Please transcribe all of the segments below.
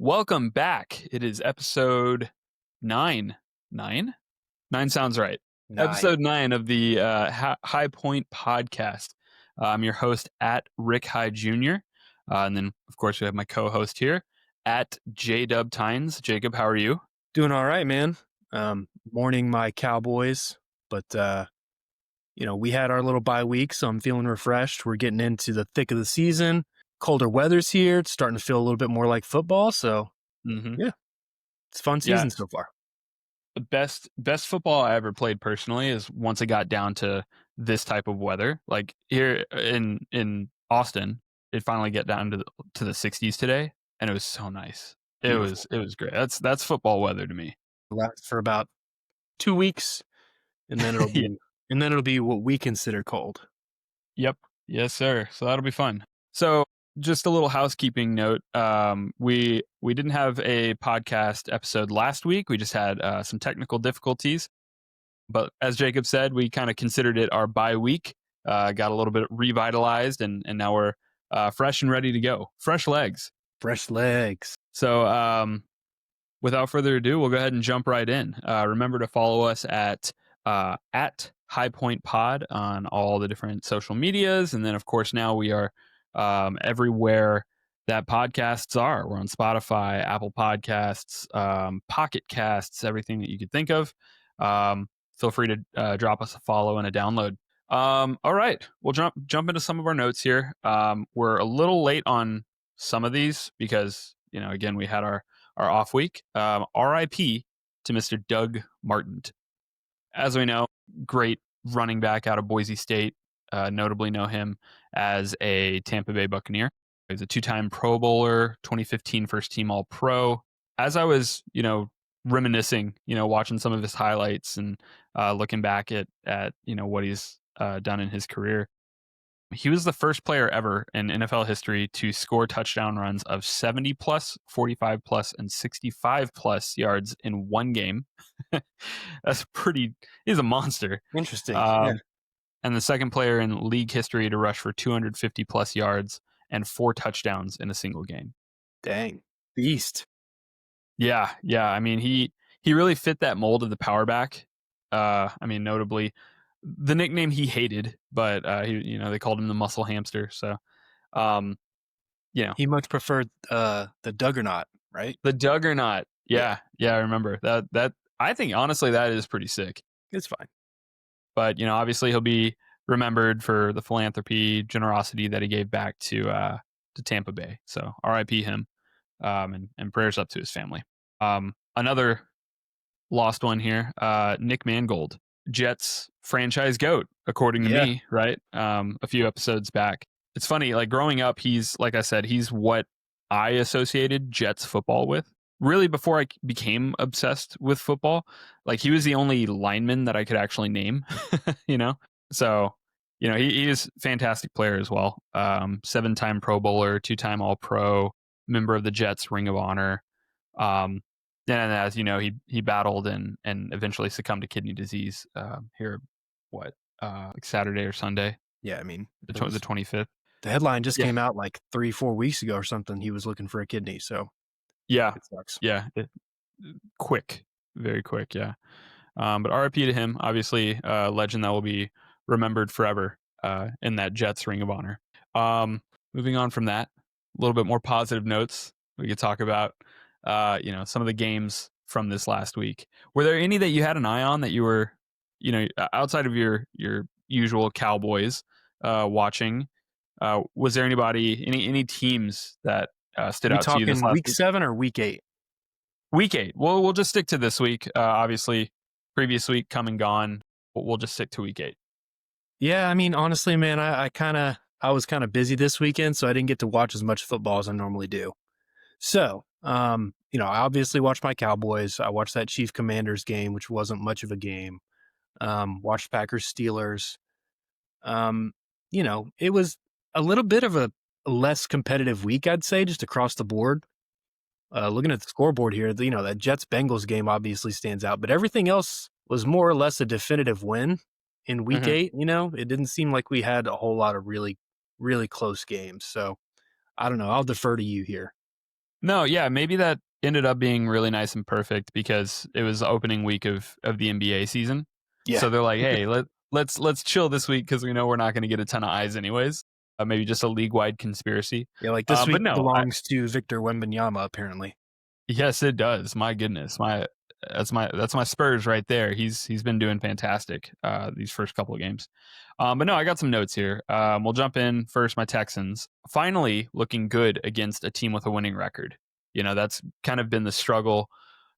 Welcome back. It is episode 9. 9? 9 sounds right. 9. Episode 9 of the High Point podcast. I'm your host at Rick High Jr. And then, of course, we have my co-host here at JDub Tynes. Jacob, how are you? Doing all right, man. Mourning my Cowboys, but we had our little bye week, so I'm feeling refreshed. We're getting into the thick of the season. Colder weather's here. It's starting to feel a little bit more like football, so yeah, it's a fun season so far. The best football I ever played personally is once it got down to this type of weather. Like here in Austin, it finally got down to the 60s today, and it was so nice. Beautiful. It was great. That's football weather to me. Lasts for about 2 weeks, and then it'll be what we consider cold. Yep. Yes, sir. So that'll be fun. So just a little housekeeping note. We didn't have a podcast episode last week. We just had some technical difficulties. But as Jacob said, we kind of considered it our bye week. Got a little bit revitalized, and now we're fresh and ready to go. Fresh legs. Fresh legs. So without further ado, we'll go ahead and jump right in. Remember to follow us at High Point Pod on all the different social medias. And then, of course, now we are everywhere that podcasts are. We're on Spotify, Apple Podcasts, Pocket Casts, everything that you could think of. Feel free to drop us a follow and a download. All right, we'll jump into some of our notes here. We're a little late on some of these because, again, we had our off week. RIP to Mr. Doug Martin. As we know, great running back out of Boise State. Notably know him as a Tampa Bay Buccaneer. He was a 2-time Pro Bowler, 2015 first team All Pro. As I was, reminiscing, watching some of his highlights and looking back at what he's done in his career, he was the first player ever in NFL history to score touchdown runs of 70 plus, 45 plus, and 65 plus yards in one game. He's a monster. Interesting. And the second player in league history to rush for 250 plus yards and 4 touchdowns in a single game. Dang. Beast. Yeah. I mean, he really fit that mold of the power back. Notably, the nickname he hated, but they called him the muscle hamster. So, he much preferred the Duggernaut, right? The Duggernaut. Yeah, I remember that. That I think honestly that is pretty sick. It's fine. But obviously he'll be remembered for the philanthropy, generosity that he gave back to Tampa Bay. So R.I.P. him, and prayers up to his family. Another lost one here, Nick Mangold, Jets franchise GOAT, according to me, right? A few episodes back. It's funny, like growing up, he's, like I said, he's what I associated Jets football with. Really, before I became obsessed with football, like he was the only lineman that I could actually name, So, he is a fantastic player as well. 7-time Pro Bowler, 2-time All Pro, member of the Jets Ring of Honor. And as you know, he battled and eventually succumbed to kidney disease here, like Saturday or Sunday? Yeah, I mean, the 25th. The headline just came out like 3-4 weeks ago or something. He was looking for a kidney, so yeah, it sucks. Yeah, quick, very quick. Yeah, but RIP to him. Obviously, a legend that will be remembered forever in that Jets Ring of Honor. Moving on from that, a little bit more positive notes. We could talk about some of the games from this last week. Were there any that you had an eye on that you were, outside of your usual Cowboys watching? Was there any teams that stood out to you this last week 7 or week 8? Week 8. Well, we'll just stick to this week. Obviously, previous week come and gone. We'll just stick to week 8. Yeah, I mean, honestly, man, I was kind of busy this weekend, so I didn't get to watch as much football as I normally do. So, I obviously watched my Cowboys. I watched that Chief Commanders game, which wasn't much of a game. Watched Packers Steelers. It was a little bit of a less competitive week, I'd say, just across the board. Looking at the scoreboard here, that Jets-Bengals game obviously stands out, but everything else was more or less a definitive win in week 8. It didn't seem like we had a whole lot of really, really close games. So I don't know. I'll defer to you here. No, yeah, maybe that ended up being really nice and perfect because it was the opening week of the NBA season. Yeah. So they're like, "Hey, let's chill this week because we know we're not going to get a ton of eyes anyways." Maybe just a league wide conspiracy. Yeah, like this But week no, belongs to Victor Wembanyama, apparently. yes, it does. My goodness, that's my Spurs right there. He's been doing fantastic these first couple of games. But no, I got some notes here. We'll jump in first. My Texans finally looking good against a team with a winning record. That's kind of been the struggle,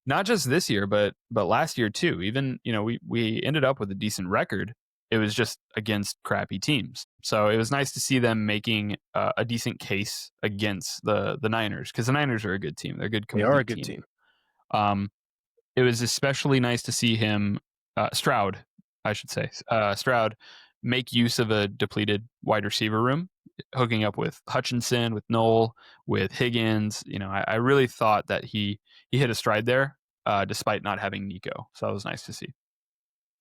not just this year, but last year too. Even we ended up with a decent record. It was just against crappy teams. So it was nice to see them making a decent case against the Niners because the Niners are a good team. They're a good They are a complete good team. team. Um, it was especially nice to see him, Stroud, I should say, Stroud, make use of a depleted wide receiver room, hooking up with Hutchinson, with Knoll, with Higgins. I really thought that he hit a stride there, despite not having Nico. So that was nice to see.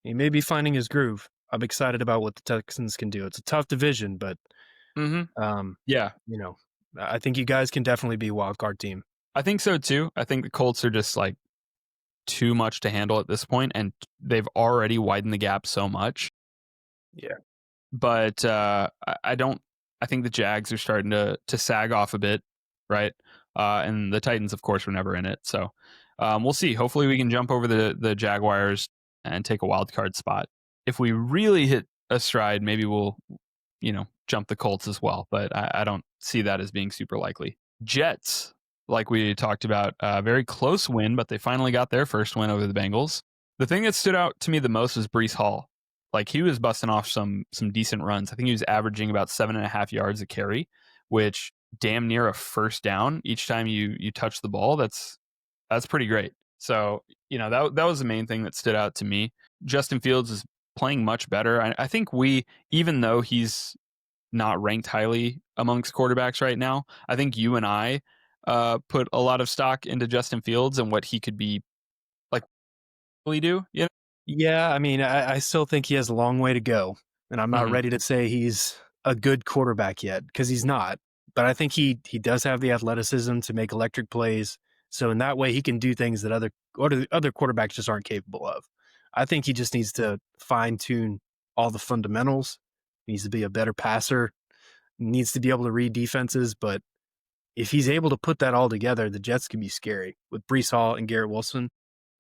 He may be finding his groove. I'm excited about what the Texans can do. It's a tough division, but Hmm. um, Yeah, you know, I think you guys can definitely be a wild card team. I think so too. I think the Colts are just like too much to handle at this point, and they've already widened the gap so much. Yeah. But I don't. I think the Jags are starting to sag off a bit, right? And the Titans, of course, were never in it. So we'll see. Hopefully, we can jump over the Jaguars and take a wild card spot. If we really hit a stride, maybe we'll jump the Colts as well. But I don't see that as being super likely. Jets, like we talked about, very close win, but they finally got their first win over the Bengals. The thing that stood out to me the most was Brees Hall. Like he was busting off some decent runs. I think he was averaging about 7.5 yards a carry, which damn near a first down each time you touch the ball. That's pretty great. So that was the main thing that stood out to me. Justin Fields is playing much better. I think even though he's not ranked highly amongst quarterbacks right now, I think you and I put a lot of stock into Justin Fields and what he could be like. Really do. Yeah. Yeah, I mean, I still think he has a long way to go, and I'm not Hmm. ready to say he's a good quarterback yet because he's not. But I think he does have the athleticism to make electric plays. So in that way, he can do things that other quarterbacks just aren't capable of. I think he just needs to fine tune all the fundamentals. He needs to be a better passer. He needs to be able to read defenses. But if he's able to put that all together, the Jets can be scary with Brees Hall and Garrett Wilson.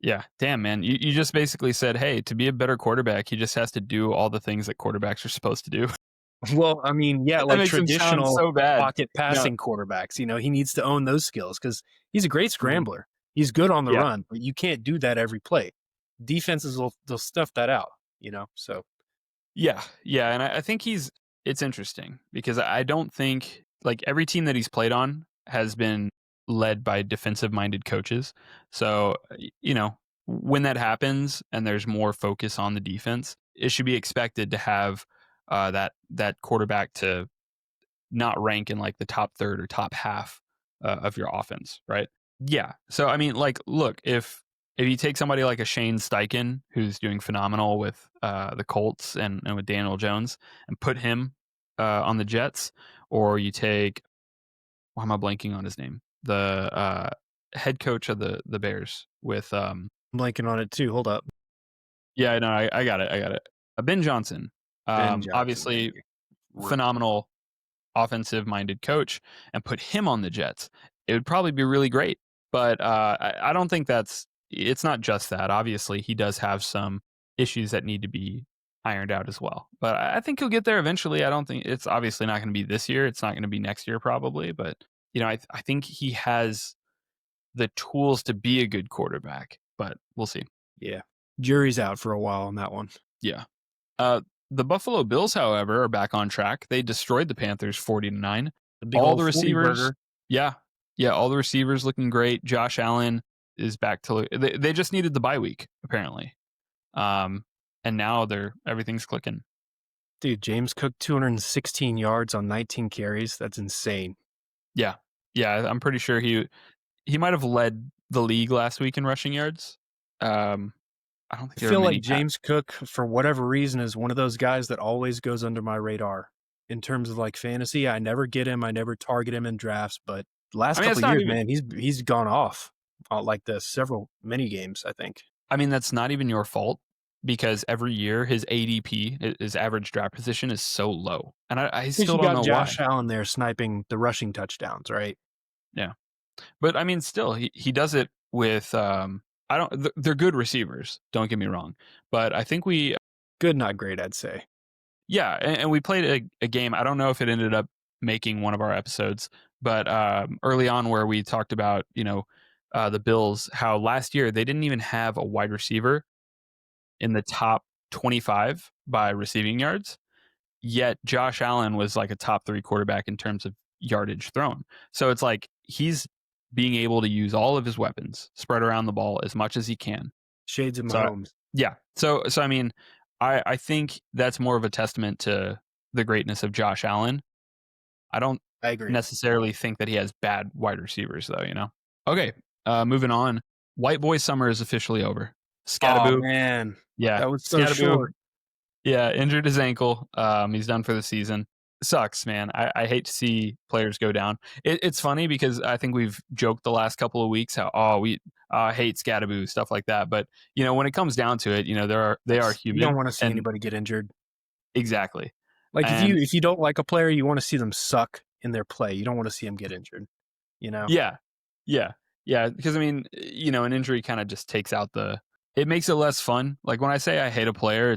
Yeah, damn man, you just basically said, hey, to be a better quarterback, he just has to do all the things that quarterbacks are supposed to do. Well, I mean, yeah, That like makes him sound traditional so bad. pocket No, passing quarterbacks, he needs to own those skills because he's a great mhm. scrambler. He's good on the Yeah, run, but you can't do that every play. Defenses they'll stuff that out. So yeah, and I think it's interesting because I don't think like every team that he's played on has been led by defensive minded coaches. So when that happens and there's more focus on the defense, it should be expected to have that quarterback to not rank in like the top third or top half of your offense, right? Yeah. So I mean, like, look, if you take somebody like a Shane Steichen who's doing phenomenal with the Colts and with Daniel Jones and put him on the Jets, or you take why am I blanking on his name? The head coach of the Bears with I'm blanking on it too. Hold up. yeah, no, I got it, I got it. Ben Johnson, Ben Johnson. Thank obviously you. phenomenal offensive minded coach and put him on the Jets, it would probably be really great. But I don't think it's not just that. Obviously, he does have some issues that need to be ironed out as well. But I think he'll get there eventually. I don't think it's obviously not going to be this year. It's not going to be next year probably. But I think he has the tools to be a good quarterback. But we'll see. Yeah. Jury's out for a while on that one. Yeah. Uh, the Buffalo Bills, however, are back on track. They destroyed the Panthers 40-9. The big All old the 40 receivers, burger. yeah, yeah, all the receivers looking great. Josh Allen is back to they just needed the bye week apparently, and now everything's clicking. Dude, James Cook 216 yards on 19 carries. That's insane. Yeah, yeah, I'm pretty sure he might have led the league last week in rushing yards. I don't think I there were feel like many. James Cook, for whatever reason, is one of those guys that always goes under my radar in terms of like fantasy. I never get him. I never target him in drafts, but The last I mean, couple it's of not years, even. man, he's gone off like this several many games, I think. I mean, that's not even your fault because every year his ADP, his average draft position, is so low, and I Because still you don't got know Josh why. Allen there sniping the rushing touchdowns, right? Yeah, but I mean, still, he does it with. I don't. They're good receivers. Don't get me wrong, but I think we. Good, not great, I'd say. Yeah, and we played a game. I don't know if it ended up making one of our episodes, but early on where we talked about the Bills, how last year they didn't even have a wide receiver in the top 25 by receiving yards. Yet Josh Allen was like a top 3 quarterback in terms of yardage thrown. So it's like he's being able to use all of his weapons, spread around the ball as much as he can. Shades of So Mahomes. yeah. So I mean, I think that's more of a testament to the greatness of Josh Allen. I don't I agree. necessarily think that he has bad wide receivers though, you know. Okay, moving on. White boy summer is officially over. Oh Scattaboo, man, yeah, that was so Scattaboo, short. yeah, injured his ankle. He's done for the season. Sucks, man. I hate to see players go down. It's funny because I think we've joked the last couple of weeks how we hate Scattaboo stuff like that. But when it comes down to it, they are You don't human want to see and anybody get injured. exactly. Like And if you don't like a player, you want to see them suck in their play. You don't want to see them get injured. You know? yeah, yeah, yeah. Because I mean, an injury kind of just takes out it makes it less fun. Like when I say I hate a player,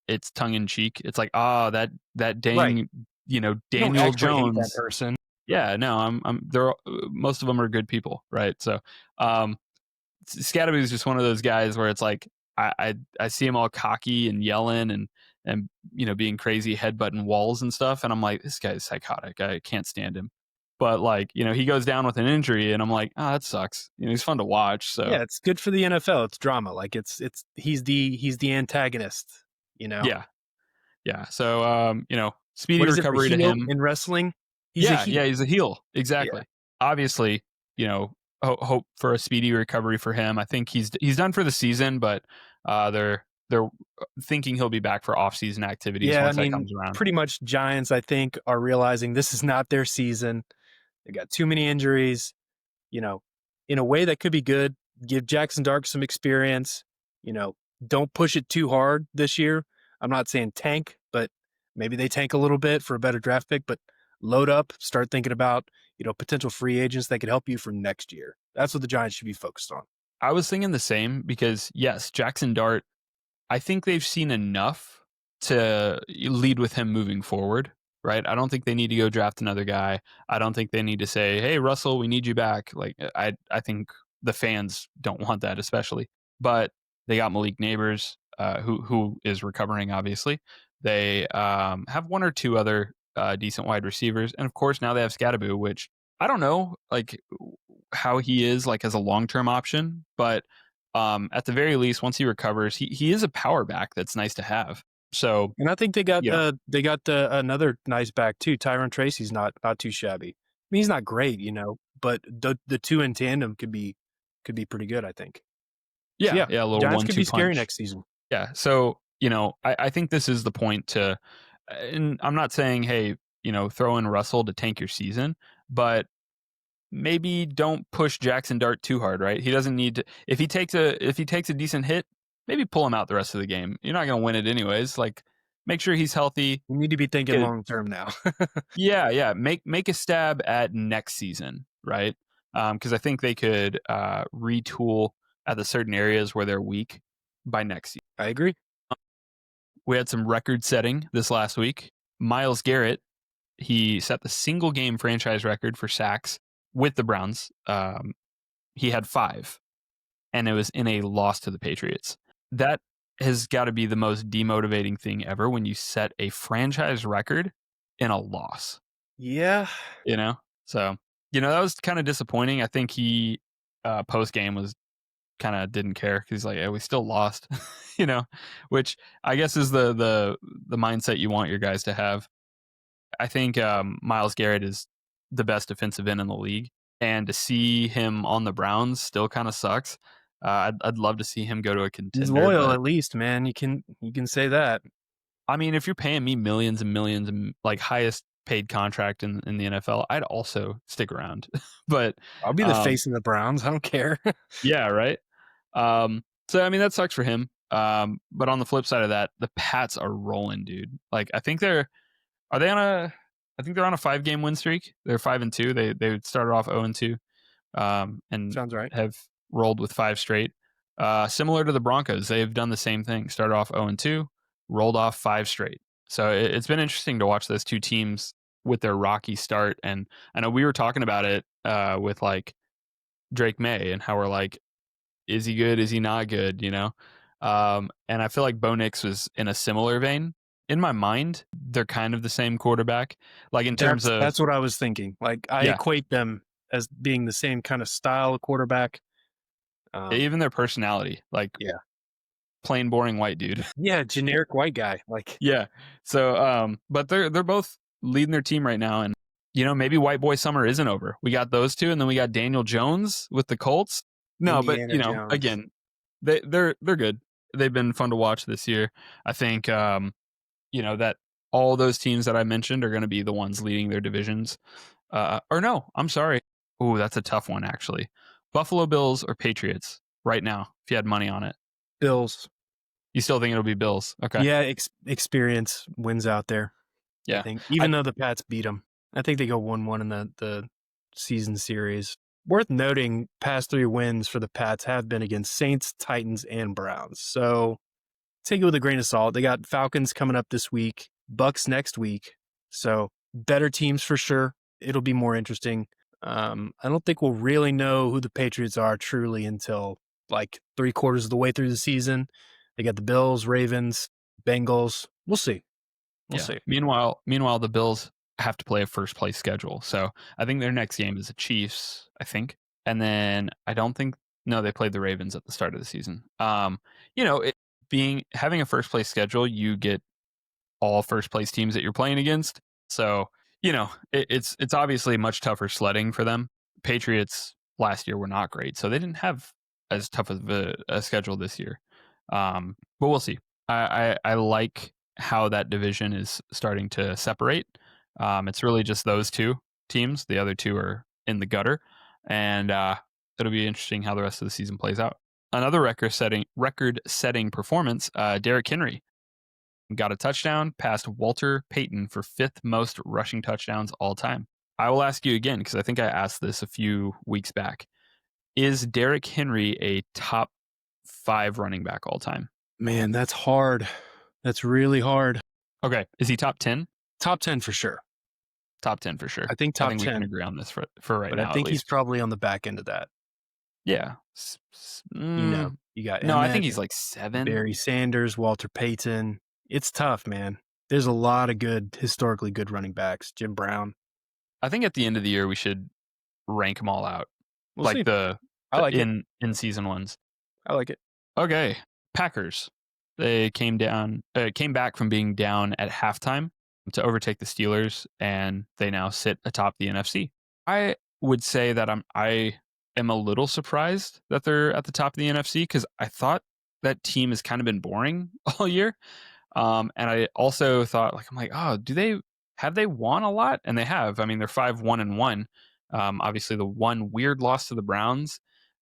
it's tongue in cheek. It's like that Right. dang You don't Daniel actually hate that Jones. person. Yeah, no, they're most of them are good people, right? So, Scatterby is just one of those guys where it's like I see him all cocky and yelling and being crazy, headbutting walls and stuff, and I'm like, this guy's psychotic. I can't stand him. But like, he goes down with an injury, and I'm like, oh, that sucks. He's fun to watch. So Yeah, it's good for the NFL. It's drama. Like it's he's the antagonist. You know? yeah, yeah. So speedy What is it? The recovery to heel him. in wrestling? He's a Yeah, heel. yeah, he's a heel. Yeah. Exactly. Obviously, hope for a speedy recovery for him. I think he's done for the season, but they're thinking he'll be back for off-season activities Yeah, I once that mean, comes around. pretty much Giants, I think, are realizing this is not their season. They got too many injuries, you know, in a way that could be good. Give Jackson Dark some experience, you know, don't push it too hard this year. I'm not saying tank, but maybe they tank a little bit for a better draft pick, but load up, start thinking about, potential free agents that could help you for next year. That's what the Giants should be focused on. I was thinking the same because yes, Jackson Dart, I think they've seen enough to lead with him moving forward, right? I don't think they need to go draft another guy. I don't think they need to say, "Hey, Russell, we need you back." Like I think the fans don't want that, especially. But they got Malik Neighbors, who is recovering. Obviously, they have one or two other decent wide receivers, and of course now they have Scattaboo, which I don't know like how he is like as a long term option, but at the very least, once he recovers, he is a power back that's nice to have. So, And I think they got you know, another nice back too. Tyron Tracy's not too shabby. I mean, he's not great, but the two in tandem could be pretty good, I think. So yeah, yeah, yeah, a little Giants could be 1-2 scary punch. next season. Yeah. So, I think this is the point to, and I'm not saying, hey, throw in Russell to tank your season, but maybe don't push Jackson Dart too hard, right? He doesn't need to. If he takes a decent hit, maybe pull him out the rest of the game. You're not going to win it anyways. Like, make sure he's healthy. We need to be thinking Get long term now. Yeah, yeah. Make a stab at next season, right? Because I think they could retool at the certain areas where they're weak by next season. I agree. We had some record setting this last week. Myles Garrett, he set the single game franchise record for sacks with the Browns. He had 5, and it was in a loss to the Patriots. That has got to be the most demotivating thing ever when you set a franchise record in a loss. Yeah. So that was kind of disappointing. I think he post game was kind of didn't care because he's like, yeah, we still lost. Which I guess is the mindset you want your guys to have. I think Myles Garrett is the best defensive end in the league, and to see him on the Browns still kind of sucks. I'd love to see him go to a He's contender, loyal but at least, man. You can say that. I mean, if you're paying me millions and millions and like highest paid contract in the NFL, I'd also stick around. But I'll be the um, face of the Browns. I don't care. yeah, right. So I mean that sucks for him. But on the flip side of that, the Pats are rolling, dude. Like I think they're are they on a I think they're on a 5-game win streak. They're 5-2. They started off 0-2, and Sounds right. have rolled with 5 straight. Similar to the Broncos, they've done the same thing. Started off 0-2, rolled off 5 straight. So it's been interesting to watch those two teams with their rocky start. And I know we were talking about it with like Drake May and how we're like, is he good? Is he not good? You know? And I feel like Bo Nix was in a similar vein. In my mind, they're kind of the same quarterback. Like in terms of, That's what I was thinking. Like I yeah, equate them as being the same kind of style of quarterback. even their personality, like Yeah. plain boring white dude. Yeah, generic white guy. Like Yeah. So, but they're both leading their team right now, and maybe white boy summer isn't over. We got those two, and then we got Daniel Jones with the Colts. No, but Indiana Jones. again, they're good. They've been fun to watch this year. I think that all those teams that I mentioned are going to be the ones leading their divisions. Or no, I'm sorry. Ooh, that's a tough one actually. Buffalo Bills or Patriots right now? If you had money on it, Bills. you still think it'll be Bills? Okay, Yeah, experience wins out there. I yeah. think, I even though the Pats beat them, I think they go 1-1 in the season series. Worth noting, past 3 wins for the Pats have been against Saints, Titans, and Browns. So take it with a grain of salt. They got Falcons coming up this week, Bucks next week. So better teams for sure. It'll be more interesting. I don't think we'll really know who the Patriots are truly until like 3/4 of the way through the season. They got the Bills, Ravens, Bengals. We'll see. We'll Yeah. see. Meanwhile, the Bills have to play a first place schedule. So I think their next game is the Chiefs, I think. And then I don't think no, they played the Ravens at the start of the season. Being having a first place schedule, you get all first place teams that you're playing against. So, it's obviously much tougher sledding for them. Patriots last year were not great, so they didn't have as tough of a schedule this year. But we'll see. I like how that division is starting to separate. It's really just those two teams. The other two are in the gutter, and it'll be interesting how the rest of the season plays out. Another record setting performance. Derrick Henry got a touchdown, past Walter Payton for 5th most rushing touchdowns all time. I will ask you again because I think I asked this a few weeks back. Is Derrick Henry a top 5 running back all time? Man, that's hard. That's really hard. Okay. Is he top 10? Top 10 for sure. Top 10 for sure. I think I top think we can 10, agree on this for right but I now, at think he's least. probably on the back end of that. Yeah. You got No, I Emmett, think he's like 7. Barry Sanders, Walter Payton. It's tough, man. There's a lot of historically good running backs. Jim Brown. I think at the end of the year we should rank them all out, We'll like see. the I like it. in season ones. I like it. Okay, Packers. They came back from being down at halftime to overtake the Steelers, and they now sit atop the NFC. I would say that I am a little surprised that they're at the top of the NFC because I thought that team has kind of been boring all year. And I also thought, like, I'm like, oh, have they won a lot? And they have. I mean, they're 5-1-1. Obviously, the one weird loss to the Browns,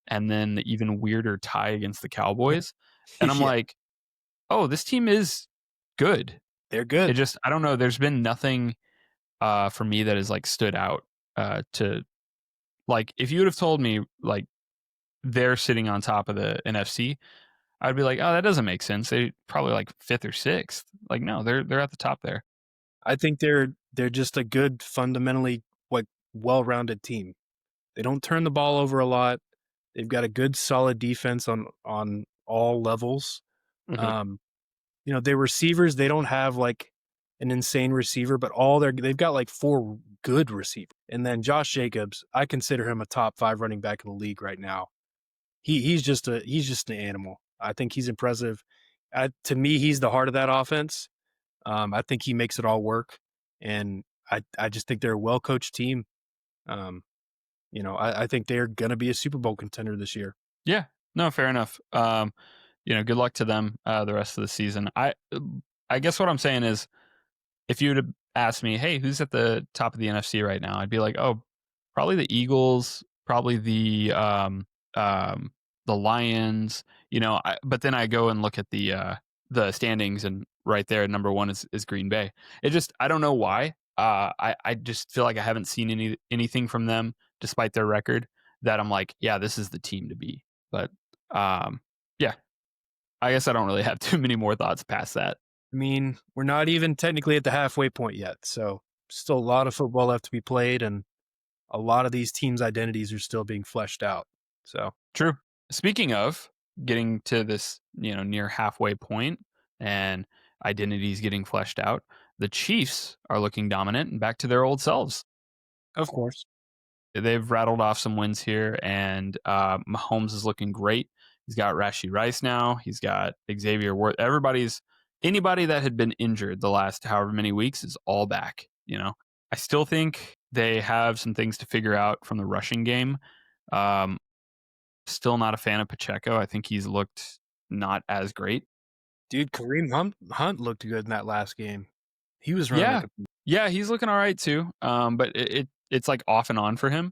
and then the even weirder tie against the Cowboys. And I'm Yeah, like, oh, this team is good. they're It good. just, I don't know. There's been nothing for me that has like stood out to like, if you would have told me like they're sitting on top of the NFC, I'd be like, oh, that doesn't make sense. They probably like 5th or 6th. Like, no, they're at the top there. I think they're just a good, fundamentally like well-rounded team. They don't turn the ball over a lot. They've got a good, solid defense on all levels. Hmm. Um, their receivers, they don't have like an insane receiver, but they've got like 4 good receivers. And then Josh Jacobs, I consider him a top 5 running back in the league right now. He's just an animal. I think he's impressive. To me, he's the heart of that offense. I think he makes it all work, and I just think they're a well coached team. Um, I think they're gonna be a Super Bowl contender this year. Yeah, no, fair enough. Good luck to them the rest of the season. I guess what I'm saying is, if you'd have asked me, "Hey, who's at the top of the NFC right now?" I'd be like, "Oh, probably the Eagles, probably um, the Lions." But then I go and look at the standings, and right there, number one is Green Bay. I don't know why. I just feel like I haven't seen anything from them, despite their record, that I'm like, yeah, this is the team to be. But um, yeah, I guess I don't really have too many more thoughts past that. I mean, we're not even technically at the halfway point yet, so still a lot of football left to be played, and a lot of these teams' identities are still being fleshed out. So True. Speaking of getting to this, near halfway point and identities getting fleshed out, the Chiefs are looking dominant and back to their old selves. of course. They've rattled off some wins here, and Mahomes is looking great. He's got Rashi Rice now. He's got Xavier Worth. Anybody that had been injured the last however many weeks is all back. I still think they have some things to figure out from the rushing game. Um, Still not a fan of Pacheco. I think he's looked not as great. Dude, Kareem Hunt looked good in that last game. He was running Yeah, like a yeah, he's looking all right too. But it's like off and on for him.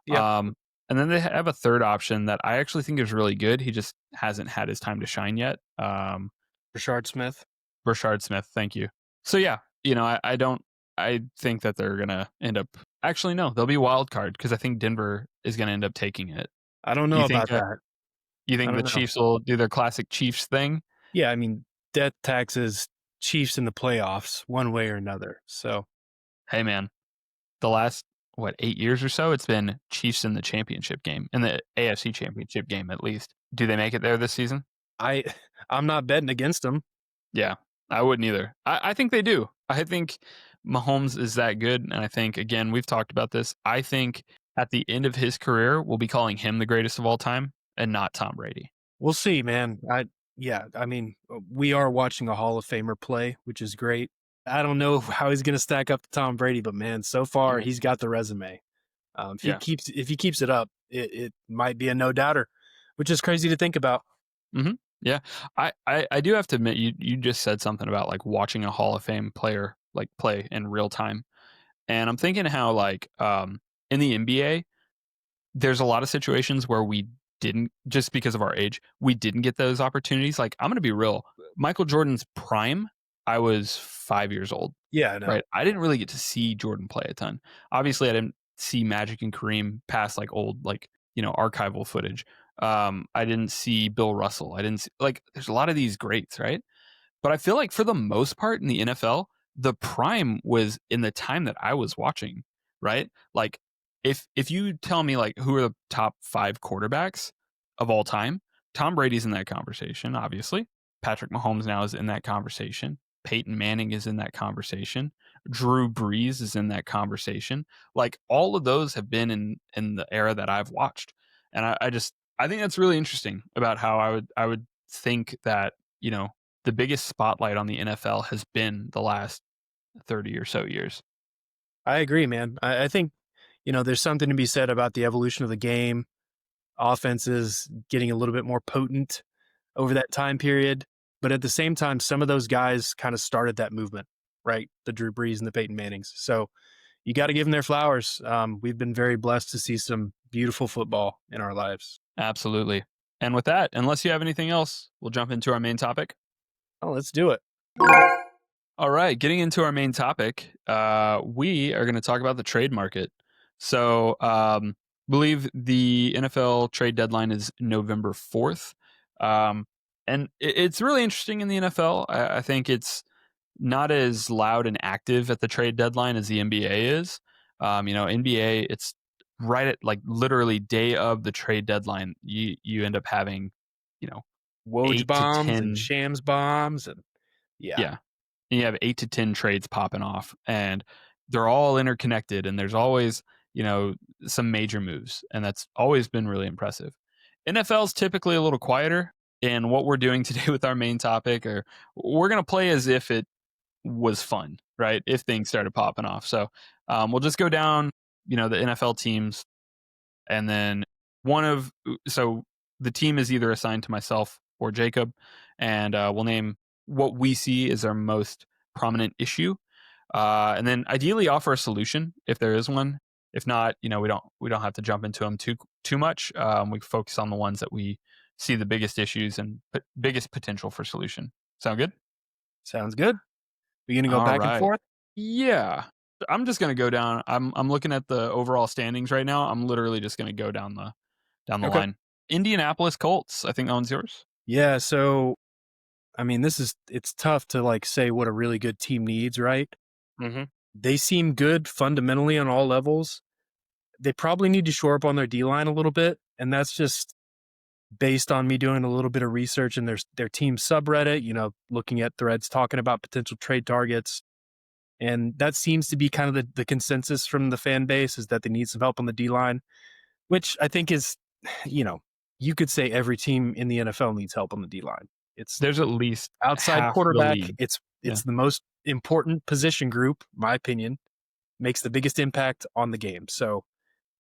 yeah, Um, and then they have a third option that I actually think is really good. He just hasn't had his time to shine yet. Rashard Smith. Brashard Smith, thank you. So yeah, I don't. I think that they're gonna end up. Actually, no, they'll be wild card because I think Denver is gonna end up taking it. I don't know You think? about that. You I think the don't know. Chiefs will do their classic Chiefs thing? Yeah, I mean, death taxes Chiefs in the playoffs one way or another. So Hey, man, the last 8 years or so, it's been Chiefs in the championship game, in the AFC championship game at least. Do they make it there this season? I I'm not betting against them. Yeah, I wouldn't either. I think they do. I think Mahomes is that good, and I think again we've talked about this. I think at the end of his career, we'll be calling him the greatest of all time, and not Tom Brady. We'll see, man. I mean, we are watching a Hall of Famer play, which is great. I don't know how he's going to stack up to Tom Brady, but man, so far Mhm. he's got the resume. Yeah. If he keeps it up, it might be a no doubter, which is crazy to think about. hmm Yeah. I do have to admit, you just said something about like watching a Hall of Fame player like play in real time. And I'm thinking how in the NBA, there's a lot of situations where we didn't, just because of our age, we didn't get those opportunities. Like, I'm gonna be real. Michael Jordan's prime, I was 5 years old, Yeah, I know. right? I didn't really get to see Jordan play a ton. Obviously, I didn't see Magic and Kareem past like old, archival footage. I didn't see Bill Russell. I didn't see, there's a lot of these greats, right? But I feel like for the most part in the NFL, the prime was in the time that I was watching, right? Like if you tell me like who are the top 5 quarterbacks of all time, Tom Brady's in that conversation, obviously. Patrick Mahomes now is in that conversation. Peyton Manning is in that conversation. Drew Brees is in that conversation. Like all of those have been in the era that I've watched. And I think that's really interesting about how I would think that, the biggest spotlight on the NFL has been the last 30 or so years. I agree, man. I think there's something to be said about the evolution of the game, offenses getting a little bit more potent over that time period. But at the same time, some of those guys kind of started that movement, right? The Drew Brees and the Peyton Mannings. So you got to give them their flowers. We've been very blessed to see some beautiful football in our lives. Absolutely. And with that, unless you have anything else, we'll jump into our main topic. Oh, let's do it. All right, getting into our main topic, we are going to talk about the trade market. So, believe the NFL trade deadline is November 4th. And it's really interesting in the NFL. I think it's not as loud and active at the trade deadline as the NBA is. NBA, it's right at like literally day of the trade deadline. You end up having, you know, Woj eight to bombs and ten, Shams bombs. And yeah, yeah, and you have 8 to 10 trades popping off, and they're all interconnected. And there's always, some major moves, and that's always been really impressive. NFL's typically a little quieter. And what we're doing today with our main topic, or we're going to play as if it was fun, right? If things started popping off. So we'll just go down, the NFL teams, and then so the team is either assigned to myself or Jacob, and we'll name what we see as our most prominent issue. And then ideally offer a solution if there is one. If not, we don't have to jump into them too much. We focus on the ones that we see the biggest issues and biggest potential for solution. Sound good? Sounds good. We gonna go All back and right. forth? Yeah. I'm just gonna go down. I'm looking at the overall standings right now. I'm literally just gonna go down the Okay. line. Indianapolis Colts. I think that one's yours. Yeah. So I mean, it's tough to like say what a really good team needs, right? Mm-hmm. They seem good fundamentally on all levels. They probably need to shore up on their D line a little bit, and that's just based on me doing a little bit of research in their team subreddit. Looking at threads talking about potential trade targets, and that seems to be kind of the consensus from the fan base is that they need some help on the D line, which I think is, you know, you could say every team in the NFL needs help on the D line. It's There's at least outside half the quarterback. league. Yeah. It's the most important position group, my opinion, makes the biggest impact on the game. So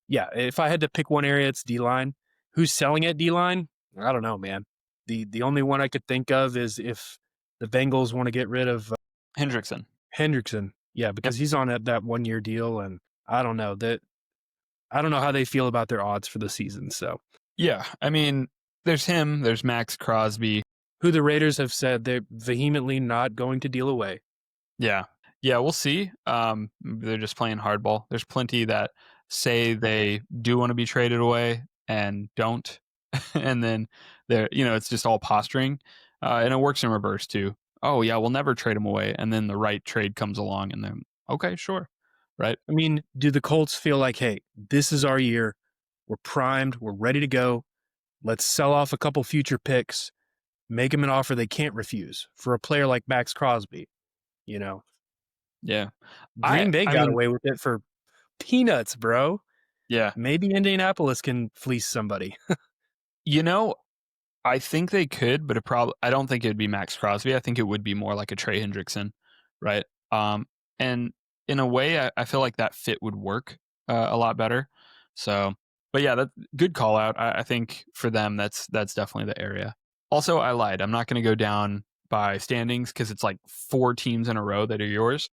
yeah, if I had to pick one area, it's D line. Who's selling at D line? I don't know, man. The only one I could think of is if the Bengals want to get rid of Hendrickson. Hendrickson. Yeah, Yep. because he's on that 1 year deal, and I don't know that. I don't know how they feel about their odds for the season. So Yeah. I mean, there's him. There's Max Crosby. who the Raiders have said they're vehemently not going to deal away. Yeah. Yeah, we'll see. They're just playing hardball. There's plenty that say they do want to be traded away and don't. And then it's just all posturing. And it works in reverse too. Oh yeah, we'll never trade him away. And then the right trade comes along and then okay, sure. Right? I mean, do the Colts feel like, hey, this is our year? We're primed. We're ready to go. Let's sell off a couple future picks, make them an offer they can't refuse for a player like Max Crosby. You know, Yeah. I Green Bay I got mean, away with it for peanuts, bro. yeah. Maybe Indianapolis can fleece somebody. You know, I think they could, but I don't think it'd be Max Crosby. I think it would be more like a Trey Hendrickson, right? And in a way, I feel like that fit would work a lot better. So, but yeah, that good call out. I think for them, that's definitely the area. Also, I lied. I'm not going to go down by standings because it's like 4 teams in a row that are yours.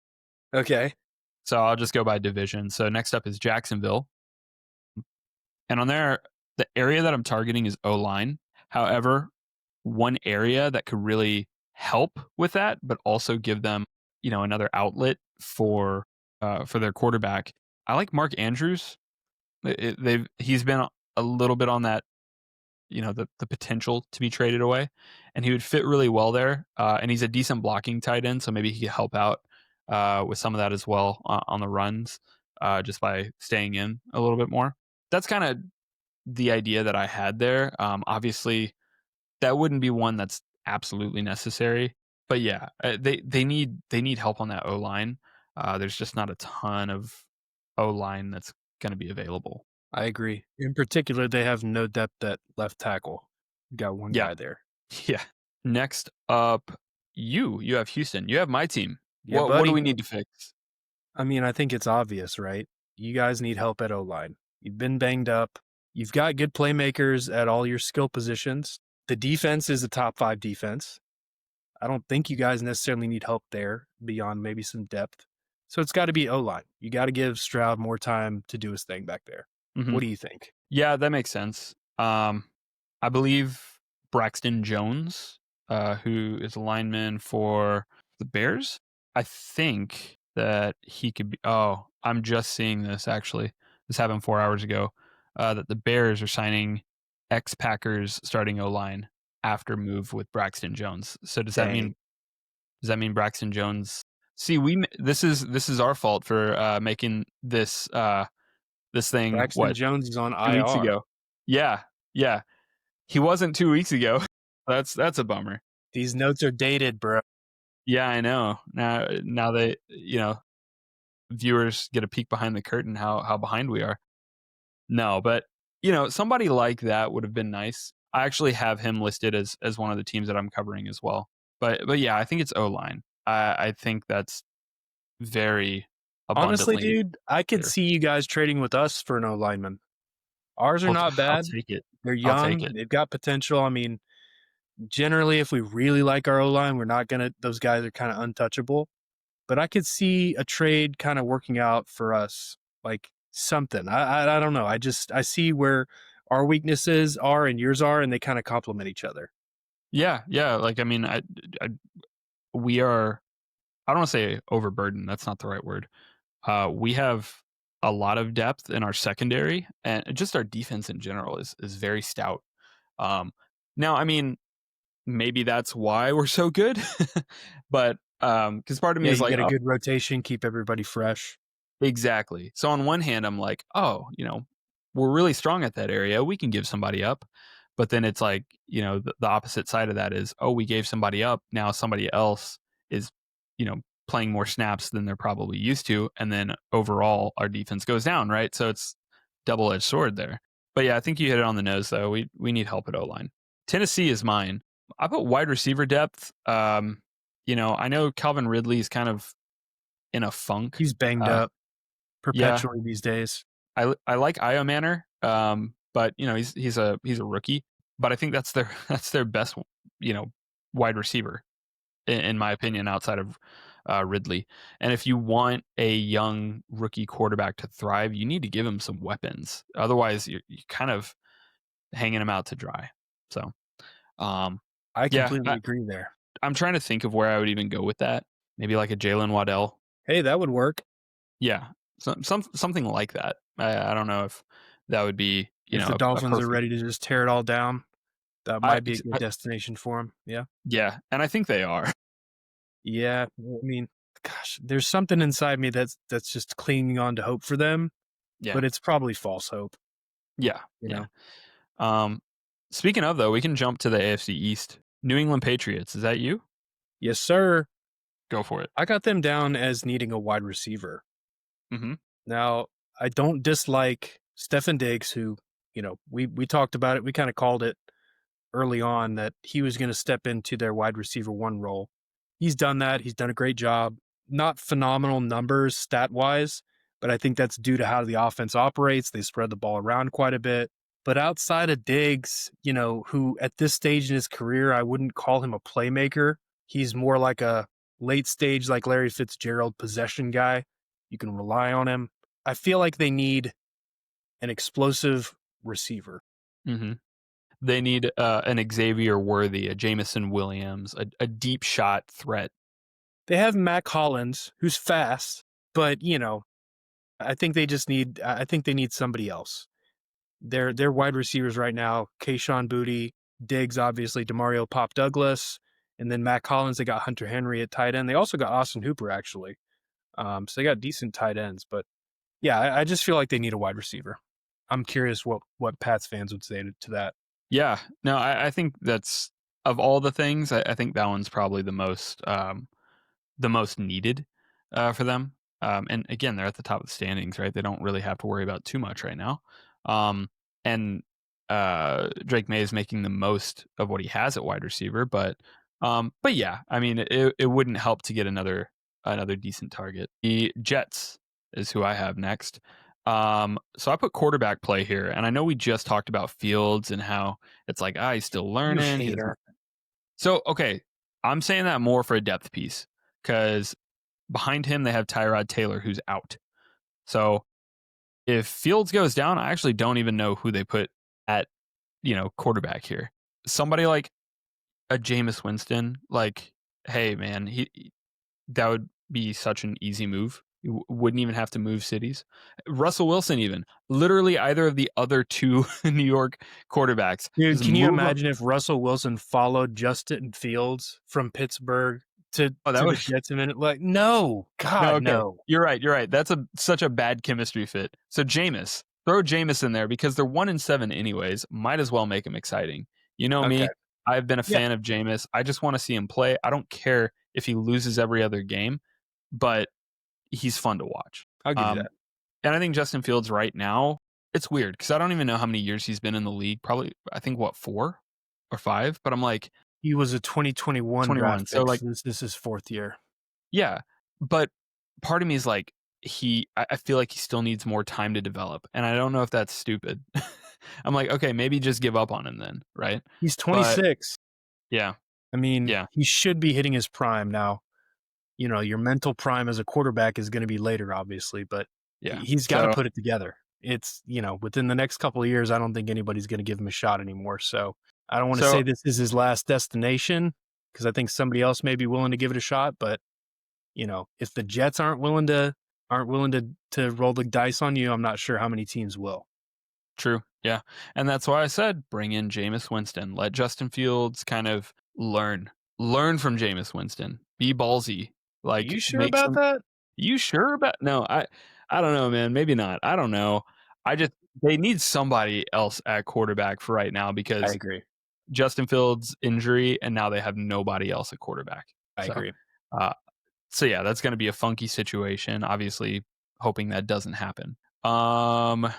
Okay. So I'll just go by division. So next up is Jacksonville, and on there, the area that I'm targeting is O line. However, one area that could really help with that, but also give them, another outlet for their quarterback. I like Mark Andrews. He's been a little bit on that, the potential to be traded away, and he would fit really well there. And he's a decent blocking tight end, so maybe he could help out with some of that as well on the runs, just by staying in a little bit more. That's kind of the idea that I had there. Obviously, that wouldn't be one that's absolutely necessary, but yeah, they need help on that O line. There's just not a ton of O line that's going to be available. I agree. In particular, they have no depth at left tackle. You got one Yeah, guy there. yeah. Next up, you have Houston. You have my team. Yeah, What do buddy. we need to fix? I mean, I think it's obvious, right? You guys need help at O line. You've been banged up. You've got good playmakers at all your skill positions. The defense is a top 5 defense. I don't think you guys necessarily need help there beyond maybe some depth. So it's got to be O line. You got to give Stroud more time to do his thing back there. Hmm. What do you think? Yeah, that makes sense. I believe Braxton Jones, who is a lineman for the Bears. I think that he could be. Oh, I'm just seeing this actually. This happened 4 hours ago. That the Bears are signing ex Packers starting O line after move with Braxton Jones. So Dang. does that mean Braxton Jones? See, this is our fault for making this thing Braxton what Jones is on 2 weeks IR. ago. Yeah, yeah. He wasn't 2 weeks ago. That's a bummer. These notes are dated, bro. Yeah, I know. Now they viewers get a peek behind the curtain how behind we are. No, but somebody like that would have been nice. I actually have him listed as one of the teams that I'm covering as well. But yeah, I think it's O line. I think that's very Honestly, abundantly dude, I could clear. see you guys trading with us for an O lineman. Ours are not I'll bad. take it. They're I'll take young. it. They've got potential. I mean, generally, if we really like our O line, we're not gonna. Those guys are kind of untouchable. but I could see a trade kind of working out for us, like something. I don't know. I see where our weaknesses are and yours are, and they kind of complement each other. Yeah, yeah. Like, I mean, I we are. I don't want to say overburdened. That's not the right word. We have a lot of depth in our secondary, and just our defense in general is very stout. Um, Now, I mean, maybe that's why we're so good, but because part of me Yeah, is you like, get a good rotation, keep everybody fresh. exactly. So on one hand, I'm like, oh, we're really strong at that area. We can give somebody up. But then it's like, the opposite side of that is, oh, we gave somebody up. Now somebody else is, playing more snaps than they're probably used to. And then overall, our defense goes down, right? So it's double edged sword there. But yeah, I think you hit it on the nose, though. We need help at O line. Tennessee is mine. I put wide receiver depth. I know Calvin Ridley's kind of in a funk. He's banged Uh, up yeah, perpetually these days. I like Io Manor, but he's a rookie. But I think that's their that's their best you know wide receiver in my opinion outside of Ridley. And if you want a young rookie quarterback to thrive, you need to give him some weapons. Otherwise, you're kind of hanging him out to dry. So um, I yeah, completely agree there. I'm trying to think of where I would even go with that. Maybe like a Jalen Waddell. Hey, that would work. Yeah, something like that. I don't know if that would be If the a Dolphins are perfect. ready to just tear it all down, that I, might be a good destination for him. Yeah. yeah, and I think they are. Yeah. I mean, gosh, there's something inside me that's just clinging on to hope for them, Yeah, but it's probably false hope, yeah, you yeah. know? Um, Speaking of though, we can jump to the AFC East. New England Patriots. Is that you? Yes, sir. Go for it. I got them down as needing a wide receiver. Hmm. Now, I don't dislike Stefan Diggs, who, we talked about it. We kind of called it early on that he was going to step into their wide receiver one role. He's done that. He's done a great job. Not phenomenal numbers stat wise, but I think that's due to how the offense operates. They spread the ball around quite a bit. But outside of Diggs, who at this stage in his career, I wouldn't call him a playmaker. He's more like a late stage, like Larry Fitzgerald possession guy. You can rely on him. I feel like they need an explosive receiver. Hmm. They need an Xavier Worthy, a Jamison Williams, a deep shot threat. They have Mac Hollins, who's fast, but I think they need somebody else. Their wide receivers right now, Kayshawn Booty, Diggs, obviously, Demario Pop Douglas, and then Mac Hollins. They got Hunter Henry at tight end. They also got Austin Hooper actually. So they got decent tight ends, but yeah, I just feel like they need a wide receiver. I'm curious what Pats fans would say to that. Yeah, no, I think that's of all the things. I think that one's probably the most needed for them. And again, they're at the top of the standings, right? They don't really have to worry about too much right now. And Drake May is making the most of what he has at wide receiver, but yeah, I mean, it wouldn't help to get another decent target. The Jets is who I have next. So I put quarterback play here, and I know we just talked about Fields and how it's like, he's still You learning. He doesn't. hater. So okay, I'm saying that more for a depth piece because behind him they have Tyrod Taylor who's out. So if Fields goes down, I actually don't even know who they put at quarterback here. Somebody like a Jameis Winston, like, hey man, that would be such an easy move. You wouldn't even have to move cities. Russell Wilson, even literally either of the other two New York quarterbacks, Dude, just can you move them. imagine if Russell Wilson followed Justin Fields from Pittsburgh to Oh, that to the would. Jets a minute? Like, no, No, God, okay. no. You're right. You're right. That's such a bad chemistry fit. So Jameis, throw Jameis in there because they're 1-7 anyways. Might as well make him exciting. You know Okay, me. I've been a yeah, fan of Jameis. I just want to see him play. I don't care if he loses every other game, but he's fun to watch. I'll give you Um, that. and I think Justin Fields right now, it's weird because I don't even know how many years he's been in the league. Probably, I think, what, 4 or 5? But I'm like, He was a 2021 21. draft So pick, like, so this is his fourth year. yeah, but part of me is like, I feel like he still needs more time to develop, and I don't know if that's stupid. I'm like, okay, maybe just give up on him then, right? He's But 26. yeah, I mean, yeah, he should be hitting his prime now. your mental prime as a quarterback is going to be later, obviously, but Yeah. he's got to So put it together. It's, within the next couple of years, I don't think anybody's going to give him a shot anymore. So I don't want to so say this is his last destination because I think somebody else may be willing to give it a shot. But, if the Jets aren't willing to roll the dice on you, I'm not sure how many teams will. true. Yeah. And that's why I said bring in Jameis Winston. Let Justin Fields kind of learn. Learn from Jameis Winston. Be ballsy. Like You sure make about some that? you sure about no, I don't know, man. Maybe not. I don't know. I just they need somebody else at quarterback for right now I because agree. Justin Fields injury and now they have nobody else at quarterback. I So agree. uh so yeah, that's gonna be a funky situation. Obviously, hoping that doesn't happen. Um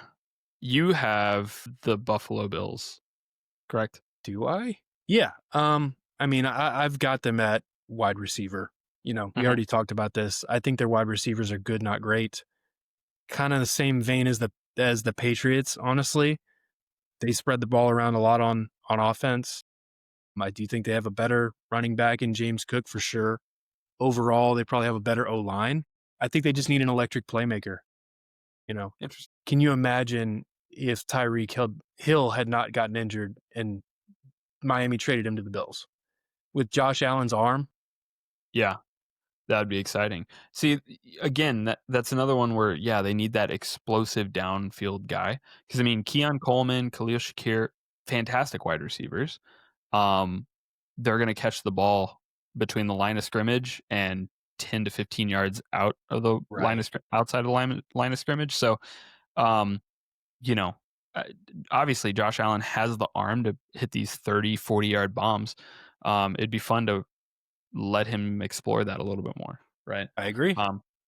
you have the Buffalo Bills, correct? Do I? Yeah. I mean, I've got them at wide receiver. We Mhm. already talked about this. I think their wide receivers are good, not great. Kind of the same vein as the Patriots, honestly. They spread the ball around a lot on offense. I do think they have a better running back in James Cook for sure. Overall, they probably have a better O line. I think they just need an electric playmaker. You know, Interesting. can you imagine if Tyreek Hill had not gotten injured and Miami traded him to the Bills with Josh Allen's arm? Yeah. That'd be exciting. See, again, that's another one where, yeah, they need that explosive downfield guy. Because I mean, Keon Coleman, Khalil Shakir, fantastic wide receivers. Um, they're gonna catch the ball between the line of scrimmage and 10 to 15 yards out of the line Right. of outside of the line of scrimmage. So, um, you know, uh, obviously Josh Allen has the arm to hit these 30, 40-yard bombs. It'd be fun to let him explore that a little bit more, right? I agree.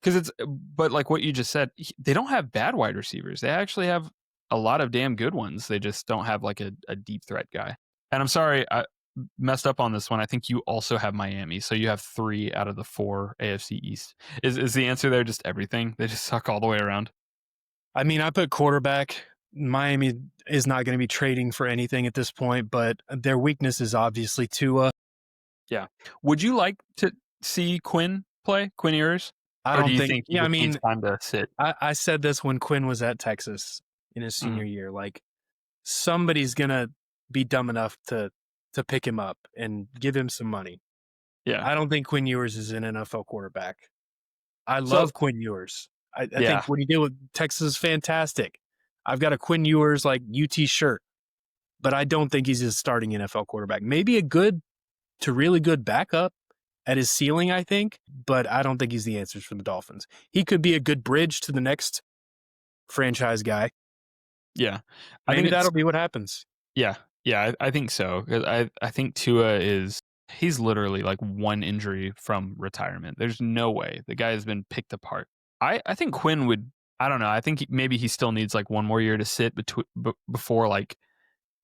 Because but like what you just said, they don't have bad wide receivers. They actually have a lot of damn good ones. They just don't have like a deep threat guy. And I'm sorry, I messed up on this one. I think you also have Miami, so you have 3 out of the 4 AFC East. Is the answer there just everything? They just suck all the way around. I mean, I put quarterback. Miami is not going to be trading for anything at this point, but their weakness is obviously Tua. Yeah. Would you like to see Quinn play, Quinn Ewers, I or do don't you think. think he Yeah, I just needs mean, time to sit? I said this when Quinn was at Texas in his Mhm. senior year. Like somebody's gonna be dumb enough to pick him up and give him some money. Yeah. I don't think Quinn Ewers is an NFL quarterback. I So love Quinn Ewers. I yeah, think what he did with Texas is fantastic. I've got a Quinn Ewers like UT shirt, but I don't think he's a starting NFL quarterback. Maybe a good to really good backup at his ceiling, I think, but I don't think he's the answers for the Dolphins. He could be a good bridge to the next franchise guy. yeah. I think Maybe it's that'll be what happens. yeah, yeah, I think so. 'Cause I think Tua is he's literally like one injury from retirement. There's no way the guy has been picked apart. I think Quinn would. I don't know. I think maybe he still needs like one more year to sit before like,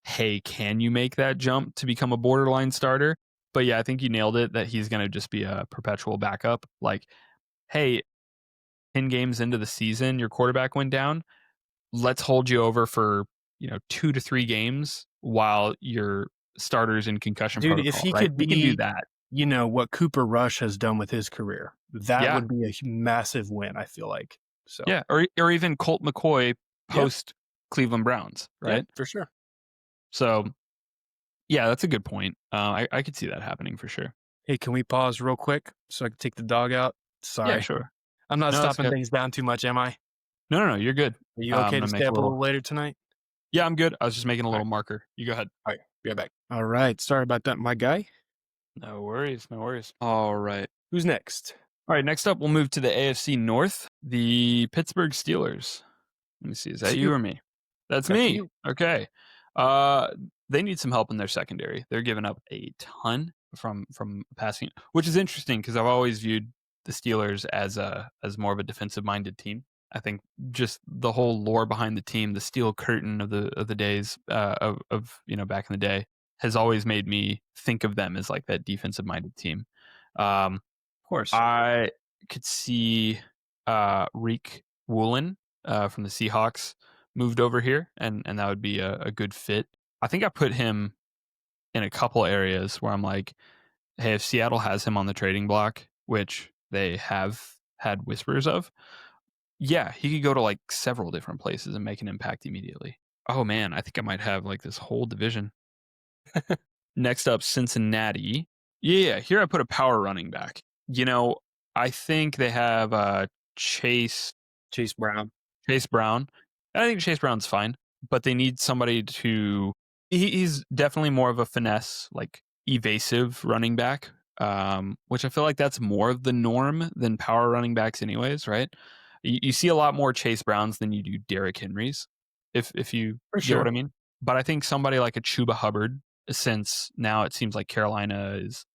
hey, can you make that jump to become a borderline starter? But yeah, I think you nailed it. That he's gonna just be a perpetual backup. Like, hey, 10 games into the season, your quarterback went down, let's hold you over for 2 to 3 games while your starters in concussion Dude, if protocol, he right? could We can do be, that. what Cooper Rush has done with his career, that Yeah, would be a massive win, I feel like. So, yeah, or even Colt McCoy yeah, post Cleveland Browns, yeah, right? for sure. So yeah, that's a good point. I could see that happening for sure. Hey, can we pause real quick so I can take the dog out? Yeah, Sorry. sure. I'm not No, that's stopping good. things down too much, am I? No, no, no, you're good. Are you I'm okay to gonna stay make a up a little. little later tonight? Yeah, I'm good. I was just making a All right. little marker. You go ahead. All right. Be right back. All right. Sorry about that, my guy. No worries. No worries. All right. Who's next? All right. Next up, we'll move to the AFC North. The Pittsburgh Steelers. Let me see. Is that It's you you. or me? That's That's me. you. Okay. Uh, they need some help in their secondary. They're giving up a ton from passing, which is interesting because I've always viewed the Steelers as more of a defensive minded team. I think just the whole lore behind the team, the steel curtain of the days of back in the day, has always made me think of them as like that defensive minded team. Um, Of course. I could see Reek Woolen from the Seahawks moved over here, and that would be a good fit. I think I put him in a couple areas where I'm like, hey, if Seattle has him on the trading block, which they have had whispers of. Yeah, he could go to, like, several different places and make an impact immediately. Oh, man, I think I might have, like, this whole division. Next up, Cincinnati. Yeah, here I put a power running back. You know, I think they have, Chase Chase Brown. Chase Brown. I think Chase Brown's fine, but they need somebody to he's definitely more of a finesse, like, evasive running back, which I feel like that's more of the norm than power running backs anyways, right? You see a lot more Chase Browns than you do Derrick Henrys, if you For get what I sure. mean? But I think somebody like a Chuba Hubbard, since now it seems like Carolina is,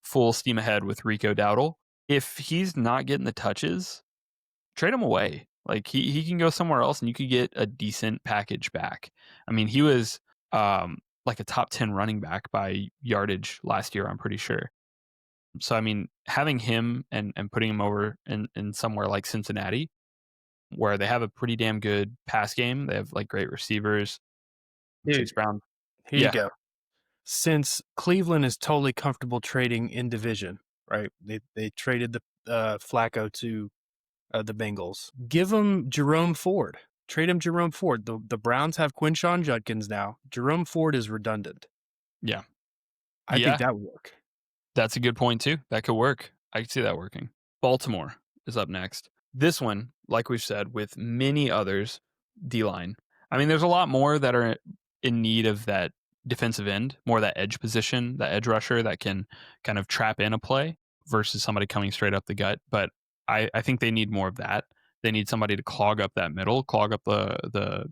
full steam ahead with Rico Dowdle, if he's not getting the touches, trade him away. Like he can go somewhere else and you could get a decent package back. I mean, he was like a top 10 running back by yardage last year, I'm pretty sure. So I mean, having him and putting him over in somewhere like Cincinnati, where they have a pretty damn good pass game, they have like great receivers, Dude, Chase Brown. here you Yeah, go. Since Cleveland is totally comfortable trading in division, right? They traded the Flacco to the Bengals. Give them Jerome Ford. Trade him Jerome Ford. The Browns have Quinshawn Judkins now. Jerome Ford is redundant. yeah, I think yeah. that would work. That's a good point too. That could work. I could see that working. Baltimore is up next. This one, like we've said, with many others, D line. I mean, there's a lot more that are in need of that defensive end, more that edge position, that edge rusher that can kind of trap in a play versus somebody coming straight up the gut. But I think they need more of that. They need somebody to clog up that middle, clog up the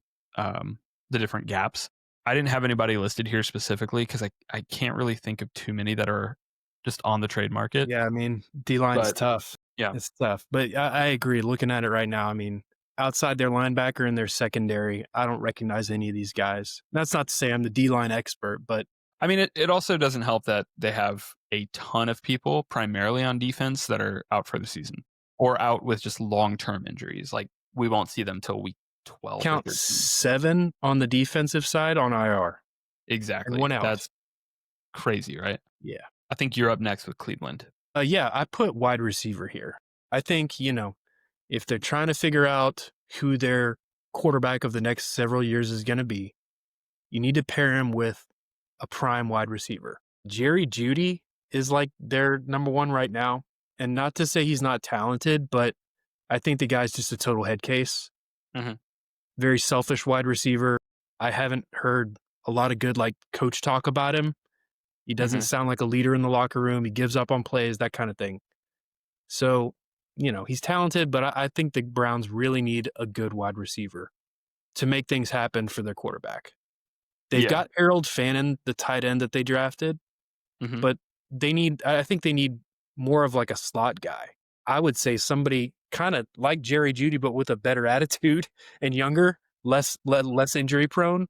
different gaps. I didn't have anybody listed here specifically because I can't really think of too many that are just on the trade market. Yeah, I mean, D line's But tough. yeah, It's tough. But I agree. Looking at it right now, I mean, outside their linebacker and their secondary, I don't recognize any of these guys. That's not to say I'm the D line expert, but I mean, it also doesn't help that they have a ton of people primarily on defense that are out for the season or out with just long term injuries. Like we won't see them till week 12 or count 13. 7 on the defensive side on IR and Exactly. 1 out. That's crazy, right? Yeah. I think you're up next with Cleveland. Yeah, I put wide receiver here. I think, if they're trying to figure out who their quarterback of the next several years is going to be, you need to pair him with a prime wide receiver. Jerry Jeudy is like their number one right now. And not to say he's not talented, but I think the guy's just a total head case. Mhm. Very selfish wide receiver. I haven't heard a lot of good coach talk about him. He doesn't Mhm. sound like a leader in the locker room. He gives up on plays, that kind of thing. So, he's talented, but I think the Browns really need a good wide receiver to make things happen for their quarterback. They've Yeah. got Harold Fannin, the tight end that they drafted, Mhm. but I think they need more of like a slot guy. I would say somebody kind of like Jerry Jeudy, but with a better attitude and younger, less injury prone.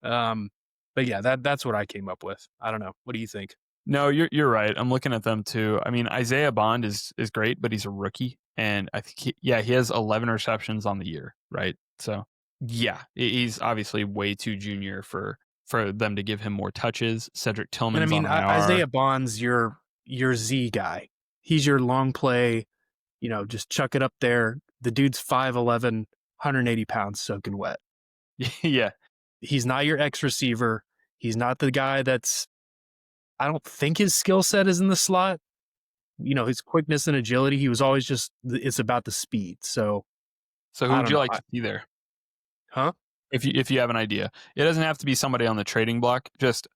But yeah, that's what I came up with. I don't know. What do you think? No, you're right. I'm looking at them too. I mean, Isaiah Bond is great, but he's a rookie, and I think he has 11 receptions on the year, right? So yeah, he's obviously way too junior for them to give him more touches. Cedric And I Tillman's on mean, IR. Isaiah Bond's your Z guy. He's your long play, just chuck it up there. The dude's 5'11", 180 pounds soaking wet. Yeah, He's not your X receiver. He's not the guy I don't think his skill set is in the slot. His quickness and agility, he was always it's about the speed. So so who I would don't you know. like to see there? Huh? If you have an idea, it doesn't have to be somebody on the trading block. Just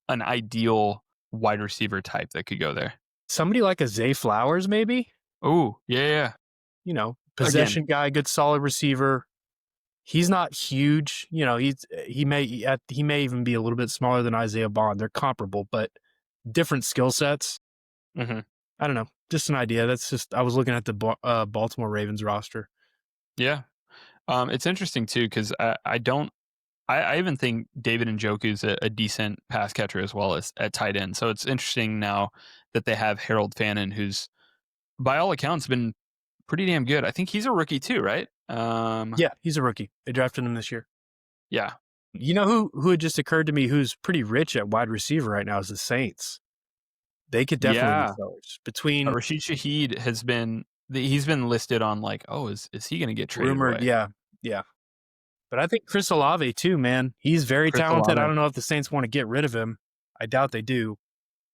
an ideal wide receiver type that could go there. Somebody like a Zay Flowers, maybe? Oh yeah, yeah. Again, Possession guy, good solid receiver. He's not huge. He may even be a little bit smaller than Isaiah Bond. They're comparable, but different skill sets. mhm. I don't know. Just an idea. I was looking at the Baltimore Ravens roster. Yeah. It's interesting too because I don't. I even think David Njoku's a decent pass catcher as well as at tight end. So it's interesting now that they have Harold Fannin, who's by all accounts been pretty damn good. I think he's a rookie too, right? Yeah, he's a rookie. They drafted him this year. Yeah. You know who had just occurred to me who's pretty rich at wide receiver right now is the Saints. They could definitely be Yeah. sellers. Between Rashid Shaheed he's been listed on like, oh, is he going to get traded rumored, away? yeah, yeah. But I think Chris Olave too, man. He's very Chris talented. I Olave. don't know if the Saints want to get rid of him. I doubt they do,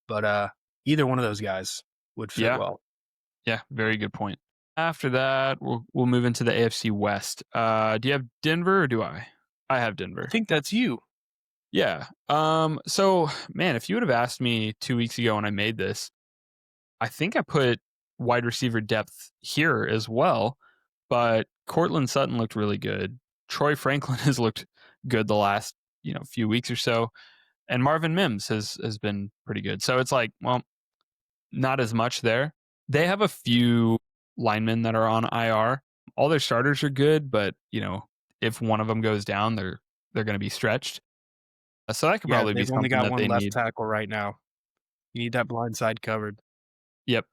but either one of those guys would fit Yeah. well. Yeah. Very good point. After that, we'll move into the AFC West. Do you have Denver or do I? I have I Denver. think that's you. Yeah. So man, if you would have asked me 2 weeks ago when I made this, I think I put wide receiver depth here as well. But Cortland Sutton looked really good. Troy Franklin has looked good the last few weeks or so, and Marvin Mims has been pretty good. So it's like, well, not as much there. They have a few linemen that are on IR. All their starters are good, but if one of them goes down, they're going to be stretched. So that could Yeah, probably be they've only something got that one they left need. tackle right now. You need that blind side covered. Yep,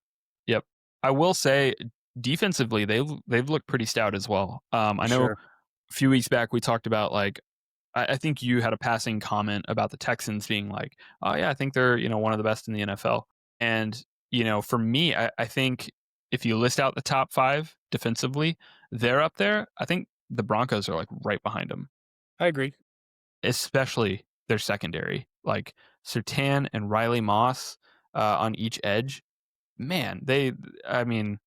yep. I will say defensively, they've looked pretty stout as well. For I know sure. a few weeks back we talked about like I think you had a passing comment about the Texans being like, oh yeah, I think they're one of the best in the NFL. And for me, I think if you list out the top five defensively, they're up there. I think the Broncos are like right behind them, I agree. especially their secondary, like Sertan and Riley Moss on each edge. Man, I mean,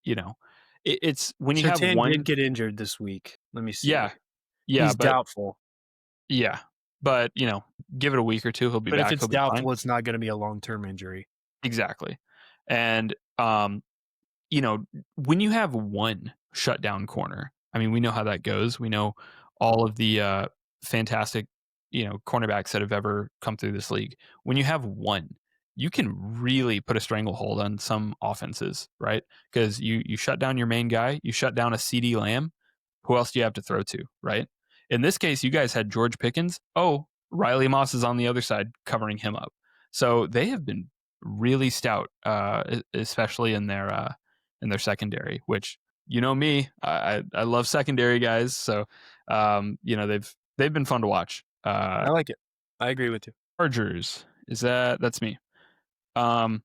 you know, it's when you have Sertan did one, get injured this week. Let me yeah, see. yeah, He's but doubtful. yeah, but give it a week or two, he'll be But if back. it's He'll be fine. doubtful, it's not going to be a long-term injury. Exactly. And you know, when you have one shutdown corner, I mean, we know how that goes. We know all of the fantastic, cornerbacks that have ever come through this league. When you have one, you can really put a stranglehold on some offenses, right? Because you shut down your main guy, you shut down a CD Lamb. Who else do you have to throw to, right? In this case, you guys had George Pickens. Oh, Riley Moss is on the other side covering him up. So they have been really stout, especially in their secondary, which me, I love secondary guys. So they've been fun to watch. I like it. I agree with you. Chargers, that's me. I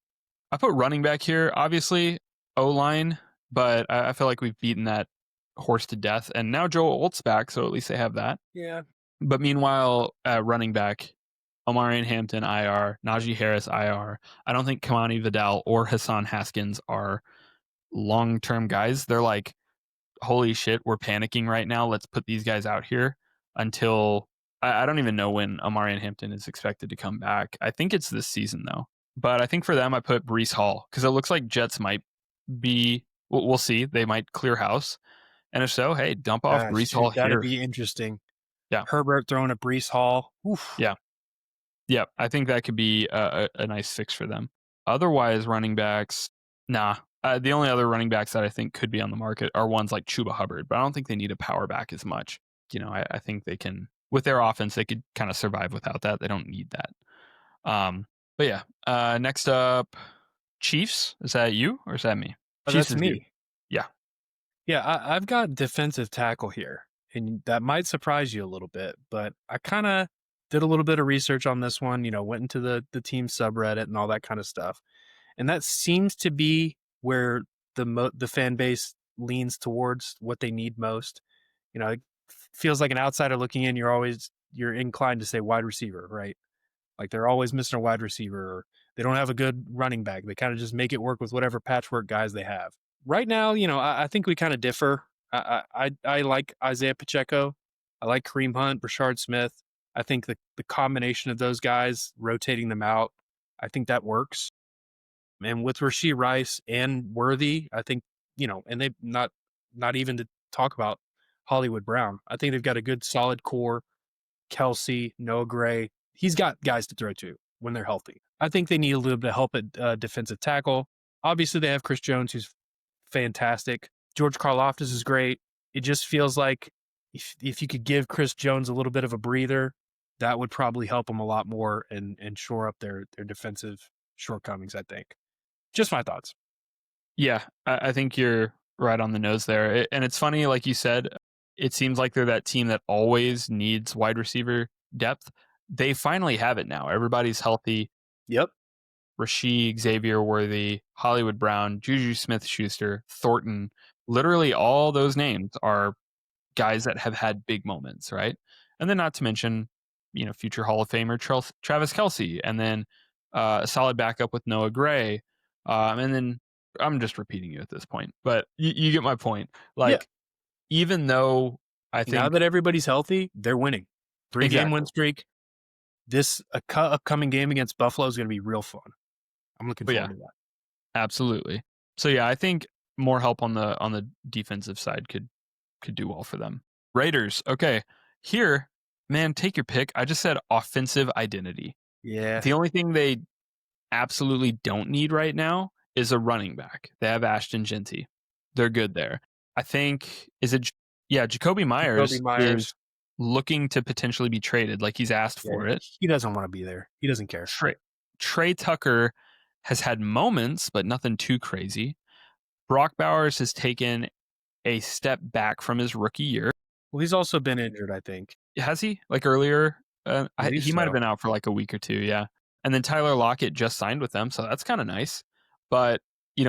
put running back here, obviously O line, but I feel like we've beaten that horse to death, and now Joe Olt's back, so at least they have that. Yeah. But meanwhile, at running back, Omarion Hampton IR, Najee Harris IR. I don't think Kamani Vidal or Hassan Haskins are long-term guys. They're like, holy shit, we're panicking right now. Let's put these guys out here until I don't even know when Omarion Hampton is expected to come back. I think it's this season though. But I think for them, I put Brees Hall because it looks like Jets might be. We'll see. They might clear house, and if so, hey, dump off Gosh, Brees Hall dude, that'd here. be interesting. Yeah, Herbert throwing at Brees Hall. Oof. yeah. Yeah, I think that could be a nice fix for them. Otherwise, running backs, nah. The only other running backs that I think could be on the market are ones like Chuba Hubbard, but I don't think they need a power back as much. I think they can, with their offense, they could kind of survive without that. They don't need that. But yeah, next up, Chiefs. Is that you or is that me? Oh, Chiefs that's is you. me. Yeah. Yeah, I've got defensive tackle here, and that might surprise you a little bit, but I kind of did a little bit of research on this one, went into the team subreddit and all that kind of stuff. And that seems to be where the fan base leans towards what they need most. It feels like an outsider looking in, you're inclined to say wide receiver, right? Like they're always missing a wide receiver, or they don't have a good running back. They kind of just make it work with whatever patchwork guys they have. Right now, I think we kind of differ. I like Isaiah Pacheco. I like Kareem Hunt, Brashard Smith. I think the combination of those guys, rotating them out, I think that works. And with Rasheed Rice and Worthy, I think, and they not even to talk about Hollywood Brown. I think they've got a good solid core. Kelsey, Noah Gray. He's got guys to throw to when they're healthy. I think they need a little bit of help at defensive tackle. Obviously, they have Chris Jones, who's fantastic. George Karlaftis is great. It just feels like if you could give Chris Jones a little bit of a breather, that would probably help them a lot more and shore up their defensive shortcomings, I think. Just my thoughts. Yeah, I think you're right on the nose there. And it's funny, like you said, it seems like they're that team that always needs wide receiver depth. They finally have it now. Everybody's healthy. Yep. Rasheed, Xavier Worthy, Hollywood Brown, Juju Smith-Schuster, Thornton. Literally all those names are guys that have had big moments, right? And then not to mention, future Hall of Famer Travis Kelsey, and then a solid backup with Noah Gray. And then I'm just repeating you at this point, but you get my point. Yeah. Like, even though I Now think that everybody's healthy, they're winning. 3-game win exactly, streak. This upcoming game against Buffalo is going to be real fun. I'm looking but yeah, forward to that. absolutely. So yeah, I think more help on the defensive side could do well for them. Raiders, okay. Here, man, take your pick. I just said offensive identity. Yeah. The only thing they absolutely don't need right now is a running back. They have Ashton Genty. They're good there. I think yeah, Jacoby Jacoby Myers is Myers. looking to potentially be traded. Like, he's asked Yeah. for it. He doesn't want to be there. He doesn't care. Trey Tucker has had moments, but nothing too crazy. Brock Bowers has taken a step back from his rookie year. Well, he's also been injured, I think. Has he? Like, earlier? I believe He might have so. been out for like a week or two, yeah. And then Tyler Lockett just signed with them, so that's kind of nice. But,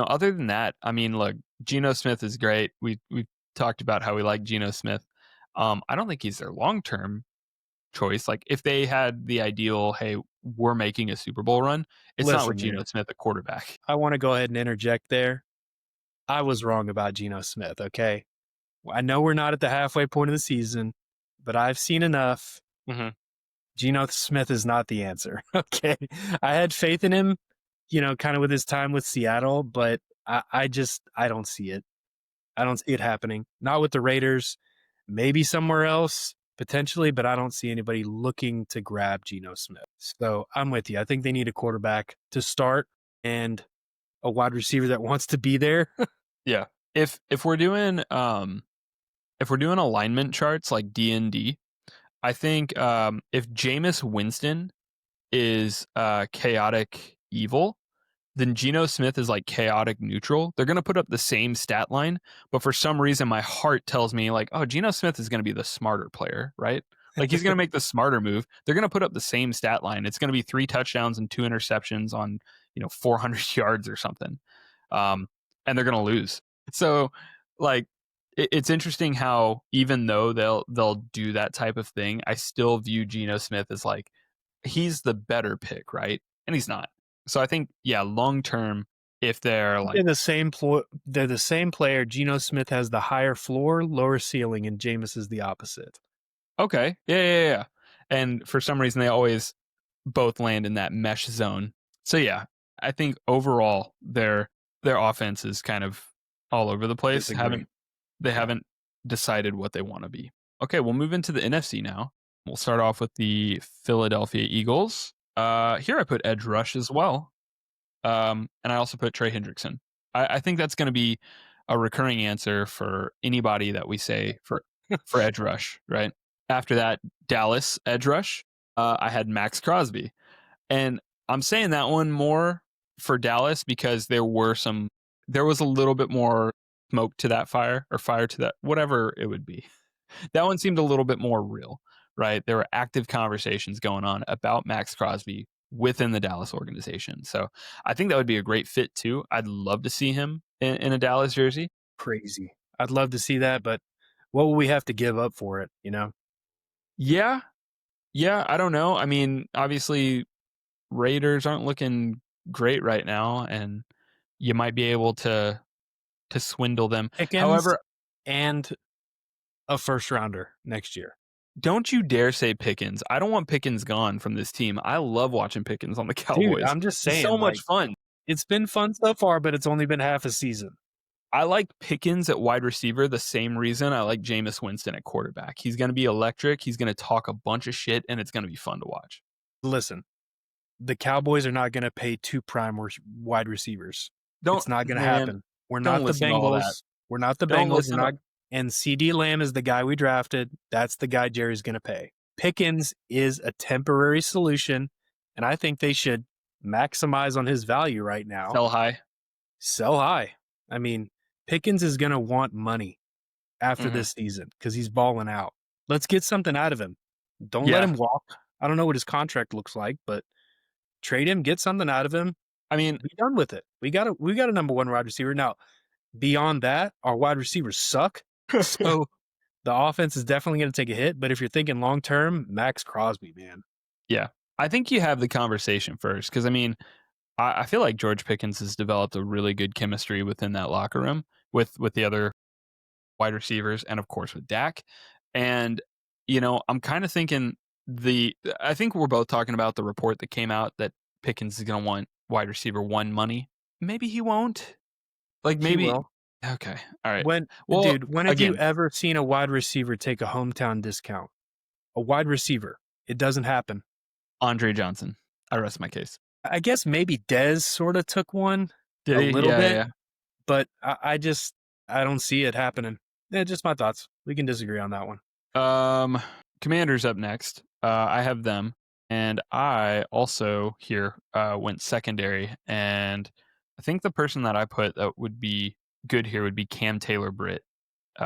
other than that, I mean, look, Geno Smith is great. We talked about how we like Geno Smith. I don't think he's their long-term choice. Like, if they had the ideal, hey, we're making a Super Bowl run, it's not with Listen, Geno man, Smith at quarterback. I want to go ahead and interject there. I was wrong about Geno Smith, okay? I know we're not at the halfway point of the season, but I've seen enough. Mhm. Geno Smith is not the answer, okay? I had faith in him, kind of with his time with Seattle, but I don't see it. I don't see it happening. Not with the Raiders, maybe somewhere else potentially, but I don't see anybody looking to grab Geno Smith. So I'm with you. I think they need a quarterback to start and a wide receiver that wants to be there. Yeah. If we're doing alignment charts like D&D, I think if Jameis Winston is chaotic evil, then Geno Smith is like chaotic neutral. They're gonna put up the same stat line, but for some reason my heart tells me like, oh, Geno Smith is gonna be the smarter player, right? Like, he's gonna make the smarter move. They're gonna put up the same stat line. It's gonna be 3 touchdowns and 2 interceptions on 400 yards or something, and they're gonna lose. So, like, it's interesting how even though they'll do that type of thing, I still view Geno Smith as like, he's the better pick, right? And he's not. So I think, yeah, long term, if they're like, They're the same player. Geno Smith has the higher floor, lower ceiling, and Jameis is the opposite. okay, yeah. And for some reason, they always both land in that mesh zone. So yeah, I think overall their offense is kind of all over the place. Disagree. They Yeah. haven't decided what they want to be. Okay, we'll move into the NFC now. We'll start off with the Philadelphia Eagles. Here I put edge rush as well. And I also put Trey Hendrickson. I think that's going to be a recurring answer for anybody that we say for edge rush, right? After that, Dallas edge rush. I had Max Crosby, and I'm saying that one more for Dallas because there was a little bit more smoke to that fire, or fire to that, whatever it would be. That one seemed a little bit more real, right? There were active conversations going on about Max Crosby within the Dallas organization. So I think that would be a great fit too. I'd love to see him in a Dallas jersey. Crazy. I'd love to see that, but what will we have to give up for it? Yeah. Yeah. I don't know. I mean, obviously, Raiders aren't looking great right now, and you might be able to swindle them. Pickens However, and a first rounder next year. don't you dare say Pickens. I don't want Pickens gone from this team. I love watching Pickens on the Dude, Cowboys. I'm just He's saying, so much like, fun. it's been fun so far, but it's only been half a season. I like Pickens at wide receiver the same reason I like Jameis Winston at quarterback. He's going to be electric. He's going to talk a bunch of shit, and it's going to be fun to watch. Listen, the Cowboys are not going to pay two prime wide receivers. Don't It's not going to man, happen. We're don't not the listen to all that. Bengals. We're not the Don't Bengals. We're listen to not. And CD Lamb is the guy we drafted. That's the guy Jerry's going to pay. Pickens is a temporary solution, and I think they should maximize on his value right now. sell high. Sell high. I mean, Pickens is going to want money after Mhm. this season because he's balling out. Let's get something out of him. Don't let Yeah. him walk. I don't know what his contract looks like, but trade him, get something out of him. I mean, Be done with it. We got a number one wide receiver. Now, beyond that, our wide receivers suck. So the offense is definitely going to take a hit. But if you're thinking long term, Max Crosby, man. yeah, I think you have the conversation first because I mean, I feel like George Pickens has developed a really good chemistry within that locker room with the other wide receivers and of course with Dak. And I'm kind of thinking I think we're both talking about the report that came out that Pickens is going to want wide receiver 1 money. Maybe he won't. Like He maybe will. okay. All right. When Well, Dude, when have you again, ever seen a wide receiver take a hometown discount? A wide receiver. It doesn't happen. Andre Johnson. I rest my case. I guess maybe Dez sort of took one Did a he? little Yeah, bit, yeah. but I don't see it happening. Yeah, just my thoughts. We can disagree on that one. Commanders up next. I have them, and I also here went secondary, and I think the person that I put that would be good here would be Cam Taylor Britt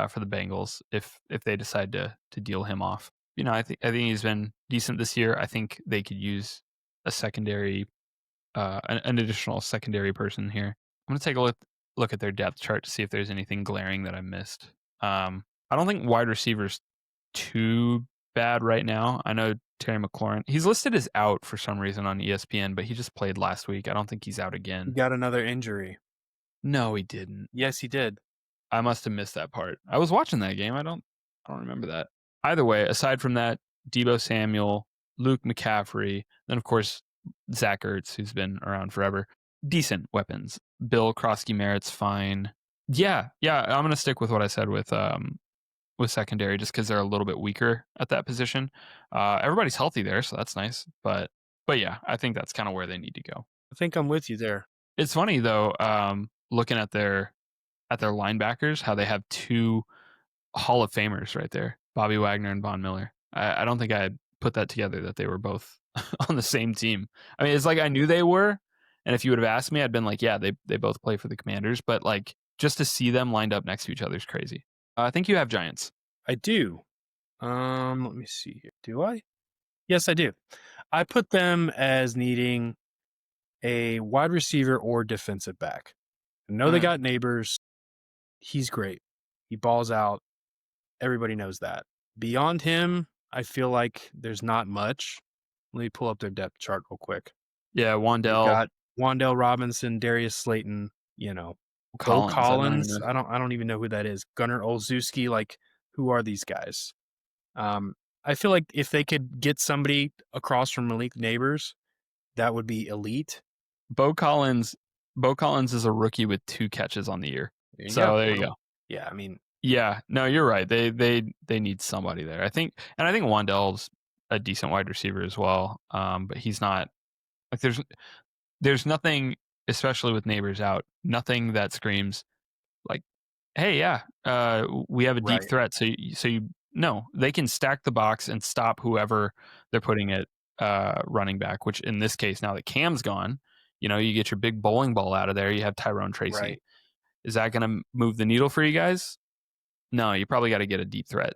for the Bengals if they decide to deal him off. I think he's been decent this year. I think they could use a secondary, an additional secondary person here. I'm gonna take a look at their depth chart to see if there's anything glaring that I missed. I don't think wide receivers too bad right now. I know Terry McLaurin. He's listed as out for some reason on ESPN, but he just played last week. I don't think he's out He again. got another injury. No, he didn't. Yes, he did. I must have missed that part. I was watching that game. I don't remember that. Either way, aside from that, Debo Samuel, Luke McCaffrey, then of course Zach Ertz, who's been around forever. Decent weapons. Bill Krosky Merritt's fine. Yeah. I'm gonna stick with what I said with secondary just because they're a little bit weaker at that position. Everybody's healthy there, so that's nice. But yeah, I think that's kind of where they need to go. I think I'm with you there. It's funny though, looking at their linebackers, how they have two Hall of Famers right there, Bobby Wagner and Von Miller. I don't think I had put that together that they were both on the same team. I mean, it's like I knew they were, and if you would have asked me, I'd been like, yeah, they both play for the Commanders, but like just to see them lined up next to each other is crazy. I think you have Giants. I do. Let me see here. Do I? Yes, I do. I put them as needing a wide receiver or defensive back. I know they Mm, got Neighbors. He's great. He balls out. Everybody knows that. Beyond him, I feel like there's not much. Let me pull up their depth chart real quick. yeah, They've Wandell got Wandell Robinson, Darius Slayton, Bo Collins. I don't even Collins. know. I don't even know who that is. Gunnar Olszewski. Like, who are these guys? I feel like if they could get somebody across from Malik Neighbors, that would be elite. Bo Collins. Bo Collins is a rookie with 2 catches on the year. There you So go. there you go. Yeah, I mean, Yeah, no, you're right. They need somebody there. I think Wandell's a decent wide receiver as well. But he's not like there's nothing, especially with Neighbors out, nothing that screams like, hey, yeah, we have a deep right, threat. So you no, they can stack the box and stop whoever they're putting at running back. Which in this case, now that Cam's gone, you get your big bowling ball out of there. You have Tyrone Tracy. right. Is that going to move the needle for you guys? No, you probably got to get a deep threat,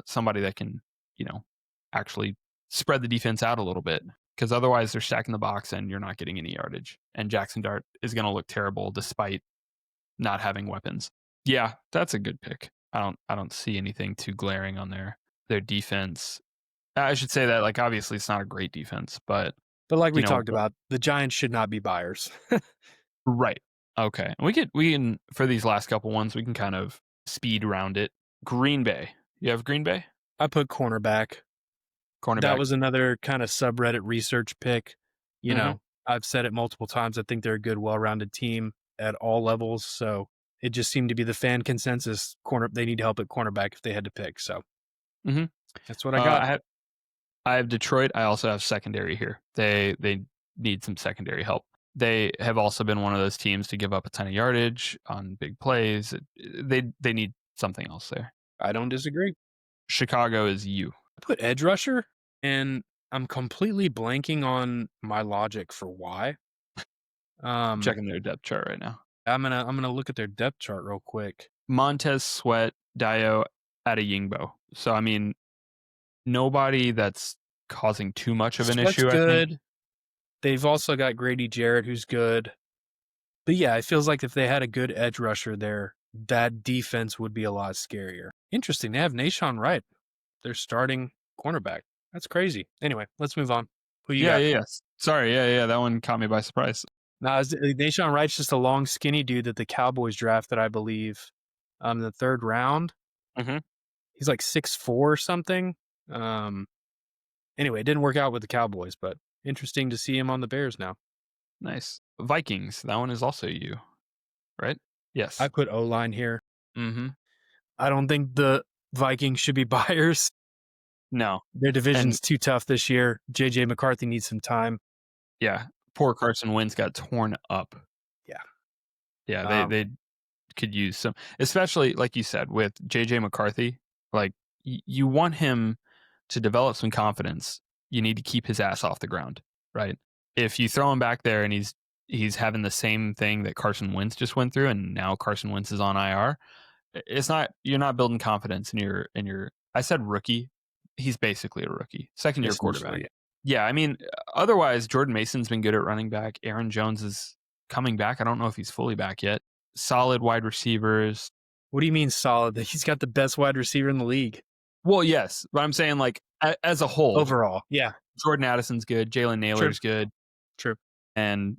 somebody that can, you know, actually spread the defense out a little bit. Because otherwise, they're stacking the box and you're not getting any yardage. And Jackson Dart is going to look terrible despite not having weapons. Yeah, that's a good pick. I don't see anything too glaring on their defense. I should say that like obviously it's not a great defense, but But like you we know talked about, the Giants should not be buyers. right. Okay. We can for these last couple ones we can kind of speed round it. Green Bay. You have Green Bay I put cornerback. That cornerback. was another kind of subreddit research pick. You Hmm. know, I've said it multiple times. I think they're a good, well-rounded team at all levels. So it just seemed to be the fan consensus. They need help at cornerback if they had to pick. So Hmm. that's what I got. I have Detroit. I also have secondary here. They need some secondary help. They have also been one of those teams to give up a ton of yardage on big plays. They need something else there. I don't disagree. Chicago is you. I put edge rusher, and I'm completely blanking on my logic for why. Um, Checking their depth chart right now. I'm gonna look at their depth chart real quick. Montez Sweat, Dio, Adeyingbo. So I mean, nobody that's causing too much of an Sweat's issue. I think. good. They've also got Grady Jarrett, who's good. But yeah, it feels like if they had a good edge rusher there, that defense would be a lot scarier. Interesting. They have Nashawn Wright, their starting cornerback. That's crazy. Anyway, let's move on. Who you Yeah, got? yeah, yes. Sorry, yeah, that one caught me by surprise. Now, Nashawn Wright's just a long, skinny dude that the Cowboys drafted, I believe, in the third round. Mhm. He's like 6'4" or something. Um, anyway, it didn't work out with the Cowboys, but interesting to see him on the Bears now. Nice. Vikings, that one is also you, right? I Yes. put O-line here. Mhm. I don't think the Vikings should be buyers. No. Their And division's too tough this year. JJ McCarthy needs some time. yeah, poor Carson Wentz got torn up. Yeah. Yeah, Um, they could use some, especially like you said with JJ McCarthy, like you want him to develop some confidence. You need to keep his ass off the ground, right? If you throw him back there and he's having the same thing that Carson Wentz just went through and now Carson Wentz is on IR, it's not, you're not building confidence in your I said rookie. He's basically a rookie. Second year quarterback. essentially, yeah. Yeah, I mean, otherwise Jordan Mason's been good at running back. Aaron Jones is coming back. I don't know if he's fully back yet. Solid wide receivers. What do you mean solid? He's got the best wide receiver in the league Well, yes, but I'm saying like as a whole, overall. Yeah, Jordan Addison's good, Jalen true, Naylor's good, true. and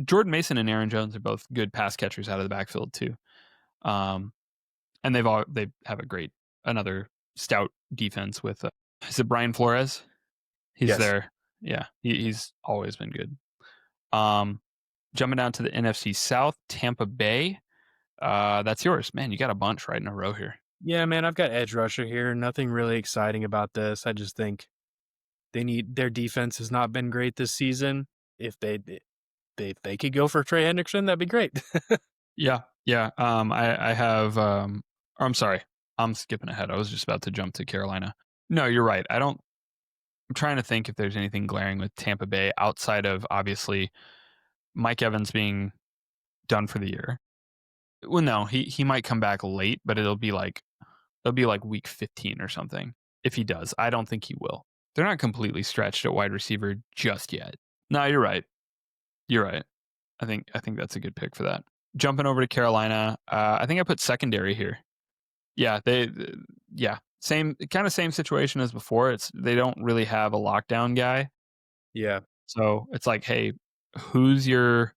Jordan Mason and Aaron Jones are both good pass catchers out of the backfield too. Um, and they have a great, another stout defense with is it Brian Flores? He's Yes. there. Yeah, he's always been good. Um, Jumping down to the NFC South, Tampa Bay. That's yours, man. You got a bunch right in a row here. Yeah, man, I've got edge rusher here. Nothing really exciting about this. I just think their defense has not been great this season. If they could go for Trey Hendrickson, that'd be great. Yeah, yeah. I have. I'm sorry. I'm skipping ahead. I was just about to jump to Carolina. No, you're right. I don't. I'm trying to think if there's anything glaring with Tampa Bay outside of obviously Mike Evans being done for the year. Well, no, he might come back late, but it'll be like week 15 or something if he does. I don't think he will. They're not completely stretched at wide receiver just yet. No, you're right. You're right. I think that's a good pick for that. Jumping over to Carolina, I think I put secondary here. Yeah, yeah, same situation as before. They don't really have a lockdown guy, Yeah. so it's like, hey, who's your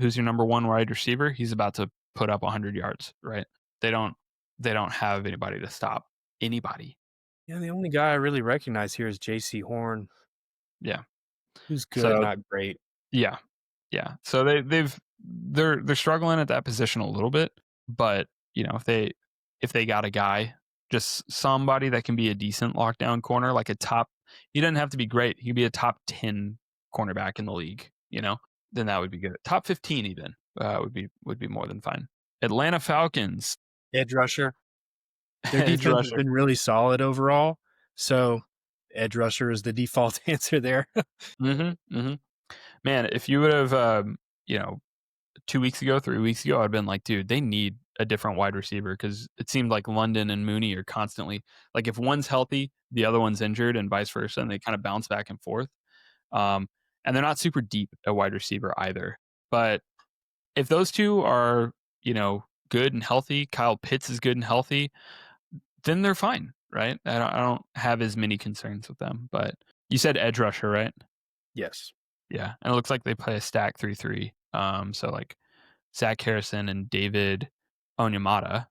who's your number one wide receiver? He's about to put up 100 yards, right? They don't they don't have anybody to stop anybody. Yeah, the only guy I really recognize here is JC Horn, Yeah, who's good, so not great. yeah, yeah. So they're struggling at that position a little bit, but if they got a guy, just somebody that can be a decent lockdown corner, like a top, he doesn't have to be great. He could be a top 10 cornerback in the league, then that would be good. Top 15 even would be more than fine. Atlanta Falcons Edge rusher. Their edge defense has rusher. been really solid overall, so edge rusher is the default answer there. Mm-hmm. Man, if you would have, 2 weeks ago, 3 weeks ago, I'd been like, dude, they need a different wide receiver because it seemed like London and Mooney are constantly like if one's healthy, the other one's injured, and vice versa, and they kind of bounce back and forth. Um, and they're not super deep at wide receiver either. But if those two are, good and healthy, Kyle Pitts is good and healthy, then they're fine, right? I don't have as many concerns with them. But you said edge rusher, right? Yes. Yeah, and it looks like they play a stack 3-3. So like Zach Harrison and David Onyemata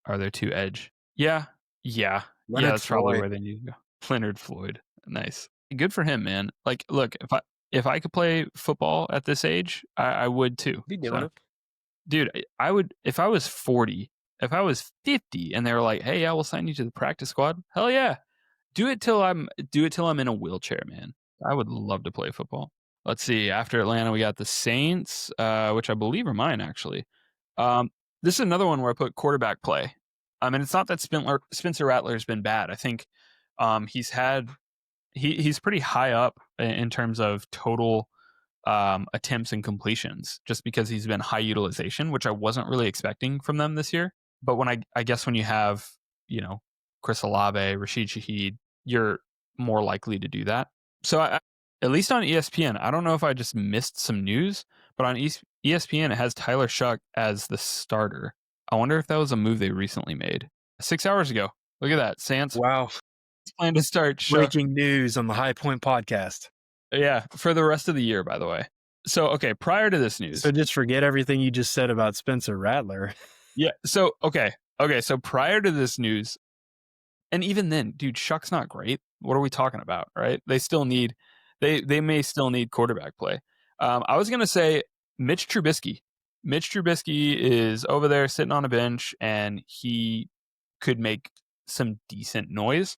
are their two edge. Yeah, yeah, yeah. Leonard That's probably Floyd. where they need to go. Leonard Floyd, nice, good for him, man. Like, look, if I could play football at this age, I would too. Be doing So, it. dude, I would if I was 40, if I was 50, and they were like, "Hey, yeah, we'll sign you to the practice squad." Hell yeah, do it till I'm in a wheelchair, man. I would love to play football. Let's see. After Atlanta, we got the Saints, which I believe are mine actually. Um, this is another one where I put quarterback play. I mean, it's not that Spencer Rattler's been bad. I think he's pretty high up in terms of total attempts and completions, just because he's been high utilization, which I wasn't really expecting from them this year. But I guess when you have Chris Olave, Rashid Shaheed, you're more likely to do that. So at least on ESPN. I don't know if I just missed some news, but on ESPN, it has Tyler Shuck as the starter. I wonder if that was a move they recently made. 6 hours ago. Look at that. Sans Wow. plan to start Shuck. Breaking news on the High Point podcast. Yeah, for the rest of the year, by the way. So, okay, prior to this So news. just forget everything you just said about Spencer Rattler. Yeah. So, okay. Okay. So prior to this news, and even then, dude, Shuck's not great. What are we talking about, right? They may still need quarterback play. I was gonna say Mitch Trubisky. Mitch Trubisky is over there sitting on a bench, and he could make some decent noise.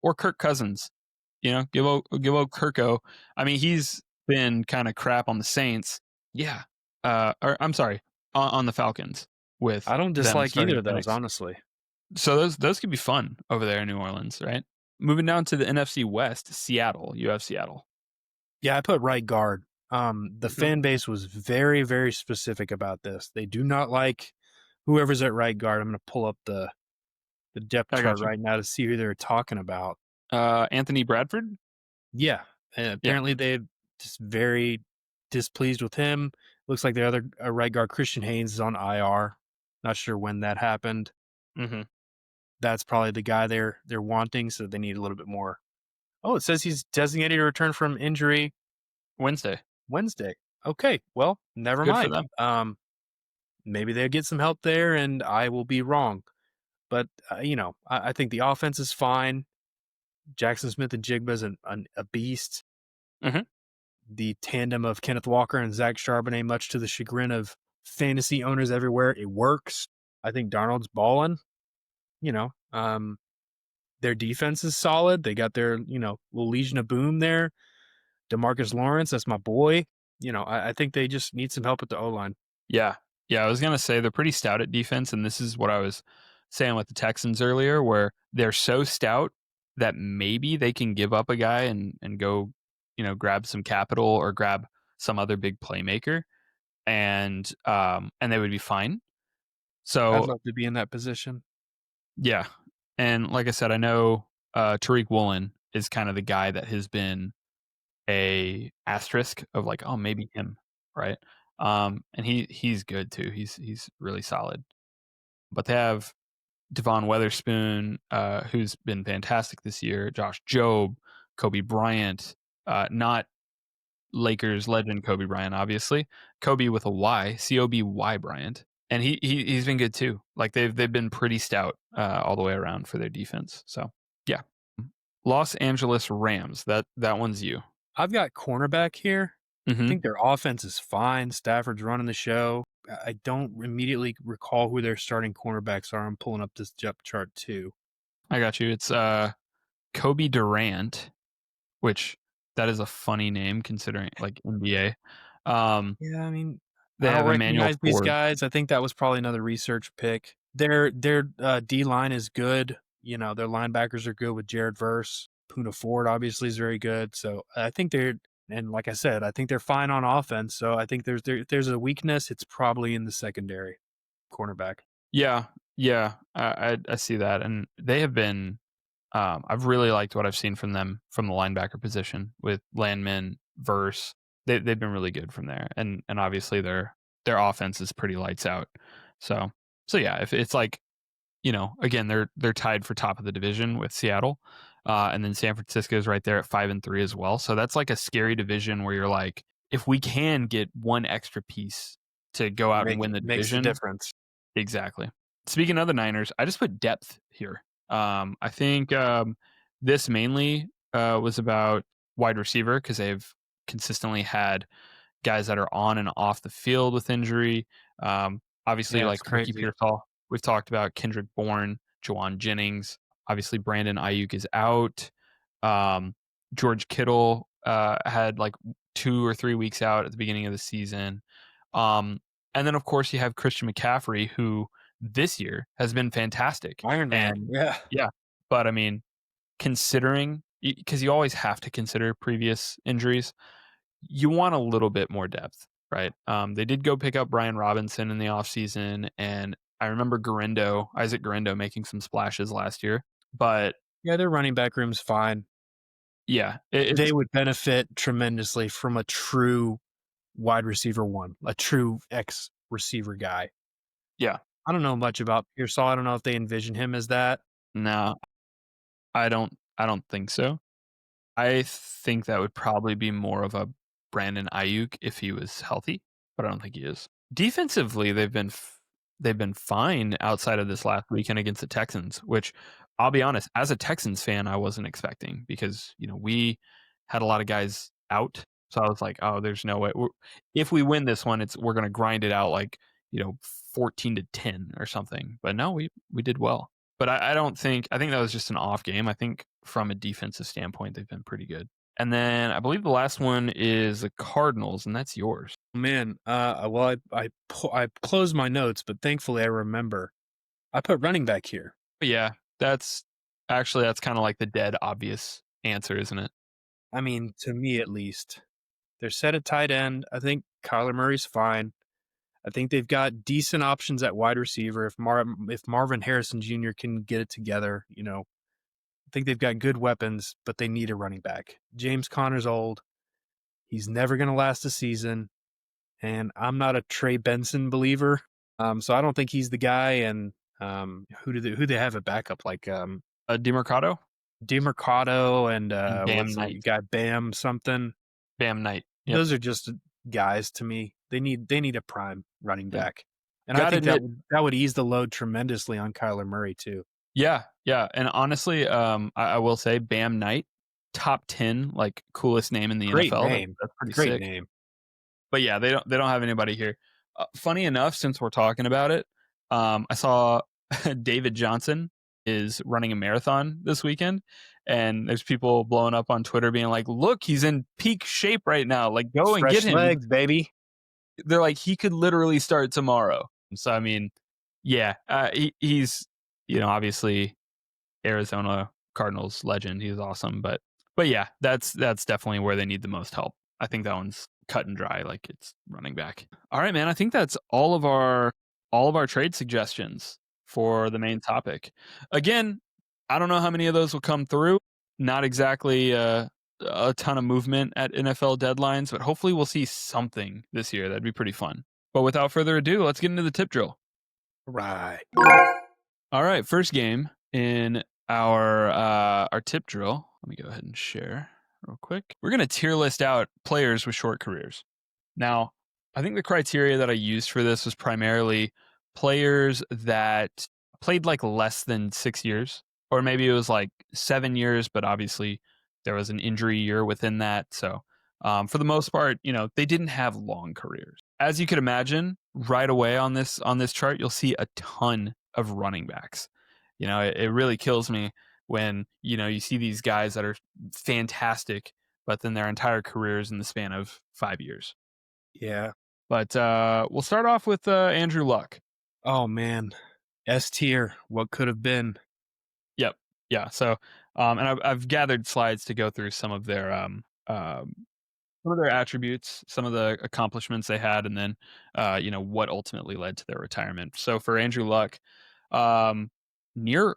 Or Kirk Cousins, give old Kirko. I mean, he's been kind of crap on the Saints. Yeah, or I'm sorry, on the Falcons with I don't them dislike starting either of those, Penix. honestly. So those could be fun over there in New Orleans, right? Moving down to the NFC West, Seattle. You have Seattle. Yeah, I put right guard. The Mhm. fan base was very, very specific about this. They do not like whoever's at right guard. I'm going to pull up the depth I chart got you. right now to see who they're talking about. Anthony Bradford. Yeah, and Yeah. apparently they're just very displeased with him. Looks like the other right guard, Christian Haynes, is on IR. Not sure when that happened. hmm That's probably the guy they're wanting, so they need a little bit more. Oh, it says he's designated to return from injury Wednesday. Wednesday. Okay, well, never Good for mind. them. Maybe they'll get some help there, and I will be wrong. But I think the offense is fine. Jackson Smith and Jigba is a beast. hmm The tandem of Kenneth Walker and Zach Charbonnet, much to the chagrin of fantasy owners everywhere, it works. I think Darnold's balling. You know, their defense is solid. They got their little Legion of Boom there. DeMarcus Lawrence, that's my boy. I think they just need some help with the O line. Yeah. Yeah. I was gonna say they're pretty stout at defense, and this is what I was saying with the Texans earlier, where they're so stout that maybe they can give up a guy and go, grab some capital or grab some other big playmaker, and they would be fine. I'd So love to be in that position. yeah, and like I said, I know Tariq Woolen is kind of the guy that has been a asterisk of like, oh, maybe him, right? And he's good too. He's really solid. But they have Devon Weatherspoon, who's been fantastic this year. Josh Jobe, Kobe Bryant, not Lakers legend Kobe Bryant, obviously. Kobe with a Y, Coby Bryant, and he's been good too. Like they've been pretty stout all the way around for their defense. So yeah, Los Angeles Rams. That one's you. I've got cornerback here. I hmm think their offense is fine. Stafford's running the show. I don't immediately recall who their starting cornerbacks are. I'm pulling up this depth chart too. I got you. It's Kobe Durant, which that is a funny name considering like NBA. Um, Yeah, I mean, they I don't have Emmanuel recognize these Ford. guys. I think that was probably another research pick. Their D line is good. Their linebackers are good with Jared Verse. Puna Ford obviously is very good. So I think and like I said, I think they're fine on offense. So I think there's a weakness. It's probably in the secondary cornerback. Yeah, yeah, I see that, and they have been. I've really liked what I've seen from them from the linebacker position with Landman, Verse. They've been really good from there, and obviously their offense is pretty lights out. So so yeah, if it's like again they're tied for top of the division with Seattle, and then San Francisco is right there at 5-3 as well. So that's like a scary division where you're like, if we can get one extra piece to go out and win the Makes the division. difference. Exactly. Speaking of the Niners, I just put depth here. I think this mainly was about wide receiver because they've consistently had guys that are on and off the field with injury. Obviously, Yeah, it's like Ricky crazy. Pearsall, we've talked about Kendrick Bourne, Jawan Jennings. Obviously, Brandon Ayuk is out. Um, George Kittle had like 2 or 3 weeks out at the beginning of the season. Um, and then, of course, you have Christian McCaffrey, who this year has been fantastic. Iron Man. And Yeah. yeah, but I mean, considering, because you always have to consider previous injuries, you want a little bit more depth, right? They did go pick up Brian Robinson in the offseason, and I remember Isaac Garendo making some splashes last year. But Yeah, their running back room's fine. Yeah, They it's would benefit tremendously from a true wide receiver one, a true X receiver guy. yeah. I don't know much about Pearsall. I don't know if they envision him as that. No, I don't think so. I think that would probably be more of a Brandon Ayuk if he was healthy, but I don't think he is. Defensively, they've been fine outside of this last weekend against the Texans, which I'll be honest, as a Texans fan, I wasn't expecting because, we had a lot of guys out. So I was like, "Oh, there's no way if we win this one, we're gonna grind it out like, 14-10 or something." But no, we did well. But I don't think I think that was just an off game. I think from a defensive standpoint, they've been pretty good. And then I believe the last one is the Cardinals, and that's yours. Man, well, I closed my notes, but thankfully I remember. I put running back here. But yeah, that's kinda like the dead obvious answer, isn't it? I mean, to me at least, they're set at tight end. I think Kyler Murray's fine. I think they've got decent options at wide receiver. If Marvin Harrison Jr. can get it together, I think they've got good weapons, but they need a running back. James Conner's old. He's never going to last a season, and I'm not a Trey Benson believer. So I don't think he's the guy. And who they have at backup like DeMercado? Demercado and And Bam what's the Knight. guy Bam something. Bam Knight. Yep. Those are just guys to me. They need a prime running Yeah. back, and I Gotta think that admit would ease the load tremendously on Kyler Murray too. yeah, yeah, and honestly, I will say Bam Knight, top 10, like, coolest name in the Great NFL. name, That's pretty great sick. name. But yeah, they don't have anybody here. Funny enough, since we're talking about it, I saw David Johnson is running a marathon this weekend, and there's people blowing up on Twitter being like, "Look, he's in peak shape right now. Like, go and get Fresh him." legs, baby. They're like, "He could literally start tomorrow." So I mean, yeah, he's obviously Arizona Cardinals legend. He's awesome, but yeah, that's definitely where they need the most help. I think that one's cut and dry, like it's running back. All right, man. I think that's all of our trade suggestions for the main topic. Again, I don't know how many of those will come through. Not exactly a ton of movement at NFL deadlines, but hopefully we'll see something this year. That'd be pretty fun. But without further ado, let's get into the tip drill. Right. All right, first game in our tip drill. Let me go ahead and share real quick. We're gonna tier list out players with short careers. Now, I think the criteria that I used for this was primarily players that played like less than 6 years, or maybe it was like 7 years, but obviously there was an injury year within that. So, for the most part, they didn't have long careers. As you could imagine, right away on this chart, you'll see a ton of running backs. It really kills me when you see these guys that are fantastic, but then their entire career is in the span of 5 years. Yeah. But we'll start off with Andrew Luck. Oh man. S tier. What could have been? Yep. Yeah. So, and I've gathered slides to go through some of their attributes, some of the accomplishments they had, and then what ultimately led to their retirement. So for Andrew Luck, um, near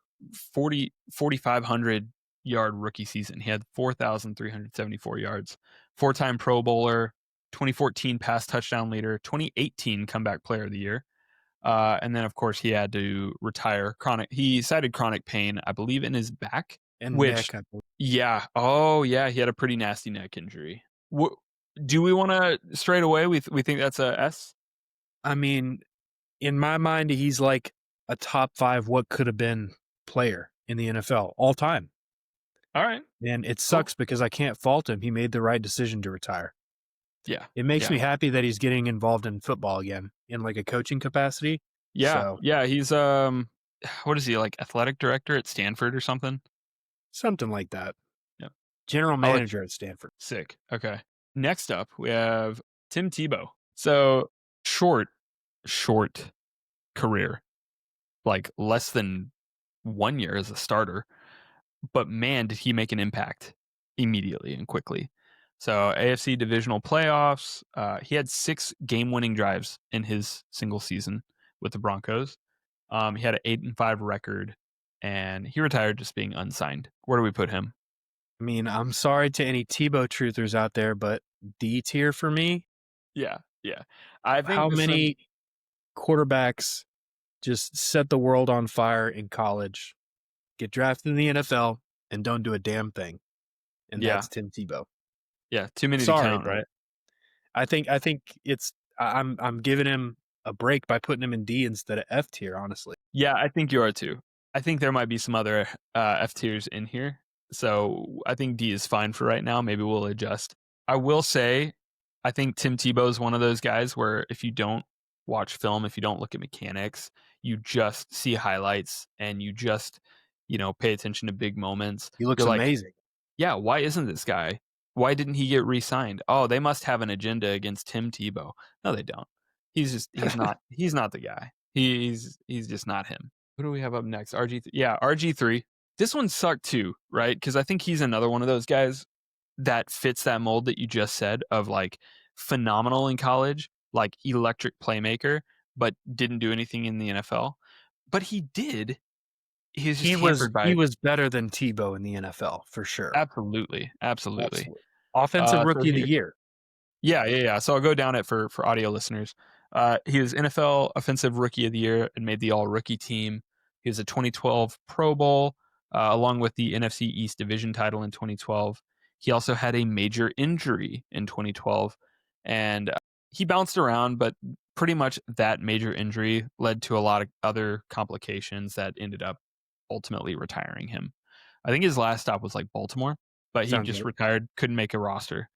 4,500 yard rookie season, he had 4,374 yards, four-time Pro Bowler, 2014 pass touchdown leader, 2018 comeback player of the year. And then, of course, he had to retire. He cited chronic pain, I believe, in his back, And which, neck, I believe. yeah. Oh, yeah. He had a pretty nasty neck injury. Do we want to straight away? We think that's a S. I mean, in my mind, he's like a top 5 what could have been player in the NFL all time. All right. And it Cool. sucks because I can't fault him. He made the right decision to retire. Yeah. It makes Yeah. me happy that he's getting involved in football again in like a coaching capacity. Yeah. So Yeah. He's what is he, like, athletic director at Stanford or something? something like that. Yep. General I'll let manager at Stanford. Sick. Okay. Next up, we have Tim Tebow. So short career, like less than 1 year as a starter. But man, did he make an impact immediately and quickly. So AFC divisional playoffs, he had 6 game-winning drives in his single season with the Broncos. He had an 8-5 record, and he retired just being unsigned. Where do we put him? I mean, I'm sorry to any Tebow truthers out there, but D tier for me. Yeah, yeah. I think How this one. many quarterbacks just set the world on fire in college, get drafted in the NFL, and don't do a damn thing? And Yeah, that's Tim Tebow. yeah. Too many to Sorry, count, but right? I think it's I'm giving him a break by putting him in D instead of F tier, honestly. Yeah, I think you are too. I think there might be some other F tiers in here. So I think D is fine for right now. Maybe we'll adjust. I will say, I think Tim Tebow is one of those guys where if you don't watch film, if you don't look at mechanics, you just see highlights and you just, pay attention to big moments. He You're looks like, amazing. yeah, why isn't this guy? Why didn't he get re-signed? Oh, they must have an agenda against Tim Tebow. No, they don't. He's not the guy. He's just not him. Who do we have up next? Yeah, RG3. This one sucked too, right? Because I think he's another one of those guys that fits that mold that you just said of like phenomenal in college, like electric playmaker, but didn't do anything in the NFL. But he did. He was just hampered He by. was better than Tebow in the NFL for sure. Absolutely, absolutely. Absolutely. Offensive So rookie of the here, year. yeah, yeah, yeah. So I'll go down it for audio listeners. He was NFL Offensive Rookie of the Year and made the All Rookie team. He was a 2012 Pro Bowl, along with the NFC East Division title in 2012. He also had a major injury in 2012, and he bounced around, but pretty much that major injury led to a lot of other complications that ended up ultimately retiring him. I think his last stop was like Baltimore, but he Sounds just right. retired, couldn't make a roster.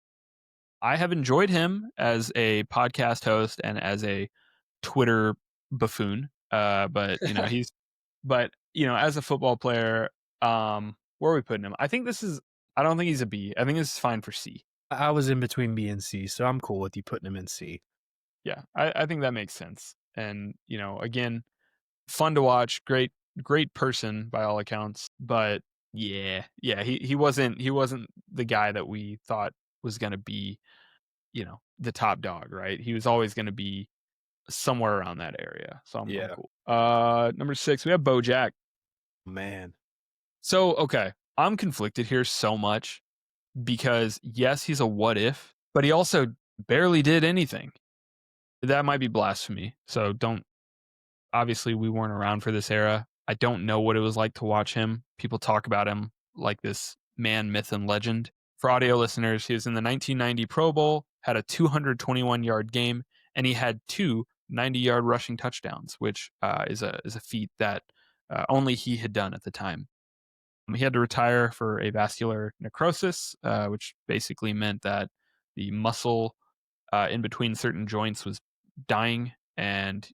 I have enjoyed him as a podcast host and as a Twitter buffoon. As a football player, where are we putting him? I don't think he's a B. I think this is fine for C. I was in between B and C, so I'm cool with you putting him in C. Yeah, I think that makes sense. And, again, fun to watch, great person by all accounts. But yeah, he wasn't the guy that we thought was gonna be, the top dog, right? He was always gonna be somewhere around that area. So I'm Yeah. cool. Number 6, we have BoJack. Man. So, okay, I'm conflicted here so much because yes, he's a what if, but he also barely did anything. That might be blasphemy. So don't obviously we weren't around for this era. I don't know what it was like to watch him. People talk about him like this man, myth, and legend. For audio listeners, he was in the 1990 Pro Bowl, had a 221-yard game, and he had two 90-yard rushing touchdowns, which is a feat that only he had done at the time. He had to retire for a vascular necrosis, which basically meant that the muscle in between certain joints was dying, and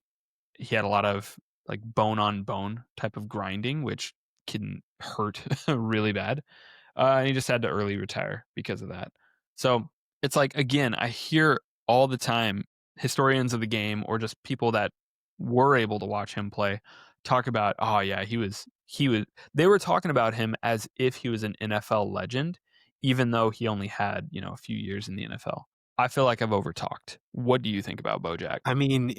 he had a lot of like bone on bone type of grinding, which can hurt really bad. And he just had to early retire because of that. So it's like, again, I hear all the time historians of the game or just people that were able to watch him play talk about, oh, yeah, they were talking about him as if he was an NFL legend, even though he only had, a few years in the NFL. I feel like I've overtalked. What do you think about BoJack? I mean,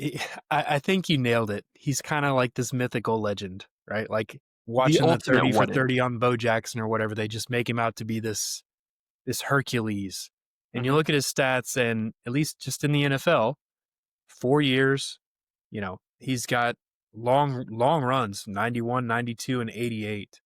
I think you nailed it. He's kind of like this mythical legend, right? Like The watching the ultimate 30 for what if. 30 on Bo Jackson or whatever, they just make him out to be this Hercules. And you Mhm. look at his stats, and at least just in the NFL, 4 years, he's got long runs, 91, 92, and 88.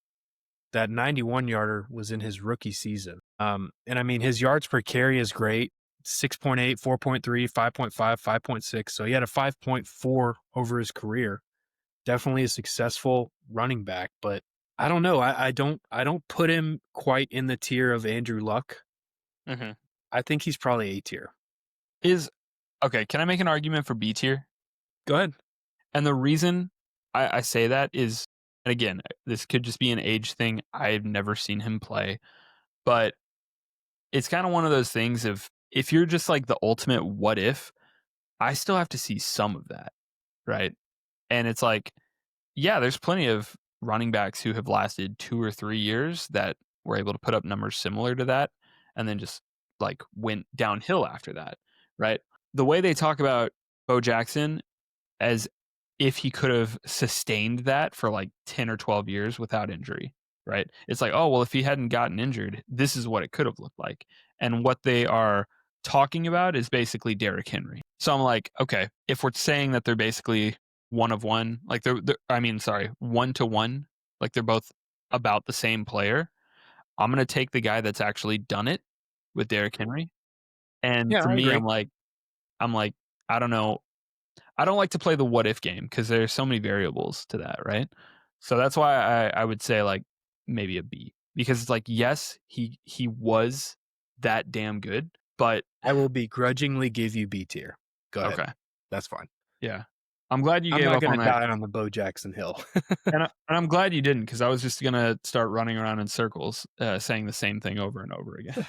That 91 yarder was in his rookie season. And I mean, his yards per carry is great. 6.8, 4.3, 5.5, 5.6. So he had a 5.4 over his career. Definitely a successful running back, but I don't know. I don't put him quite in the tier of Andrew Luck. Mhm. I think he's probably A tier. Is Okay, can I make an argument for B tier? Go ahead. And the reason I say that is, and again, this could just be an age thing. I've never seen him play, but it's kind of one of those things of if you're just like the ultimate what if, I still have to see some of that, right? And it's like, yeah, there's plenty of running backs who have lasted 2 or 3 years that were able to put up numbers similar to that and then just like went downhill after that, right? The way they talk about Bo Jackson as if he could have sustained that for like 10 or 12 years without injury, right? It's like, oh, well, if he hadn't gotten injured, this is what it could have looked like. And what they are talking about is basically Derrick Henry. So I'm like, okay, if we're saying that they're basically one of one, like I mean, sorry, 1-to-1, like they're both about the same player, I'm gonna take the guy that's actually done it with Derrick Henry. And Yeah, for I me, agree. I'm like, I don't know. I don't like to play the what if game because there's so many variables to that, right? So that's why I would say like maybe a B because it's like yes, he was that damn good, but I will begrudgingly give you B tier. Go ahead. okay, That's fine. yeah. I'm glad you I'm gave not up gonna on that, die on the Bo Jackson hill. and I'm glad you didn't because I was just gonna start running around in circles, saying the same thing over and over again.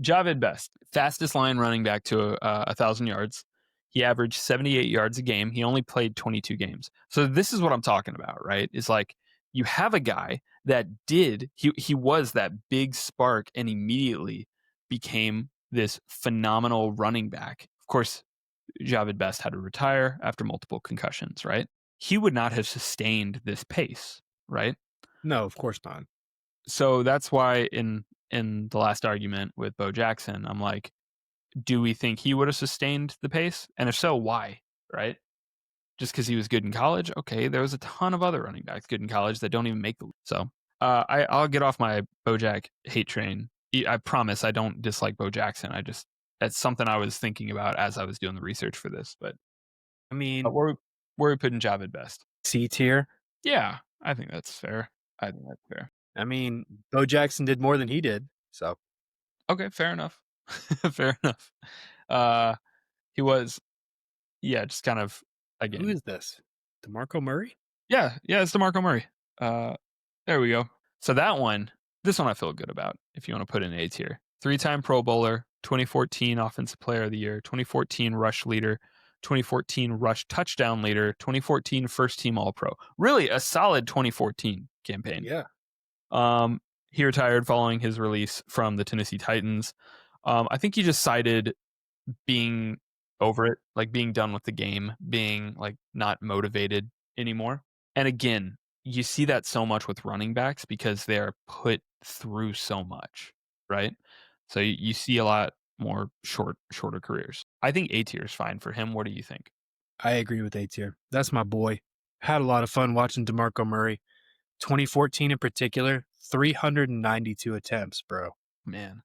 Javid Best, fastest line running back to 1,000 yards. He averaged 78 yards a game. He only played 22 games. So this is what I'm talking about, right? It's like you have a guy that he was that big spark and immediately became this phenomenal running back. Of course, Javid Best had to retire after multiple concussions, right? He would not have sustained this pace, right? No, of course not. So that's why in the last argument with Bo Jackson, I'm like, do we think he would have sustained the pace? And if so, why? Right? Just because he was good in college? Okay, there was a ton of other running backs good in college that don't even make the league. So I'll get off my Bojack hate train. I promise I don't dislike Bo Jackson. That's something I was thinking about as I was doing the research for this. But I mean, where are we putting Javid Best? C tier. Yeah, I think that's fair. I think that's fair. I mean, Bo Jackson did more than he did. So Okay, fair enough. Fair enough. Uh, he was, yeah, just kind of who again. is this? DeMarco Murray? Yeah, it's DeMarco Murray. Uh, there we go. So this one I feel good about. If you want to put in A tier, 3-time Pro Bowler, 2014 Offensive Player of the Year, 2014 Rush Leader, 2014 Rush Touchdown Leader, 2014 First Team All Pro. Really a solid 2014 campaign. Yeah. Um, he retired following his release from the Tennessee Titans. I think he just cited being over it, like being done with the game, being like not motivated anymore. And again, you see that so much with running backs because they're put through so much, right? So you see a lot more shorter careers. I think A tier is fine for him. What do you think? I agree with A tier. That's my boy. Had a lot of fun watching DeMarco Murray. 2014 in particular, 392 attempts, bro. Man,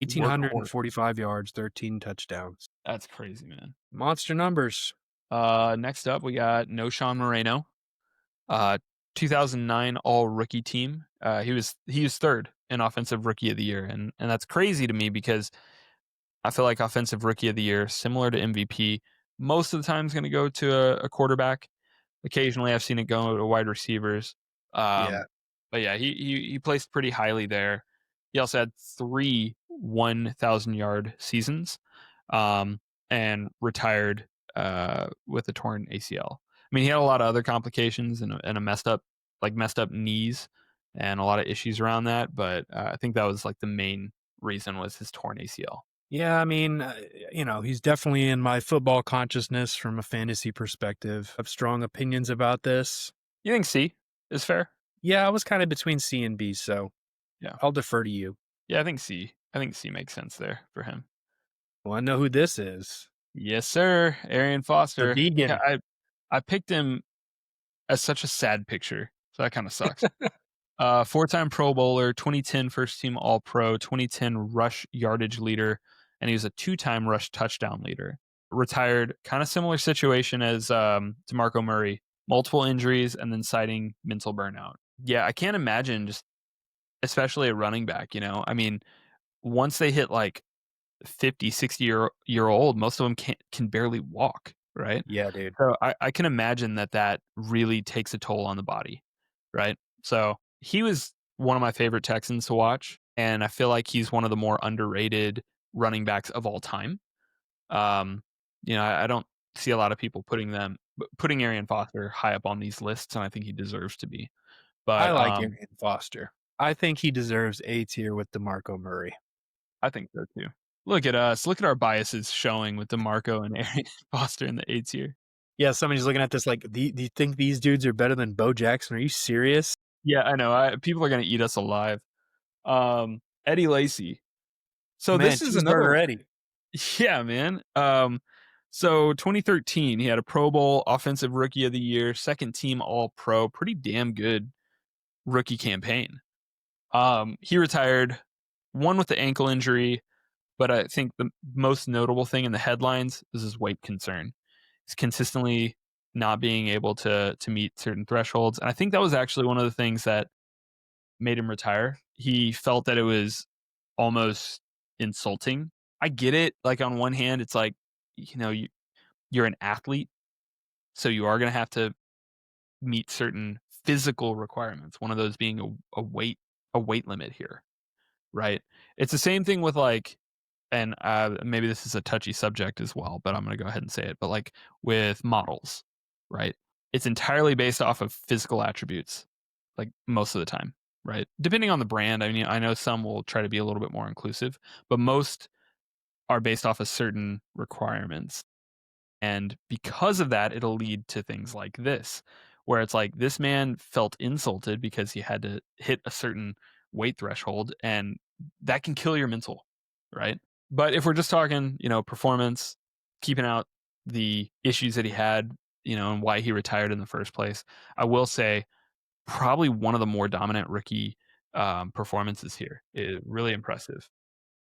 workhorse. 1,845 yards, 13 touchdowns. That's crazy, man. Monster numbers. Next up, we got No Sean Moreno. Uh, 2009 All Rookie Team. He was third in Offensive Rookie of the Year, and that's crazy to me because I feel like Offensive Rookie of the Year, similar to MVP, most of the time is going to go to a quarterback. Occasionally, I've seen it go to wide receivers. Yeah. Um, but yeah, he placed pretty highly there. He also had 3 1,000-yard seasons, and retired with a torn ACL. I mean, he had a lot of other complications and a messed up knees and a lot of issues around that. But I think that was like the main reason was his torn ACL. Yeah, I mean, he's definitely in my football consciousness from a fantasy perspective. I have strong opinions about this. You think C is fair? Yeah, I was kind of between C and B, so Yeah. I'll defer to you. Yeah, I think C. I think C makes sense there for him. Well, I know who this is. Yes, sir. Arian The Foster. Yeah, vegan. I picked him as such a sad picture, so that kind of sucks. 4-time Pro Bowler, 2010 First Team All Pro, 2010 Rush Yardage Leader, and he was a 2-time Rush Touchdown Leader. Retired, kind of similar situation as DeMarco Murray, multiple injuries, and then citing mental burnout. Yeah, I can't imagine just, especially a running back. I mean, once they hit like 50, 60 year old, most of them can barely walk, right? Yeah, dude. So I can imagine that really takes a toll on the body, right? So he was one of my favorite Texans to watch, and I feel like he's one of the more underrated running backs of all time. Um, I don't see a lot of people putting Arian Foster high up on these lists, and I think he deserves to be. I But like Arian Foster. I think he deserves A tier with DeMarco Murray. I think so too. Look at us. Look at our biases showing with DeMarco and Arian Foster in the A tier. Yeah, somebody's looking at this like, do you think these dudes are better than Bo Jackson? Are you serious? Yeah, I know. People are gonna eat us alive. Eddie Lacy. So Man, this is another. cheeseburger Eddie. Yeah, man. So 2013, he had a Pro Bowl, Offensive Rookie of the Year, second team All Pro. Pretty damn good rookie campaign. He retired, one with the ankle injury, but I think the most notable thing in the headlines is his weight concern. He's consistently not being able to meet certain thresholds, and I think that was actually one of the things that made him retire. He felt that it was almost insulting. I get it. Like on one hand, it's like, you're an athlete, so you are going to have to meet certain physical requirements. One of those being a weight limit here, right? It's the same thing with like, and maybe this is a touchy subject as well, but I'm going to go ahead and say it. But like with models, right? It's entirely based off of physical attributes, like most of the time, right? Depending on the brand. I mean, I know some will try to be a little bit more inclusive, but most are based off of certain requirements. And because of that, it'll lead to things like this, where it's like this man felt insulted because he had to hit a certain weight threshold, and that can kill your mental, right? But if we're just talking, performance, keeping out the issues that he had, and why he retired in the first place, I will say probably one of the more dominant rookie performances here. Really impressive.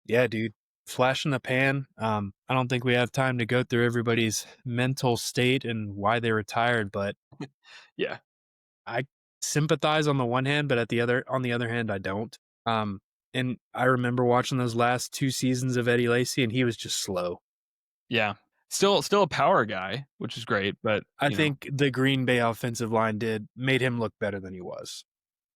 Yeah, dude. Flash in the pan. I don't think we have time to go through everybody's mental state and why they retired, but Yeah. I sympathize on the one hand, but on the other hand, I don't. Um, and I remember watching those last 2 seasons of Eddie Lacy, and he was just slow. Yeah. Still a power guy, which is great, but, I think the Green Bay offensive line made him look better than he was.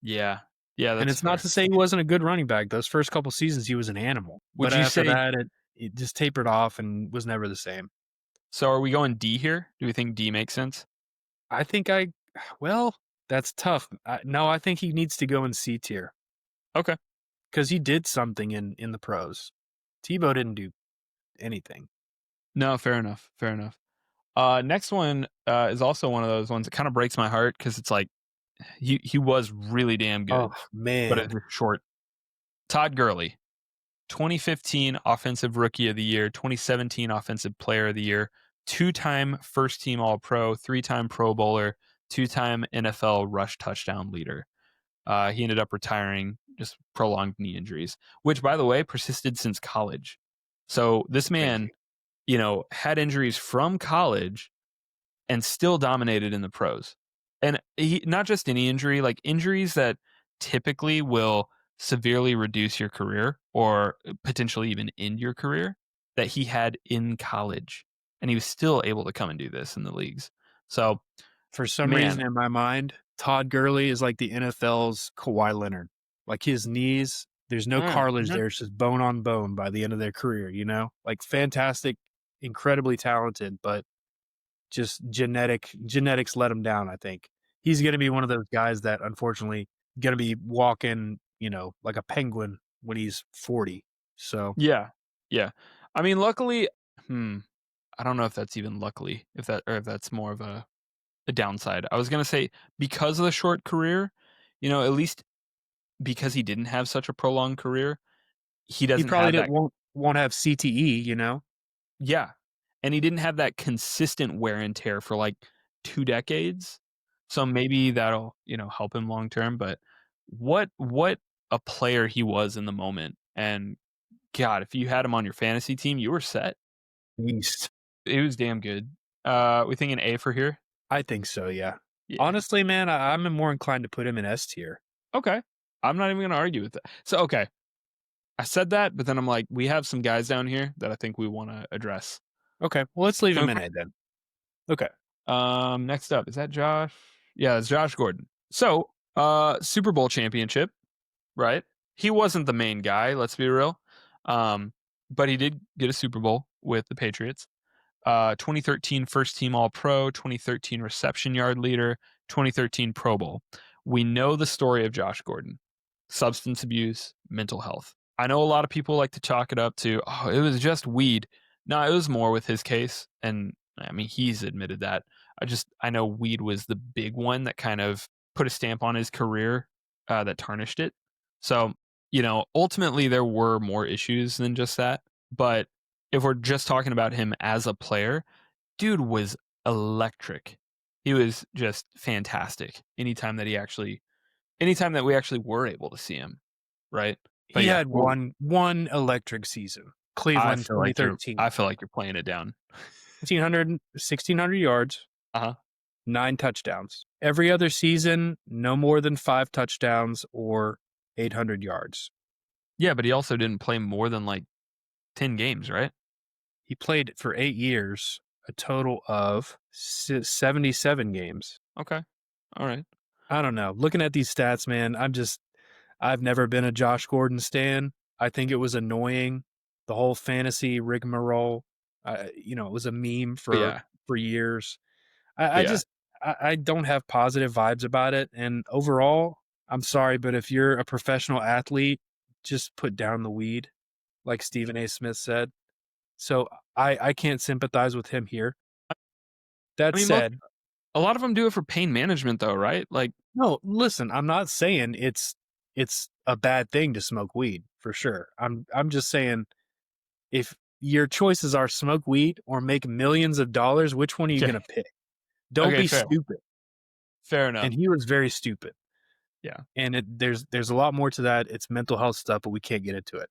yeah. Yeah, And that's it's not fair. to say he wasn't a good running back. Those first couple seasons, he was an animal. Would But you after say that, it just tapered off and was never the same. so are we going D here? Do we think D makes sense? I think well, that's tough. No, I think he needs to go in C tier Okay. because he did something in the pros. Tebow didn't do anything. No, fair enough, fair enough. Next one, is also one of those ones that kinda breaks my heart because it's like, he was really damn Oh good, but man, it's just short. Todd Gurley, 2015 Offensive Rookie of the Year, 2017 Offensive Player of the Year, two-time first team All-Pro, three-time Pro Bowler, two-time NFL rush touchdown leader. He ended up retiring, just prolonged knee injuries, which, by the way, persisted since college. So this man, crazy. had injuries from college and still dominated in the pros. And he, not just any injury, like injuries that typically will severely reduce your career or potentially even end your career that he had in college. And he was still able to come and do this in the leagues. So, For some man, reason in my mind, Todd Gurley is like the NFL's Kawhi Leonard. Like his knees, there's no cartilage mhm. there. It's just bone on bone by the end of their career, you know? Like fantastic, incredibly talented, but just genetics let him down, I think. He's gonna be one of those guys that unfortunately gonna be walking, like a penguin when he's 40. So Yeah. Yeah. I mean, luckily, hmm, I don't know if that's even luckily, if that's more of a downside. I was gonna say because of the short career, at least because he didn't have such a prolonged career, he he doesn't probably have didn't that. won't have CTE, you know? Yeah, and he didn't have that consistent wear and tear for, like, 2 decades, so maybe that'll, help him long term, but what a player he was in the moment, and god, if you had him on your fantasy team, you were set. Beast. It was damn good. We thinking A for here? I think so, yeah. Yeah. Honestly, man, I'm more inclined to put him in S tier. Okay. I'm not even gonna argue with that. So, okay, I said that, but then I'm like, we have some guys down here that I think we wanna address. Okay, well, let's leave Can we him in A then. Okay. Next up, is that Josh? Yeah, it's Josh Gordon. So, Super Bowl championship, right? He wasn't the main guy, let's be real. But he did get a Super Bowl with the Patriots. 2013 first team All Pro, 2013 reception yard leader, 2013 Pro Bowl. We know the story of Josh Gordon: substance abuse, mental health. I know a lot of people like to chalk it up to, oh, it was just weed. No, it was more with his case. And I mean, he's admitted that. I know weed was the big one that kind of put a stamp on his career that tarnished it. So, ultimately there were more issues than just that. But if we're just talking about him as a player, dude was electric. He was just fantastic anytime that we actually were able to see him, right? But He yeah, had one electric season. Cleveland I 2013. feel like you're playing it down. 1,600 yards, Uh-huh. 9 touchdowns. Every other season, no more than 5 touchdowns or 800 yards. Yeah, but he also didn't play more than like 10 games, right? He played for 8 years, a total of 77 games. Okay. All right. I don't know. Looking at these stats, man, I've never been a Josh Gordon stan. I think it was annoying. The whole fantasy rigmarole, it was a meme But for yeah. years. But I yeah. just I don't have positive vibes about it. And overall, I'm sorry, but if you're a professional athlete, just put down the weed, like Stephen A. Smith said. So I can't sympathize with him here. I That mean, said, a lot of them do it for pain management though, right? Like, no, listen, I'm not saying it's a bad thing to smoke weed for sure. I'm just saying if your choices are smoke weed or make millions of dollars, which one are you okay. gonna pick? Don't Okay, be fair. stupid. Fair enough. And he was very stupid. Yeah. And there's a lot more to that. It's mental health stuff, but we can't get into it.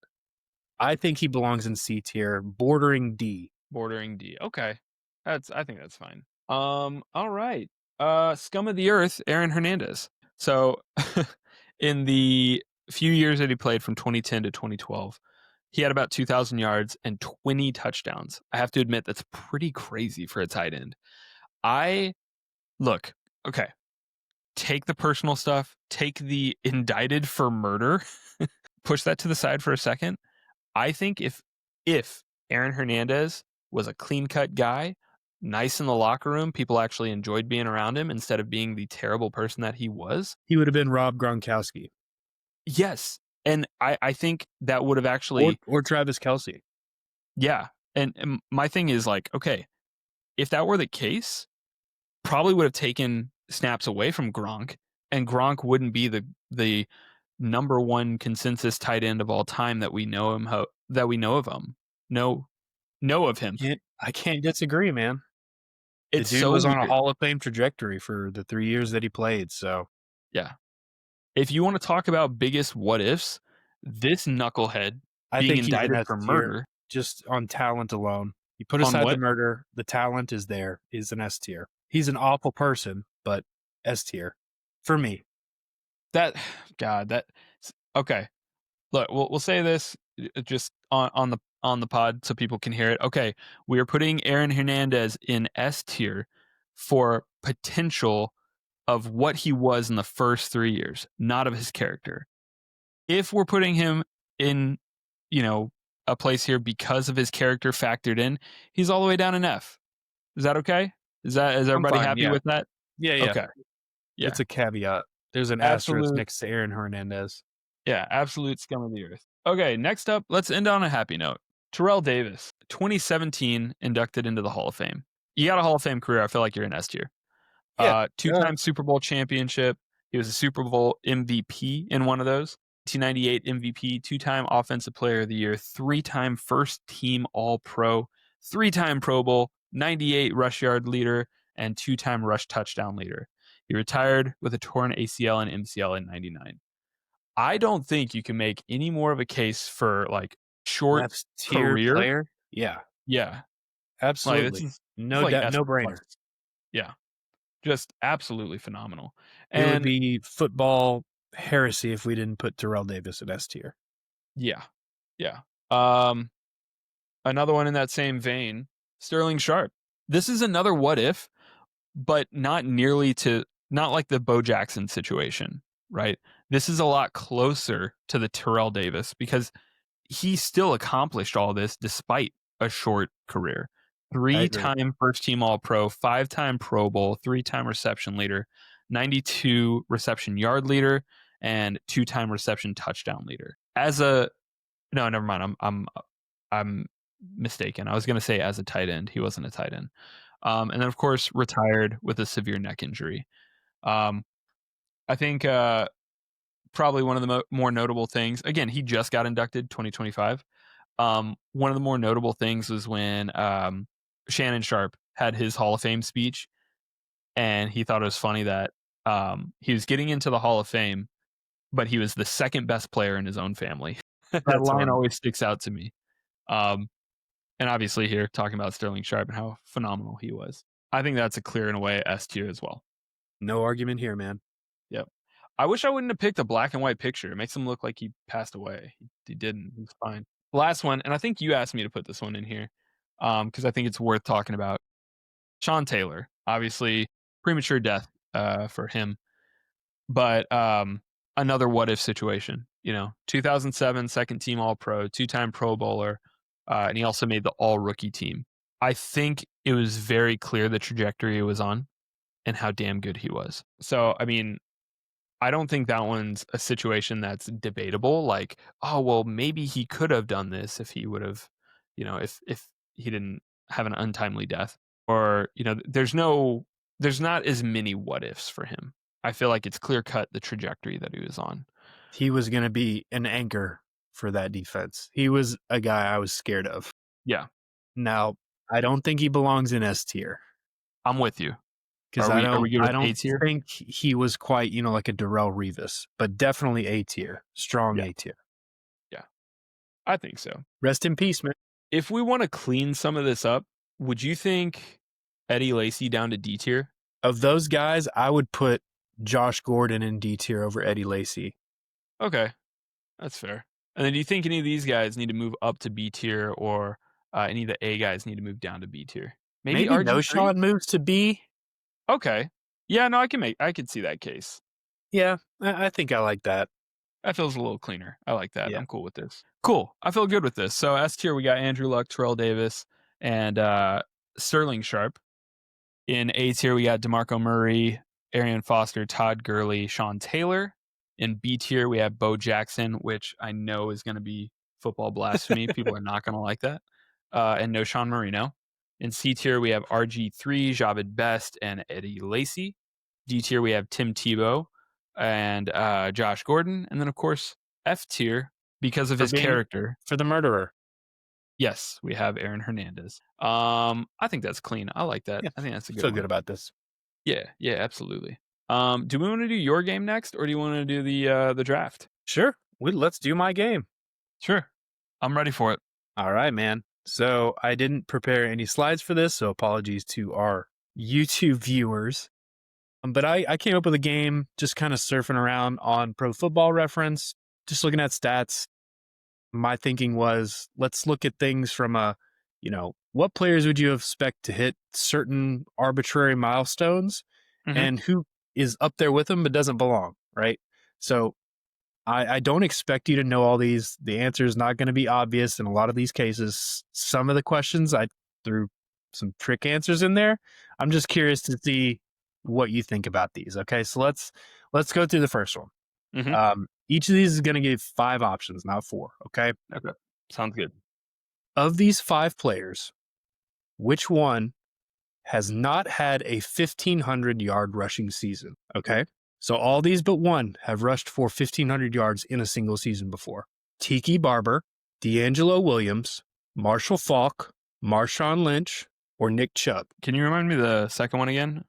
I think he belongs in C tier, bordering D. Bordering D. Okay. I think that's fine. All right. Scum of the earth, Aaron Hernandez. So in the few years that he played from 2010 to 2012, he had about 2,000 yards and 20 touchdowns. I have to admit that's pretty crazy for a tight end. I look, okay, take the personal stuff, take the indicted for murder, push that to the side for a second. I think if Aaron Hernandez was a clean-cut guy, nice in the locker room, people actually enjoyed being around him instead of being the terrible person that he was. He would have been Rob Gronkowski Yes, and I think that would have or actually or Travis Kelsey. yeah, and my thing is like, okay, if that were the case, probably would have taken snaps away from Gronk, and Gronk wouldn't be the number one consensus tight end of all time that we know that we know of him. Know of him. I can't disagree, man. The It's dude so was on a weird. Hall of Fame trajectory for the 3 years that he played, so Yeah. If you want to talk about biggest what ifs, this knucklehead I being think he's an indicted S for tier murder just on talent alone. You put on aside the what murder, the talent is there, is an S tier. He's an awful person, but S tier for me. that God that okay. Look, we'll say this just on the pod so people can hear it. Okay, we are putting Aaron Hernandez in S tier for potential of what he was in the first 3 years, not of his character. If we're putting him in, you know, a place here because of his character factored in, he's all the way down in F. Is that okay? Is I'm everybody fine, happy yeah. with that? Yeah, yeah. Okay. Yeah. It's a caveat. There's an asterisk Absolute next to Aaron Hernandez. yeah, absolute scum of the earth. Okay, next up, let's end on a happy note. Terrell Davis, 2017 inducted into the Hall of Fame. You got a Hall of Fame career. I feel like you're in S tier. Yeah. Two-time Super Bowl championship. He was a Super Bowl MVP in one of those. 1998 MVP, two-time Offensive Player of the Year, three-time first-team All-Pro, three-time Pro Bowl, 98 rush yard leader, and two-time rush touchdown leader. He retired with a torn ACL and MCL in 99. I don't think you can make any more of a case for like short S tier career. player? Yeah, Yeah, like absolutely. this is No like doubt, S no plus. brainer. Yeah, just absolutely phenomenal. It would And be football heresy if we didn't put Terrell Davis at S tier. yeah, yeah. Um, Another one in that same vein, Sterling Sharp. This is another what if, but not like the Bo Jackson situation, right? This is a lot closer to the Terrell Davis because he still accomplished all this despite a short career. I agree. Three-time first team All Pro, five-time Pro Bowl, three-time reception leader, 92 reception yard leader, and two-time reception touchdown leader. As a no, never mind. I'm mistaken. I was going to say as a tight end. He wasn't a tight end. And then of course retired with a severe neck injury. Um, I think probably one of the more notable things. Again, he just got inducted 2025. One of the more notable things was when Shannon Sharp had his Hall of Fame speech, and he thought it was funny that he was getting into the Hall of Fame, but he was the second best player in his own family. That That's line funny. always sticks out to me. Um, and obviously, here talking about Sterling Sharp and how phenomenal he was. I think that's a clear and away S tier as well. No argument here, man. Yep. I wish I wouldn't have picked a black and white picture. It makes him look like he passed away. He didn't. He's fine. Last one, and I think you asked me to put this one in here because I think it's worth talking about. Sean Taylor, obviously premature death for him, but another what if situation. 2007 second team All Pro, two-time Pro Bowler, and he also made the All Rookie team. I think it was very clear the trajectory he was on and how damn good he was. So, I mean, I don't think that one's a situation that's debatable. Like, oh well, maybe he could have done this if he would have, if he didn't have an untimely death, or there's not as many what ifs for him. I feel like it's clear cut the trajectory that he was on. He was going to be an anchor for that defense. He was a guy I was scared of. Yeah, Now, I don't think he belongs in S tier I'm with you. because Are we good I with A don't tier? think he was quite, like a Darrell Revis, but definitely A tier, strong Yeah, A tier. yeah, I think so. Rest in peace, man. If we want to clean some of this up, would you think Eddie Lacy down to D tier? Of those guys, I would put Josh Gordon in D tier over Eddie Lacy. Okay, that's fair. And then do you think any of these guys need to move up to B tier, or any of the A guys need to move down to B tier? Maybe Maybe RG3? Noshawn moves to B. Okay. Yeah, no, I could see that case. Yeah, I think I like that. That feels a little cleaner. I like that. Yeah. I'm cool with this. Cool. I feel good with this. So S tier, we got Andrew Luck, Terrell Davis, and Sterling Sharp. In A tier, we got DeMarco Murray, Arian Foster, Todd Gurley, Sean Taylor. In B tier, we have Bo Jackson, which I know is going to be football blasphemy. People are not going to like that. And no Sean Marino. In C tier, we have RG3, Javid Best, and Eddie Lacy. D tier, we have Tim Tebow and Josh Gordon. And then, of course, F tier, because of his character. For the murderer. Yes, we have Aaron Hernandez. I think that's clean. I like that. Yeah, I think that's a good feel one. good about this. Yeah, absolutely. Do we want to do your game next, or do you want to do the draft? Sure. Let's do my game. Sure, I'm ready for it. All right, man. So I didn't prepare any slides for this, so apologies to our YouTube viewers. But I came up with a game just kind of surfing around on Pro Football Reference, just looking at stats. My thinking was, let's look at things from what players would you expect to hit certain arbitrary milestones and who is up there with them but doesn't belong, right? So I don't expect you to know all these. The answer is not going to be obvious in a lot of these cases. Some of the questions I threw some trick answers in there. I'm just curious to see what you think about these. Okay, so let's go through the first one. Each of these is going to give 5 options, not 4. Okay. Okay, sounds good. Of these 5 players, which one has not had a 1,500-yard rushing season? Okay. So all these but one have rushed for 1,500 yards in a single season before. Tiki Barber, D'Angelo Williams, Marshall Faulk, Marshawn Lynch, or Nick Chubb. Can you remind me the second one again?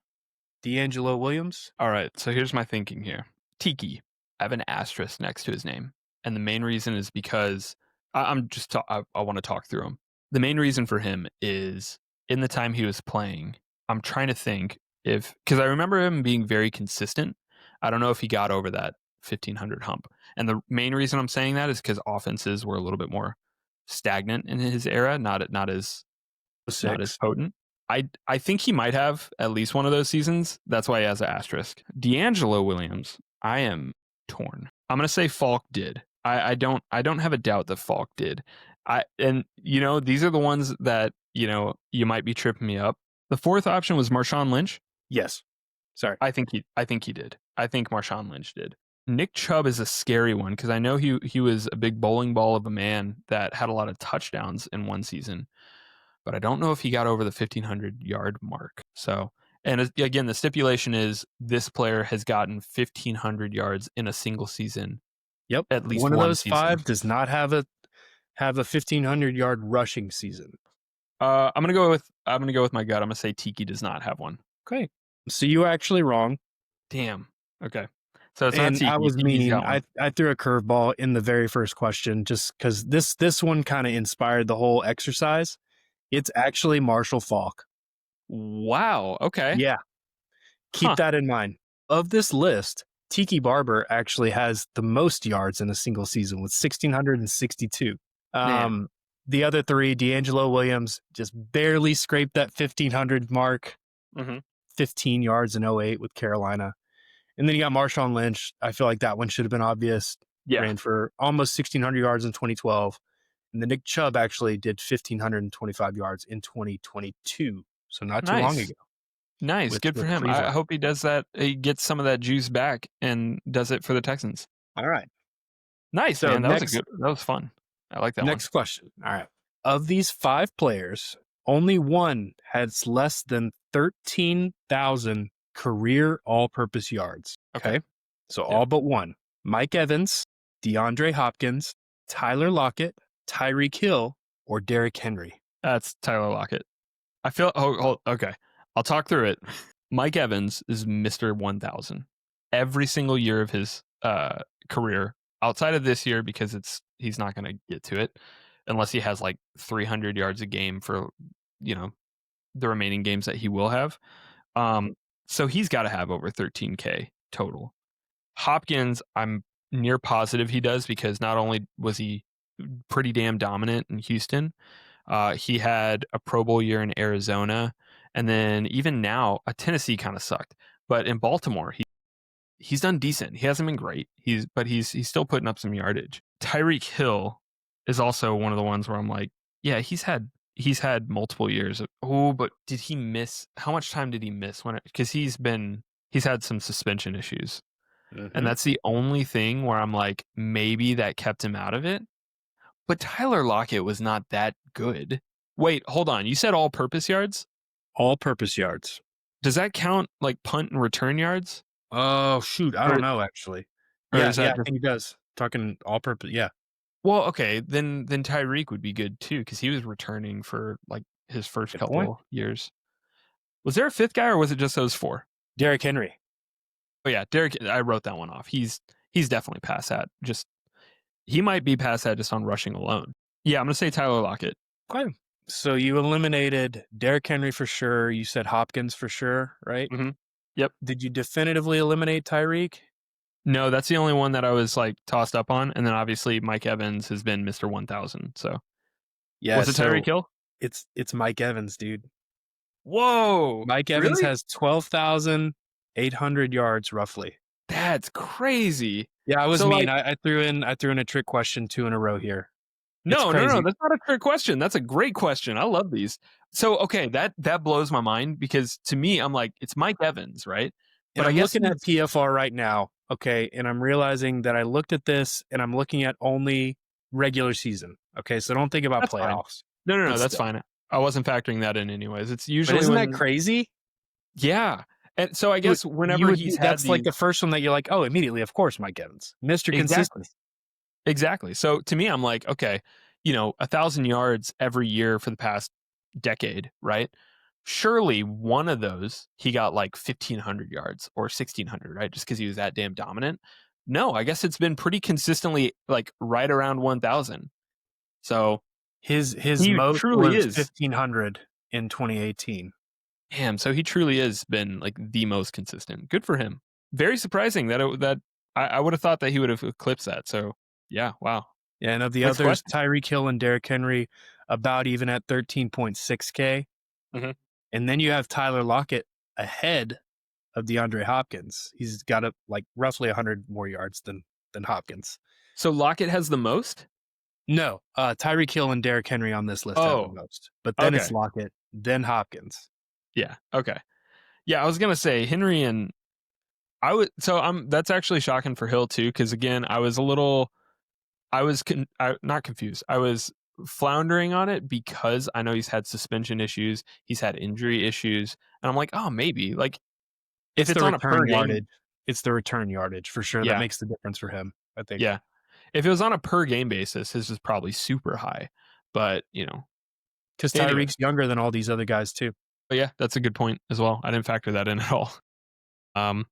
D'Angelo Williams. All right, so here's my thinking here. Tiki. I have an asterisk next to his name. And the main reason is because I want to talk through him. The main reason for him is in the time he was playing, I'm trying to think because I remember him being very consistent. I don't know if he got over that 1,500 hump. And the main reason I'm saying that is because offenses were a little bit more stagnant in his era, not as potent. I think he might have at least one of those seasons. That's why he has an asterisk. D'Angelo Williams, I am torn. I'm gonna say Falk did. I don't have a doubt that Falk did. These are the ones that you might be tripping me up. The fourth option was Marshawn Lynch. Yes. Sorry. I think he did. I think Marshawn Lynch did. Nick Chubb is a scary one because I know he was a big bowling ball of a man that had a lot of touchdowns in one season, but I don't know if he got over the 1,500-yard mark. So And again, the stipulation is this player has gotten 1,500 yards in a single season, Yep. at least One of one those season. 5 does not have a 1,500-yard rushing season. I'm gonna go with my gut. I'm gonna say Tiki does not have one. Okay. So you were actually wrong. Damn. Okay. So it's not And I Tiki. was Tiki's mean. got one. I threw a curveball in the very first question just because this one kind of inspired the whole exercise. It's actually Marshall Faulk. Wow. Okay. Yeah. Keep Huh. that in mind. Of this list, Tiki Barber actually has the most yards in a single season with 1,662. Man. The other 3, D'Angelo Williams, just barely scraped that 1,500 mark, Mm-hmm. 15 yards in '08 with Carolina. And then you got Marshawn Lynch. I feel like that one should have been obvious. Yeah. Ran for almost 1,600 yards in 2012. And then Nick Chubb actually did 1,525 yards in 2022. So not too long Nice. ago Nice. Good for with him. I Cleveland. hope he does that. He gets some of that juice back and does it for the Texans. All right. Nice, So man. That was fun. I like that one. next question. All right. Of these 5 players, only one has less than 13,000 career all-purpose yards. Okay. So Yep. all but one. Mike Evans, DeAndre Hopkins, Tyler Lockett, Tyreek Hill, or Derrick Henry. That's Tyler Lockett. I feel okay. I'll talk through it. Mike Evans is Mr. 1000. Every single year of his career, outside of this year because he's not going to get to it unless he has like 300 yards a game for, the remaining games that he will have. So he's got to have over 13K total. Hopkins, I'm near positive he does because not only was he pretty damn dominant in Houston, he had a Pro Bowl year in Arizona, and then even now, Tennessee kind of sucked, but in Baltimore, he's done decent. He hasn't been great. He's still putting up some yardage. Tyreek Hill is also one of the ones where I'm like, yeah, he's had multiple years. But did he miss? How much time did he miss because he's had some suspension issues. And that's the only thing where I'm like, maybe that kept him out of it. But Tyler Lockett was not that good. Wait, hold on. You said all-purpose yards? All-purpose yards. Does that count like punt and return yards? Oh, shoot. I don't know, actually. Or Yeah, is that I think he does. Talking all-purpose, yeah. Well, okay, then Tyreek would be good too because he was returning for like his first Good couple point. years. Was there a 5th guy or was it just those 4? Derrick Henry. Oh yeah, Derrick. I wrote that one off. He's definitely past that. He might be past that just on rushing alone. Yeah, I'm gonna say Tyler Lockett. Okay. So you eliminated Derrick Henry for sure. You said Hopkins for sure, right? Mm-hmm. Yep. Did you definitively eliminate Tyreek? No, that's the only one that I was like tossed up on, and then obviously Mike Evans has been Mr. 1000. So Yeah. was it Tyreek Hill? It's Mike Evans, dude. Whoa, Mike Evans really? has 12,800 yards roughly. That's crazy. Yeah, I was So, mean. like, I threw in a trick question 2 in a row here. No, crazy. that's not a trick question. That's a great question. I love these. So, okay, that blows my mind because to me, I'm like, it's Mike Evans, right? But I'm looking at PFR right now, okay, and I'm realizing that I looked at this and I'm looking at only regular season. Okay, so don't think about That's fine. playoffs. No, that's fine. I wasn't factoring that in anyways. It's But usually isn't that crazy? Yeah. And so I guess whenever he's had that's like the first one that you're like, oh, immediately, of course, Mike Evans, Mr. Consistent. Exactly. So to me, I'm like, okay, 1,000 yards every year for the past decade, right? Surely one of those he got like 1,500 yards or 1,600, right? Just because he was that damn dominant. No, I guess it's been pretty consistently like right around 1,000. So his he most truly was is 1,500 in 2018. Damn, so he truly has been like the most consistent. Good for him. Very surprising that I would have thought that he would have eclipsed that. So yeah, wow. Yeah, and of the Next others, question. Tyreek Hill and Derrick Henry about even at 13.6K. Mm-hmm. And then you have Tyler Lockett ahead of DeAndre Hopkins. He's got like roughly 100 more yards than Hopkins. So Lockett has the most? No, Tyreek Hill and Derrick Henry on this list have the most. But then it's Lockett, then Hopkins. Yeah. Okay. Yeah, I was gonna say Henry and that's actually shocking for Hill too, because again, not confused. I was floundering on it because I know he's had suspension issues, he's had injury issues, and I'm like, "Oh, maybe." Like, if It's it's the on a per return game. yardage. It's the return yardage for sure that Yeah, makes the difference for him, I think. yeah. If it was on a per game basis, his is probably super high, but, Because anyway. Tyreek's younger than all these other guys too. But yeah, that's a good point as well. I didn't factor that in at all. Um,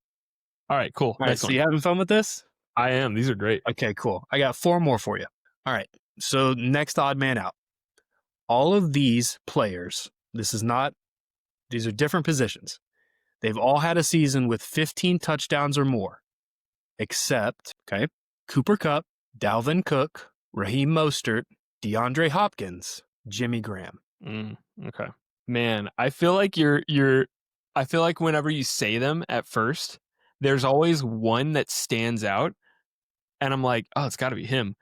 alright, cool. All right, Next so one. you having fun with this? I am. These are great. Okay, cool. I got 4 more for you. All right. So next odd man out. All of these players, these are different positions. They've all had a season with 15 touchdowns or more, except, okay, Cooper Kupp, Dalvin Cook, Raheem Mostert, DeAndre Hopkins, Jimmy Graham. Okay. Man, I feel like I feel like whenever you say them at first, there's always one that stands out, and I'm like, "Oh, it's gotta be him."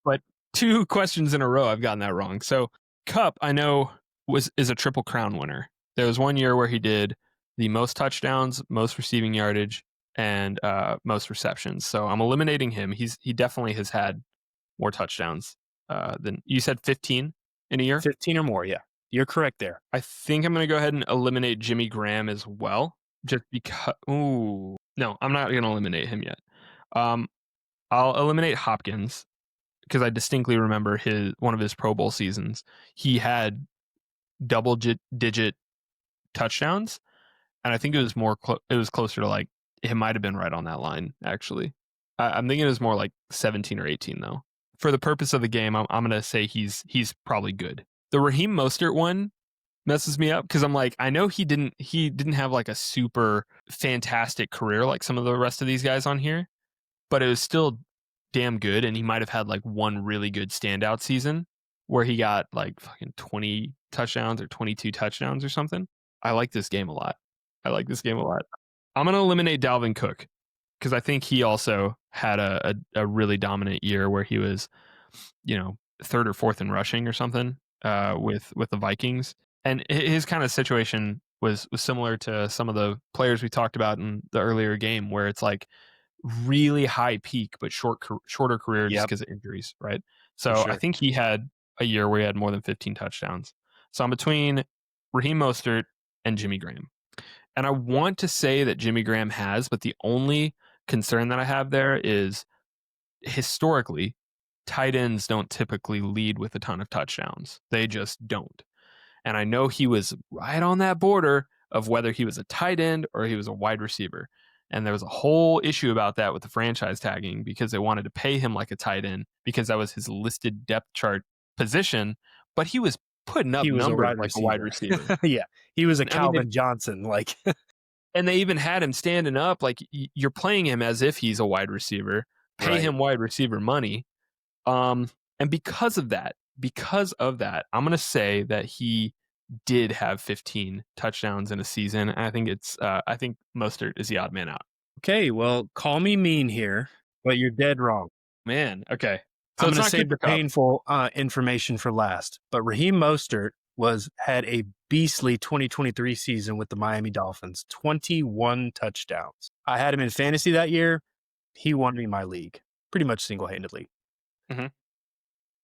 But 2 questions in a row, I've gotten that wrong. So, Cup, I know, is a Triple Crown winner. There was one year where he did the most touchdowns, most receiving yardage, and, most receptions. So, I'm eliminating him. He definitely has had more touchdowns, than you said 15 in a year? 15 or more, yeah. You're correct there. I think I'm gonna go ahead and eliminate Jimmy Graham as well, just because. Ooh. No, I'm not gonna eliminate him yet. Um, I'll eliminate Hopkins because I distinctly remember one of his Pro Bowl seasons. He had digit touchdowns, and I think it was it was closer to like it might have been right on that line actually. I'm thinking it was more like 17 or 18 though. For the purpose of the game, I'm gonna say he's probably good. The Raheem Mostert one messes me up because I'm like, I know he didn't have like a super fantastic career like some of the rest of these guys on here, but it was still damn good, and he might have had like one really good standout season where he got like fucking 20 touchdowns or 22 touchdowns or something. I like this game a lot. I like this game a lot. I'm gonna eliminate Dalvin Cook because I think he also had a really dominant year where he was, third or fourth in rushing or something with the Vikings, and his kind of situation was similar to some of the players we talked about in the earlier game, where it's like really high peak but shorter career just Yep, because of injuries, right? for So I sure. think he had a year where he had more than 15 touchdowns. So I'm between Raheem Mostert and Jimmy Graham. And I want to say that Jimmy Graham has, but the only concern that I have there is historically, tight ends don't typically lead with a ton of touchdowns. They just don't. And I know he was right on that border of whether he was a tight end or he was a wide receiver. And there was a whole issue about that with the franchise tagging because they wanted to pay him like a tight end because that was his listed depth chart position, but he was putting up He was a numbers wide like a wide receiver. receiver. Yeah, he was a I mean, Calvin Johnson, like and they even had him standing up like you're playing him as if he's a wide receiver, pay right. him wide receiver money. Um, and because of that, I'm gonna say that he did have 15 touchdowns in a season. And I think Mostert is the odd man out. Okay, well, call me mean here, but you're dead wrong. Man, okay. So I'm it's going to not save Cooper the Cup. painful information for last. But Raheem Mostert had a beastly 2023 season with the Miami Dolphins, 21 touchdowns. I had him in fantasy that year. He won me my league pretty much single-handedly. Mhm,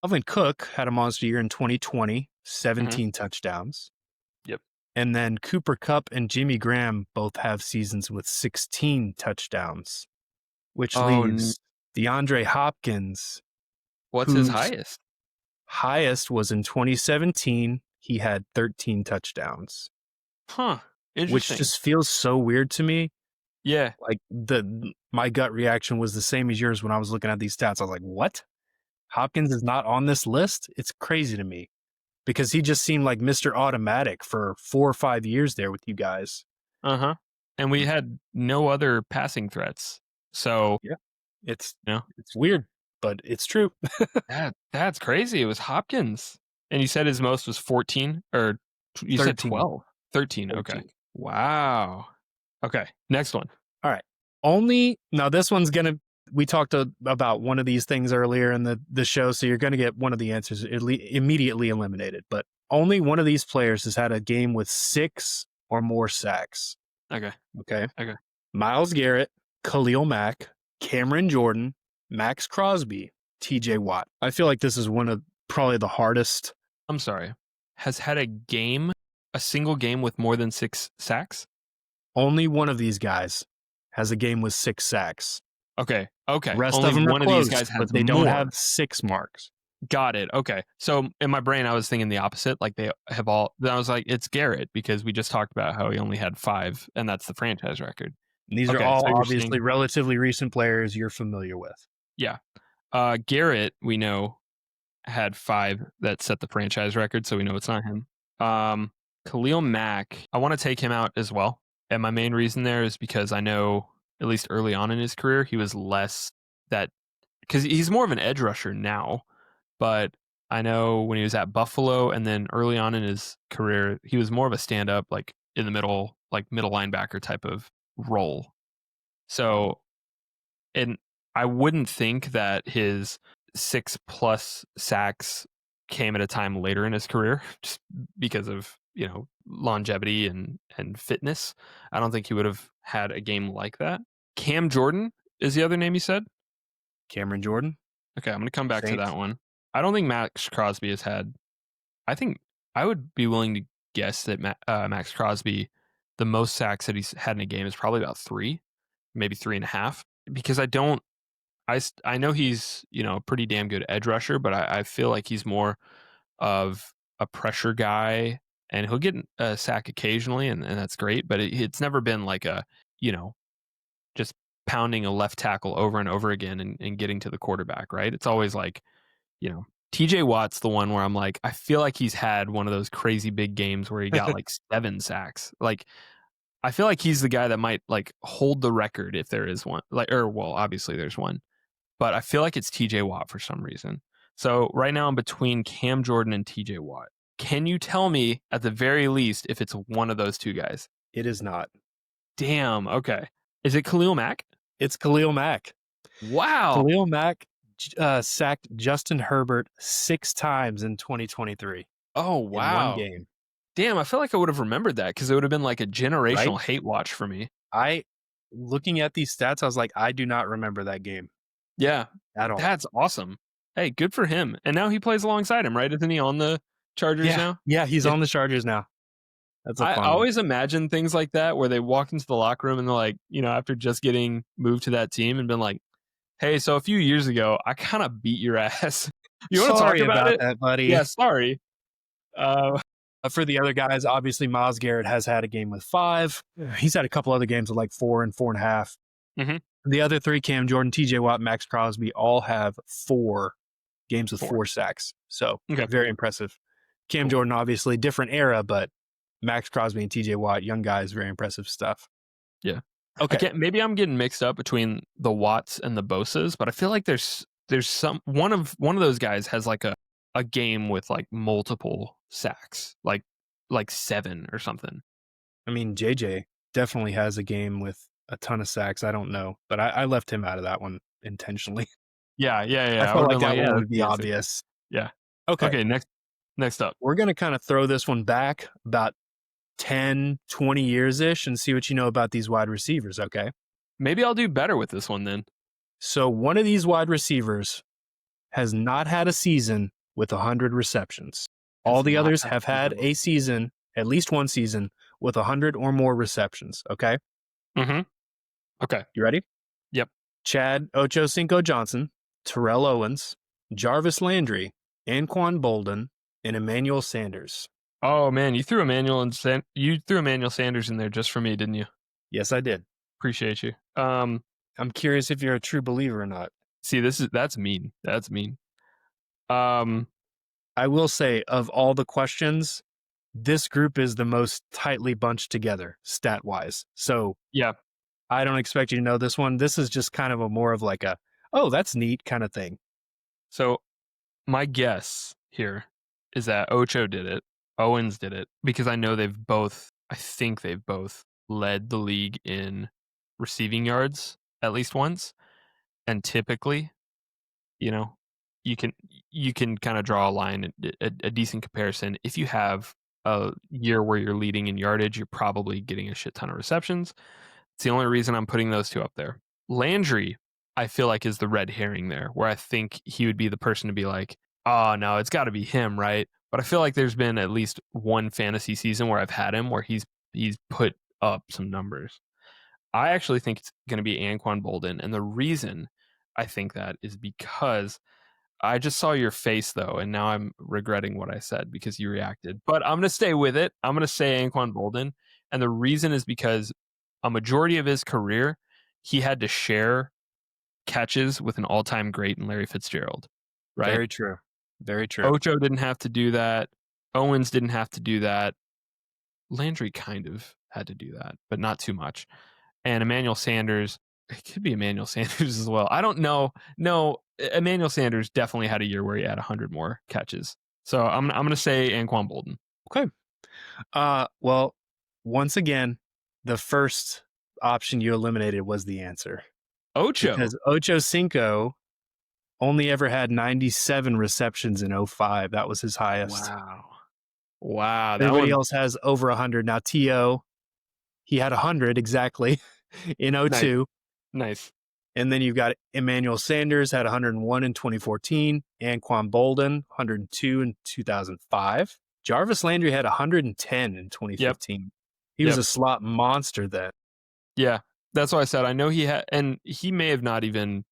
Alvin Cook had a monster year in 2020, mhm. 17 touchdowns. Yep. And then Cooper Kupp and Jimmy Graham both have seasons with 16 touchdowns, which Oh, leaves DeAndre Hopkins, what's his whose highest? highest was in 2017. He had 13 touchdowns, Huh. which Interesting. just feels so weird to me. Yeah. Like my gut reaction was the same as yours when I was looking at these stats. I was like, what? Hopkins is not on this list? It's crazy to me because he just seemed like Mr. Automatic for 4 or 5 years there with you guys. Uh-huh. And we had no other passing threats. So, Yeah. It's you know, it's weird, but it's true. that's crazy. It was Hopkins. And you said his most was 14 or you said 13. 12. 13. Okay. 13. Wow. Okay. Next one. All right. Now this one's we talked about one of these things earlier in the show, so you're going to get one of the answers immediately eliminated. But only one of these players has had a game with 6 or more sacks. Okay. Okay. Okay. Myles Garrett, Khalil Mack, Cameron Jordan, Max Crosby, TJ Watt. I feel like this is one of probably the hardest. I'm sorry. Has had a single game with more than 6 sacks? Only one of these guys has a game with 6 sacks. Okay, okay. Rest of Only them are one of these close, guys has but they don't have more. 6 marks. Got it, okay. So, in my brain, I was thinking the opposite, like, they have all then I was like, "It's Garrett," because we just talked about how he only had 5, and that's the franchise record. And these are Okay, all so you're obviously saying relatively recent players you're familiar with. yeah. Garrett, we know, had 5 that set the franchise record, so we know it's not him. Um, Khalil Mack, I wanna take him out as well, and my main reason there is because I know, at least early on in his career, he was less that because he's more of an edge rusher now, but I know when he was at Buffalo and then early on in his career, he was more of a stand-up, like, in the middle, like, middle linebacker type of role. So and I wouldn't think that his 6 plus sacks came at a time later in his career just because of, longevity and fitness. I don't think he would have had a game like that. Cam Jordan is the other name you said? Cameron Jordan, Okay, I'm gonna come back to that Saints. one. I don't think Max Crosby has had I think I would be willing to guess that Max Crosby, the most sacks that he's had in a game is probably about 3, maybe 3.5, because I know he's, a pretty damn good edge rusher, but I feel like he's more of a pressure guy, and he'll get a sack occasionally, and that's great, but it's never been like you know, just pounding a left tackle over and over again and getting to the quarterback, right? It's always like, you know, TJ Watt's the one where I'm like, I feel like he's had one of those crazy big games where he got like 7 sacks. Like, I feel like he's the guy that might like hold the record if there is one. Like, or well, obviously there's one, but I feel like it's TJ Watt for some reason. So right now I'm between Cam Jordan and TJ Watt. Can you tell me at the very least if it's one of those two guys? It is not. Damn. Okay. Is it Khalil Mack? It's Khalil Mack. Wow. Khalil Mack sacked Justin Herbert 6 times in 2023 Oh, in one wow. game, Damn. I feel like I would have remembered that because it would have been like a right? generational hate watch for me. Looking at these stats, I was like, I do not remember that game Yeah. at all. That's awesome. Hey, good for him. And now he plays alongside him, right? Isn't he on the Chargers Yeah, now? yeah, he's Yeah. on the Chargers now. That's a I fun one. always imagine things like that where they walk into the locker room and they're like, after just getting moved to that team and been like, hey, so a few years ago, I kind of beat your ass. You want to talk Sorry about about it? that, buddy. Yeah, sorry. Uh, For the other guys, obviously Myles Garrett has had a game with 5. He's had a couple other games with like 4 and 4.5. Mhm. The other 3, Cam Jordan, TJ Watt, Max Crosby, all have 4 games with 4. 4 sacks. So Okay. very impressive. Cam Cool. Jordan, obviously different era, but Max Crosby and TJ Watt, young guys, very impressive stuff. Yeah. Okay. Maybe I'm getting mixed up between the Watts and the Bosas, but I feel like there's some one of those guys has like a game with like multiple sacks, like 7 or something. I mean, JJ definitely has a game with a ton of sacks. I don't know, but I left him out of that one intentionally. Yeah, yeah, I yeah. I felt would have like been that like, yeah, one that's would be easy. obvious. Yeah. Okay. Okay, next up. We're going to kind of throw this one back about 10, 20 years ish and see what you know about these wide receivers. Okay. Maybe I'll do better with this one then. So one of these wide receivers has not had a season with 100 receptions. All Has the not others had have had season. a season, at least one season, with 100 or more receptions. Okay. Mhm. Okay. You ready? Yep. Chad Ochocinco Johnson, Terrell Owens, Jarvis Landry, Anquan Bolden, and Emmanuel Sanders. Oh man, you threw Emmanuel Sanders in there just for me, didn't you? Yes, I did. Appreciate you. I'm curious if you're a true believer or not. See, that's mean. That's mean. Um, I will say, of all the questions, this group is the most tightly bunched together, stat wise. So yeah. I don't expect you to know this one. This is just kind of a more of like a, oh, that's neat kind of thing. So my guess here is that Ocho did it, Owens did it, because I think they've both led the league in receiving yards at least once. And typically, you know, you can kind of draw a line, a decent comparison. If you have a year where you're leading in yardage, you're probably getting a shit ton of receptions. It's the only reason I'm putting those two up there. Landry, I feel like, is the red herring there, where I think he would be the person to be like, Oh, no, it's gotta be him, right? But I feel like there's been at least one fantasy season where I've had him where he's put up some numbers. I actually think it's gonna be Anquan Bolden, and the reason I think that is because I just saw your face though, and now I'm regretting what I said because you reacted. But I'm gonna stay with it. I'm gonna say Anquan Bolden, and the reason is because a majority of his career, he had to share catches with an all-time great in Larry Fitzgerald, right? Very true. Very true. Ocho didn't have to do that. Owens didn't have to do that. Landry kind of had to do that, but not too much. And Emmanuel Sanders, it could be Emmanuel Sanders as well. I don't know. No, Emmanuel Sanders definitely had a year where he had 100 more catches. So I'm gonna say Anquan Bolden. Okay. Well, once again, the first option you eliminated was the answer Ocho. because Ocho Cinco only ever had 97 receptions in '05. That was his highest. Wow. Wow. That Everybody one. else has over 100. Now, T.O., he had 100 exactly in Nice. '02. Nice. And then you've got Emmanuel Sanders had 101 in 2014, Anquan Bolden 102 in 2005. Jarvis Landry had 110 in Yep. 2015. He was Yep. a slot monster then. Yeah. That's why I said I know he had, and he may have not even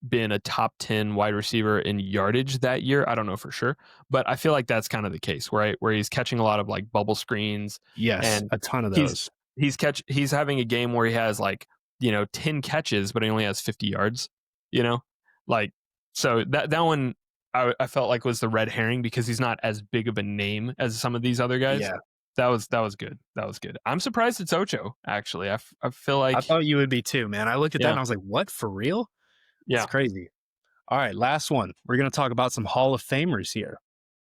been a top 10 wide receiver in yardage that year. I don't know for sure, but I feel like that's kind of the case, right? Where he's catching a lot of like bubble screens Yes, and a ton of he's those. he's having a game where he has like, 10 catches, but he only has 50 yards, you know? Like, so that one I felt like was the red herring because he's not as big of a name as some of these other guys. Yeah. That was good. That was good. I'm surprised it's Ocho, actually. I feel I like, thought you would be too, man. I looked at that yeah, and I was like, what, for real? It's yeah. crazy. All right, last one. We're going to talk about some Hall of Famers here.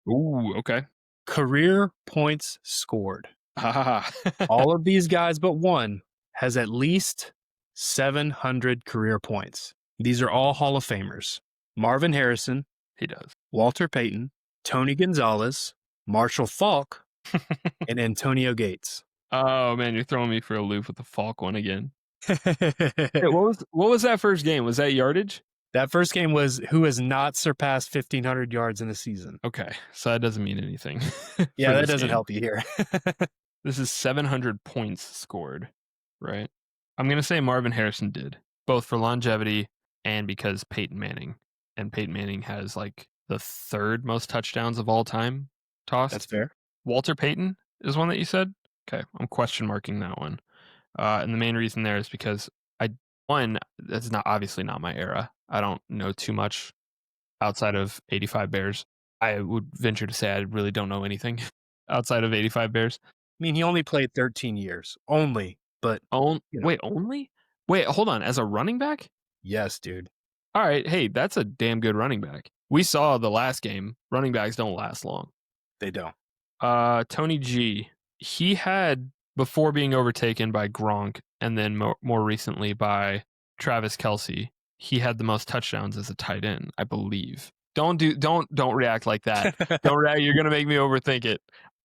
Ooh, okay. Career points scored. Ah. All of these guys but one has at least 700 career points. These are all Hall of Famers. Marvin Harrison, He does. Walter Payton, Tony Gonzalez, Marshall Faulk, and Antonio Gates. Oh man, you're throwing me for a loop with the Falk one again. Hey, what was that first game? Was that yardage? That first game was who has not surpassed 1,500 yards in a season. Okay, so that doesn't mean anything. Yeah, for that this doesn't game. help you here. This is 700 points scored, right? I'm gonna say Marvin Harrison did both for longevity and because Peyton Manning, and Peyton Manning has like the third most touchdowns of all time tossed. That's fair. Walter Payton is one that you said. Okay, I'm question marking that one. And the main reason there is because that's not obviously not my era. I don't know too much outside of 85 Bears. I would venture to say I really don't know anything outside of 85 Bears. I mean, he only played 13 years. Only. But, Wait, only? Wait, hold on. As a running back? yes, dude. All right. Hey, that's a damn good running back. We saw the last game. Running backs don't last long. They don't. Tony G. He had, before being overtaken by Gronk and then more recently by Travis Kelce, he had the most touchdowns as a tight end, I believe. Don't react like that. Don't react. You're gonna make me overthink it.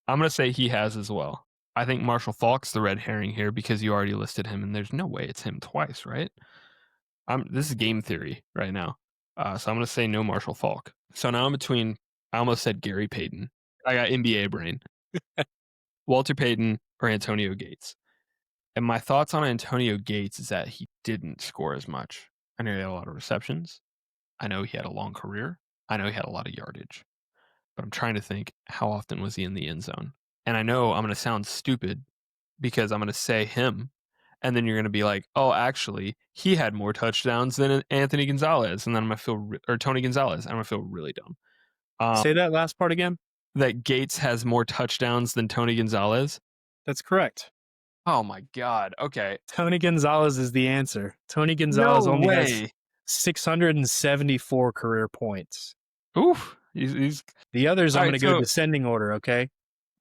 I'm gonna say he has as well. I think Marshall Faulk's the red herring here because you already listed him, and there's no way it's him twice, right? This is game theory right now. So I'm gonna say no Marshall Faulk. So now I'm between. I almost said Gary Payton. I got NBA brain. Walter Payton or Antonio Gates. And my thoughts on Antonio Gates is that he didn't score as much. I know he had a lot of receptions. I know he had a long career. I know he had a lot of yardage. But I'm trying to think, how often was he in the end zone? And I know I'm going to sound stupid because I'm going to say him. And then you're going to be like, oh, actually, he had more touchdowns than Anthony Gonzalez. And then I'm going to feel, or Tony Gonzalez. I'm going to feel really dumb. Say that last part again. That Gates has more touchdowns than Tony Gonzalez. That's correct. Oh my God. Okay. Tony Gonzalez is the answer. Tony Gonzalez No only has way. 674 career points. Oof. He's The others, All I'm right, going to go so- descending order, okay?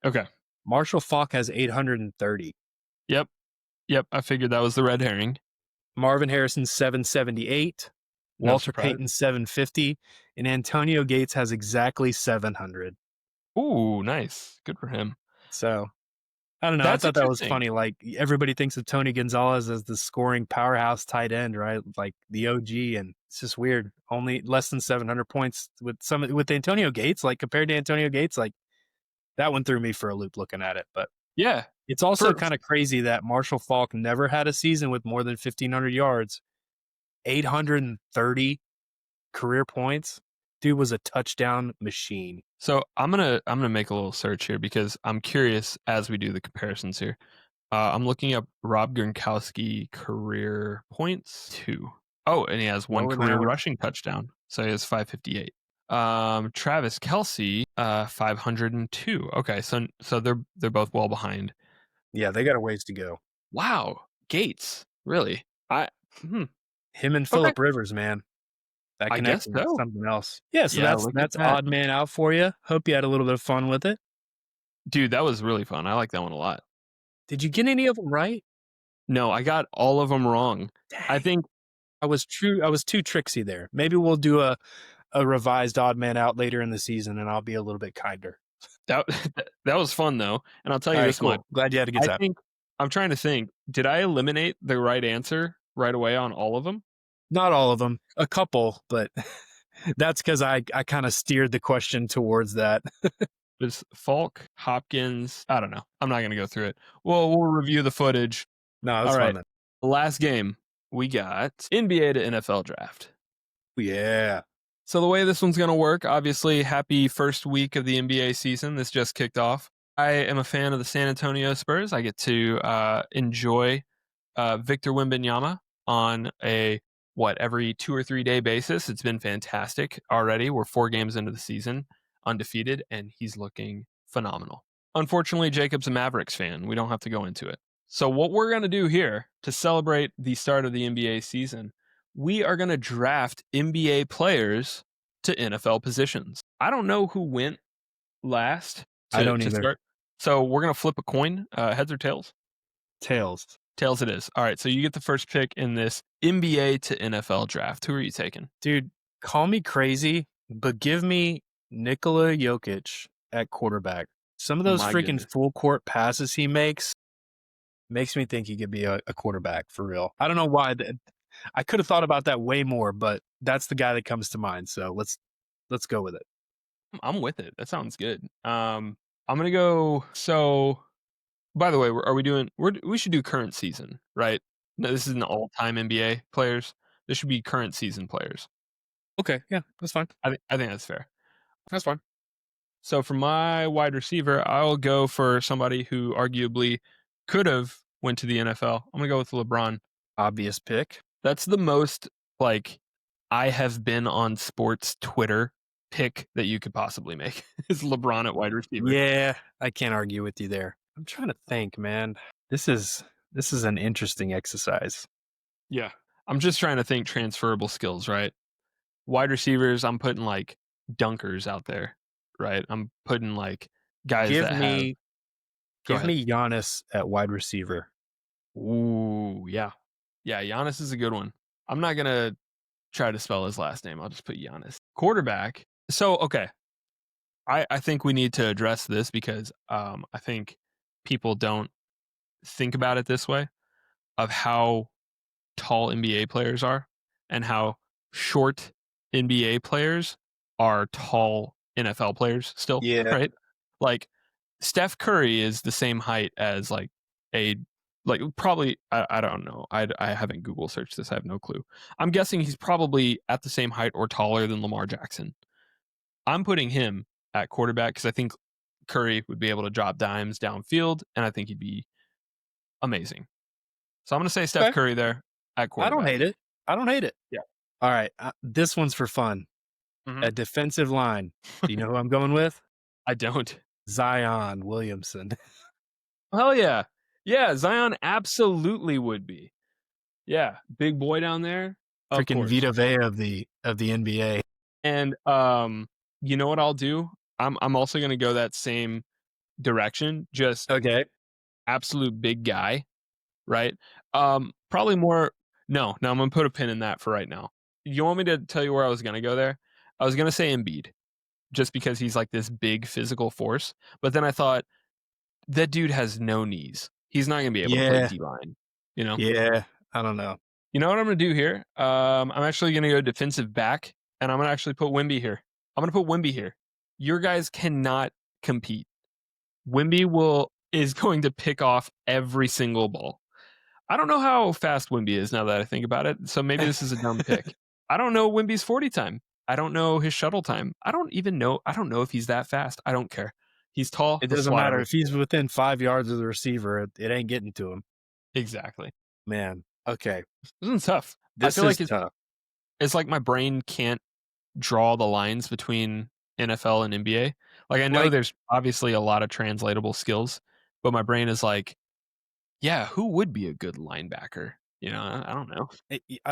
okay. Marshall Faulk has 830. Yep. I figured that was the red herring. Marvin Harrison, 778. No Walter surprise. Payton, 750. And Antonio Gates has exactly 700. Ooh, nice. Good for him. So I don't know. I That's thought that was interesting. funny. Like everybody thinks of Tony Gonzalez as the scoring powerhouse tight end, right? Like the OG, and it's just weird. Only less than 700 points with Antonio Gates. Like compared to Antonio Gates, like that one threw me for a loop looking at it. But Yeah. it's also For kind of crazy that Marshall Faulk never had a season with more than 1,500 yards, 830 career points. Dude was a touchdown machine. so I'm gonna make a little search here because I'm curious as we do the comparisons here. I'm looking up Rob Gronkowski career points too. Oh, and he has one Lower than career I would. rushing touchdown, so he has 558. Travis Kelsey, 502. Okay, so they're both well behind. Yeah, they got a ways to go. Wow, Gates, really? Hmm, Him and okay, Philip Rivers, man. That I guess connection is so. something else. Yeah, so Yeah, that's look at that's that, odd man out for you. Hope you had a little bit of fun with it. dude. That was really fun. I like that one a lot. Did you get any of them right? No, I got all of them wrong. I Dang. think I was too tricksy there. Maybe we'll do a revised odd man out later in the season and I'll be a little bit kinder. that that was fun though, and I'll tell All you right, this much. cool. Glad you had a good I time. think I'm trying to think. Did I eliminate the right answer right away on all of them? Not all of them, a couple, but that's because I kind of steered the question towards that. It's Falk, Hopkins. I don't know. I'm not gonna go through it. Well, we'll review the footage. No, that's All fun right. then. Last game we got NBA to NFL draft. Yeah. So the way this one's going to work, obviously, happy first week of the NBA season. This just kicked off. I am a fan of the San Antonio Spurs. I get to enjoy Victor Wembanyama on a every 2 or 3 day basis. It's been fantastic already. We're 4 games into the season, undefeated, and he's looking phenomenal. Unfortunately, Jacob's a Mavericks fan. We don't have to go into it. So what we're going to do here to celebrate the start of the NBA season, we are going to draft NBA players to NFL positions. I don't know who went last I don't to either. start. So we're going to flip a coin, heads or tails? Tails. Tails it is. All right, so you get the first pick in this NBA to NFL draft. Who are you taking? Dude, call me crazy, but give me Nikola Jokic at quarterback. Some of those My freaking goodness. full court passes he makes me think he could be a quarterback for real. I don't know why. I could have thought about that way more, but that's the guy that comes to mind. So let's go with it. I'm with it. That sounds good. I'm gonna go. So, by the way, are we doing? We should do current season, right? No, this isn't all-time NBA players. This should be current season players. Okay, yeah, that's fine. I think that's fair. That's fine. So for my wide receiver, I'll go for somebody who arguably could have went to the NFL. I'm gonna go with LeBron. Obvious pick. That's the most like I have been on sports Twitter pick that you could possibly make is LeBron at wide receiver. Yeah, I can't argue with you there. I'm trying to think, man. This is an interesting exercise. Yeah. I'm just trying to think transferable skills, right? Wide receivers, I'm putting like dunkers out there, right? I'm putting like guys Give that have me go give ahead. me Giannis at wide receiver. Ooh, yeah. Yeah, Giannis is a good one. I'm not gonna try to spell his last name. I'll just put Giannis. Quarterback. So okay. I think we need to address this because I think people don't think about it this way of how tall NBA players are and how short NBA players are tall NFL players still, Yeah. right? Like Steph Curry is the same height as a probably I don't know. I haven't Google searched this. I have no clue. I'm guessing he's probably at the same height or taller than Lamar Jackson. I'm putting him at quarterback because I think Curry would be able to drop dimes downfield, and I think he'd be amazing. So I'm going to say Steph Okay. Curry there at I don't quarterback. hate it. I don't hate it. Yeah. All right. This one's for fun. Mhm. At defensive line. Do you know who I'm going with? I don't. Zion Williamson. Hell yeah. Yeah, Zion absolutely would be. Yeah, big boy down there. Of Freaking course. Vita Vea of the NBA. And you know what I'll do? I'm also going to go that same direction, just Okay. absolute big guy, right? Probably more no, I'm going to put a pin in that for right now. You want me to tell you where I was going to go there? I was going to say Embiid just because he's like this big physical force, but then I thought that dude has no knees. He's not gonna be able to play Yeah, D line. You know. yeah. I don't know. You know what I'm gonna do here? I'm actually gonna go defensive back, and I'm gonna actually put Wimby here. I'm gonna put Wimby here. Your guys cannot compete. Wimby will is going to pick off every single ball. I don't know how fast Wimby is now that I think about it. So maybe this is a dumb pick. I don't know Wimby's 40 time. I don't know his shuttle time. I don't even know. I don't know if he's that fast. I don't care. He's tall. It Let's doesn't slot matter him. if he's within 5 yards of the receiver. It ain't getting to him, Exactly. man. Okay, This is tough. I this feel is like tough. it's like my brain can't draw the lines between NFL and NBA. Like I know Like, there's obviously a lot of translatable skills, but my brain is like, yeah, who would be a good linebacker? You know, I don't know.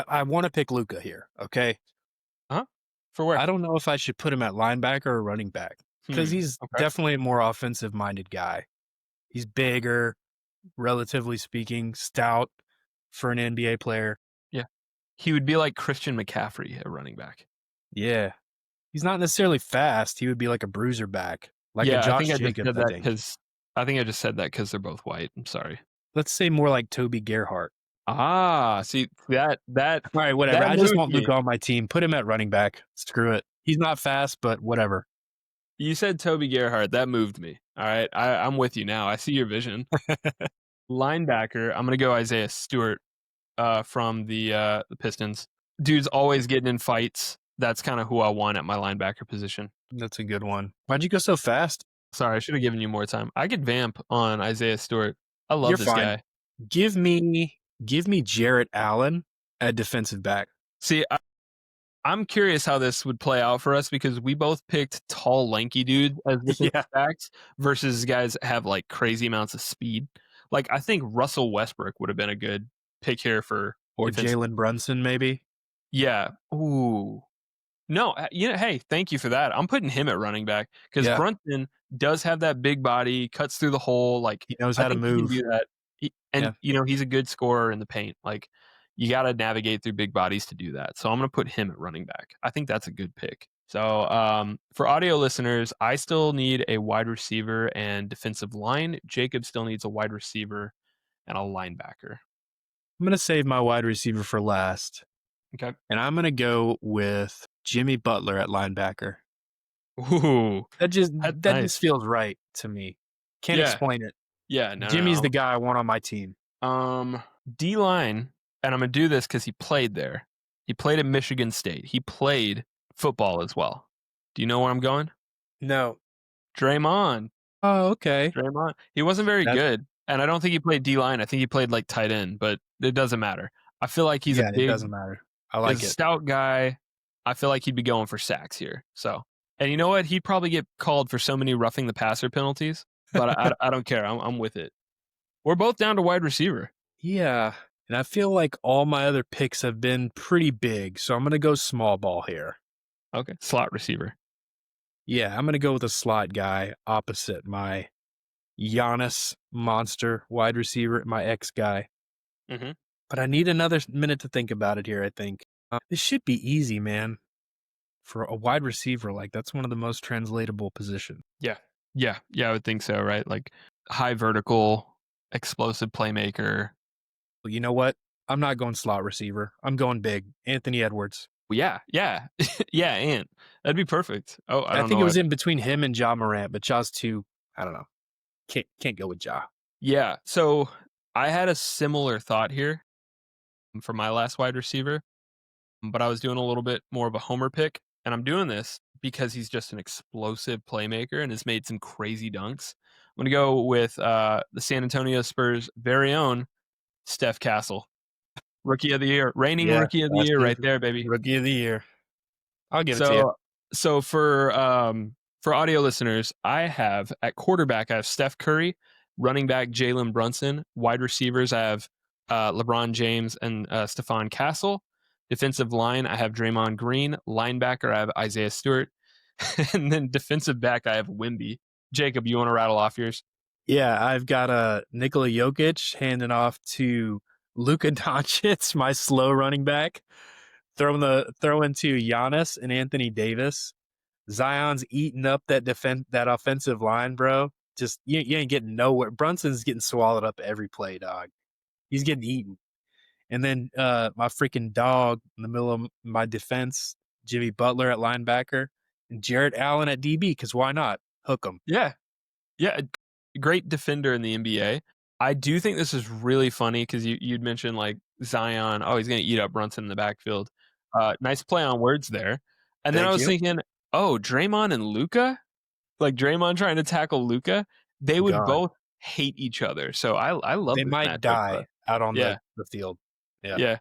I want to pick Luca here. Okay, Huh? For where? I don't know if I should put him at linebacker or running back because he's Okay. definitely a more offensive-minded guy. He's bigger, relatively speaking, stout for an NBA player. Yeah. He would be like Christian McCaffrey at running back. Yeah, he's not necessarily fast. He would be like a bruiser back, like a Yeah, I think Josh I just Jacobs, said I that think. because I think I just said that because they're both white. I'm sorry. Let's say more like Toby Gerhart. Ah, see that All right, whatever. that I just moved want me. Luca on my team. Put him at running back. Screw it. He's not fast, but whatever. You said Toby Gerhart. That moved me. All right, I'm with you now. I see your vision. Linebacker. I'm gonna go Isaiah Stewart from the Pistons. Dude's always getting in fights. That's kind of who I want at my linebacker position. That's a good one. Why'd you go so fast? Sorry, I should have given you more time. I could vamp on Isaiah Stewart. I You're love this fine. guy. Give me Jarrett Allen at defensive back. See, I'm curious how this would play out for us because we both picked tall, lanky dudes as defensive Yeah. backs versus guys that have like crazy amounts of speed. Like I think Russell Westbrook would have been a good pick here for Or defensive. Jalen Brunson, maybe. Yeah. Ooh. No, hey, thank you for that. I'm putting him at running back because Yeah. Brunson does have that big body, cuts through the hole. Like He knows I how to think he can move. do that. And Yeah. he's a good scorer in the paint. Like you got to navigate through big bodies to do that. So I'm going to put him at running back. I think that's a good pick. So for audio listeners, I still need a wide receiver and defensive line. Jacob still needs a wide receiver and a linebacker. I'm going to save my wide receiver for last. Okay. And I'm going to go with Jimmy Butler at linebacker. Ooh, That just that's nice. feels right to me. Can't Yeah. explain it. Yeah. No, Jimmy's no. the guy I want on my team. D line, and I'm gonna do this because he played there. He played at Michigan State. He played football as well. Do you know where I'm going? No. Draymond. Oh, okay. Draymond. He wasn't very That good, and I don't think he played D line. I think he played like tight end, but it doesn't matter. I feel like he's a it big, doesn't matter. I he's like a it. stout guy. I feel like he'd be going for sacks here. So, and you know what? He'd probably get called for so many roughing the passer penalties, but I don't care. I'm with it. We're both down to wide receiver. Yeah. And I feel like all my other picks have been pretty big, so I'm going to go small ball here. Okay, slot receiver. Yeah, I'm going to go with a slot guy opposite my Giannis monster wide receiver, my ex guy. Mm-hmm. But I need another minute to think about it here, I think. This should be easy, man. For a wide receiver, like that's one of the most translatable positions. Yeah. Yeah. Yeah, I would think so, right? Like high vertical, explosive playmaker. Well, you know what? I'm not going slot receiver. I'm going big. Anthony Edwards. Well, yeah. Yeah. Yeah, and that'd be perfect. Oh, I I don't think know it what. was in between him and Ja Morant, but Ja's too, I don't know. Can't go with Ja. Yeah. So I had a similar thought here for my last wide receiver, but I was doing a little bit more of a homer pick. And I'm doing this because he's just an explosive playmaker and has made some crazy dunks. I'm going to go with the San Antonio Spurs' very own Steph Castle. Rookie of the year, reigning Yeah, rookie of the that's year it. right there, baby. Rookie of the year. I'll give it to you. So for audio listeners, I have at quarterback I have Steph Curry, running back Jalen Brunson, wide receivers I have LeBron James and Stephon Castle. Defensive line I have Draymond Green, linebacker I have Isaiah Stewart, and then defensive back I have Wimby. Jacob, you want to rattle off yours? Yeah, I've got Nikola Jokic handing off to Luka Doncic, my slow running back. Throw into Giannis and Anthony Davis. Zion's eating up that offensive line, bro. just you ain't getting nowhere. Brunson's getting swallowed up every play, dog. He's getting eaten. And then my freaking dog in the middle of my defense, Jimmy Butler at linebacker, and Jarrett Allen at DB. Because why not hook him? Yeah. Yeah, great defender in the NBA. I do think this is really funny because you'd mentioned like Zion. Oh, he's going to eat up Brunson in the backfield. Nice play on words there. And then I Thank was you. thinking, oh, Draymond and Luca, like Draymond trying to tackle Luca, they would Gone. both hate each other. So I love They this might matchup. die out on Yeah, the field. Yeah. yeah.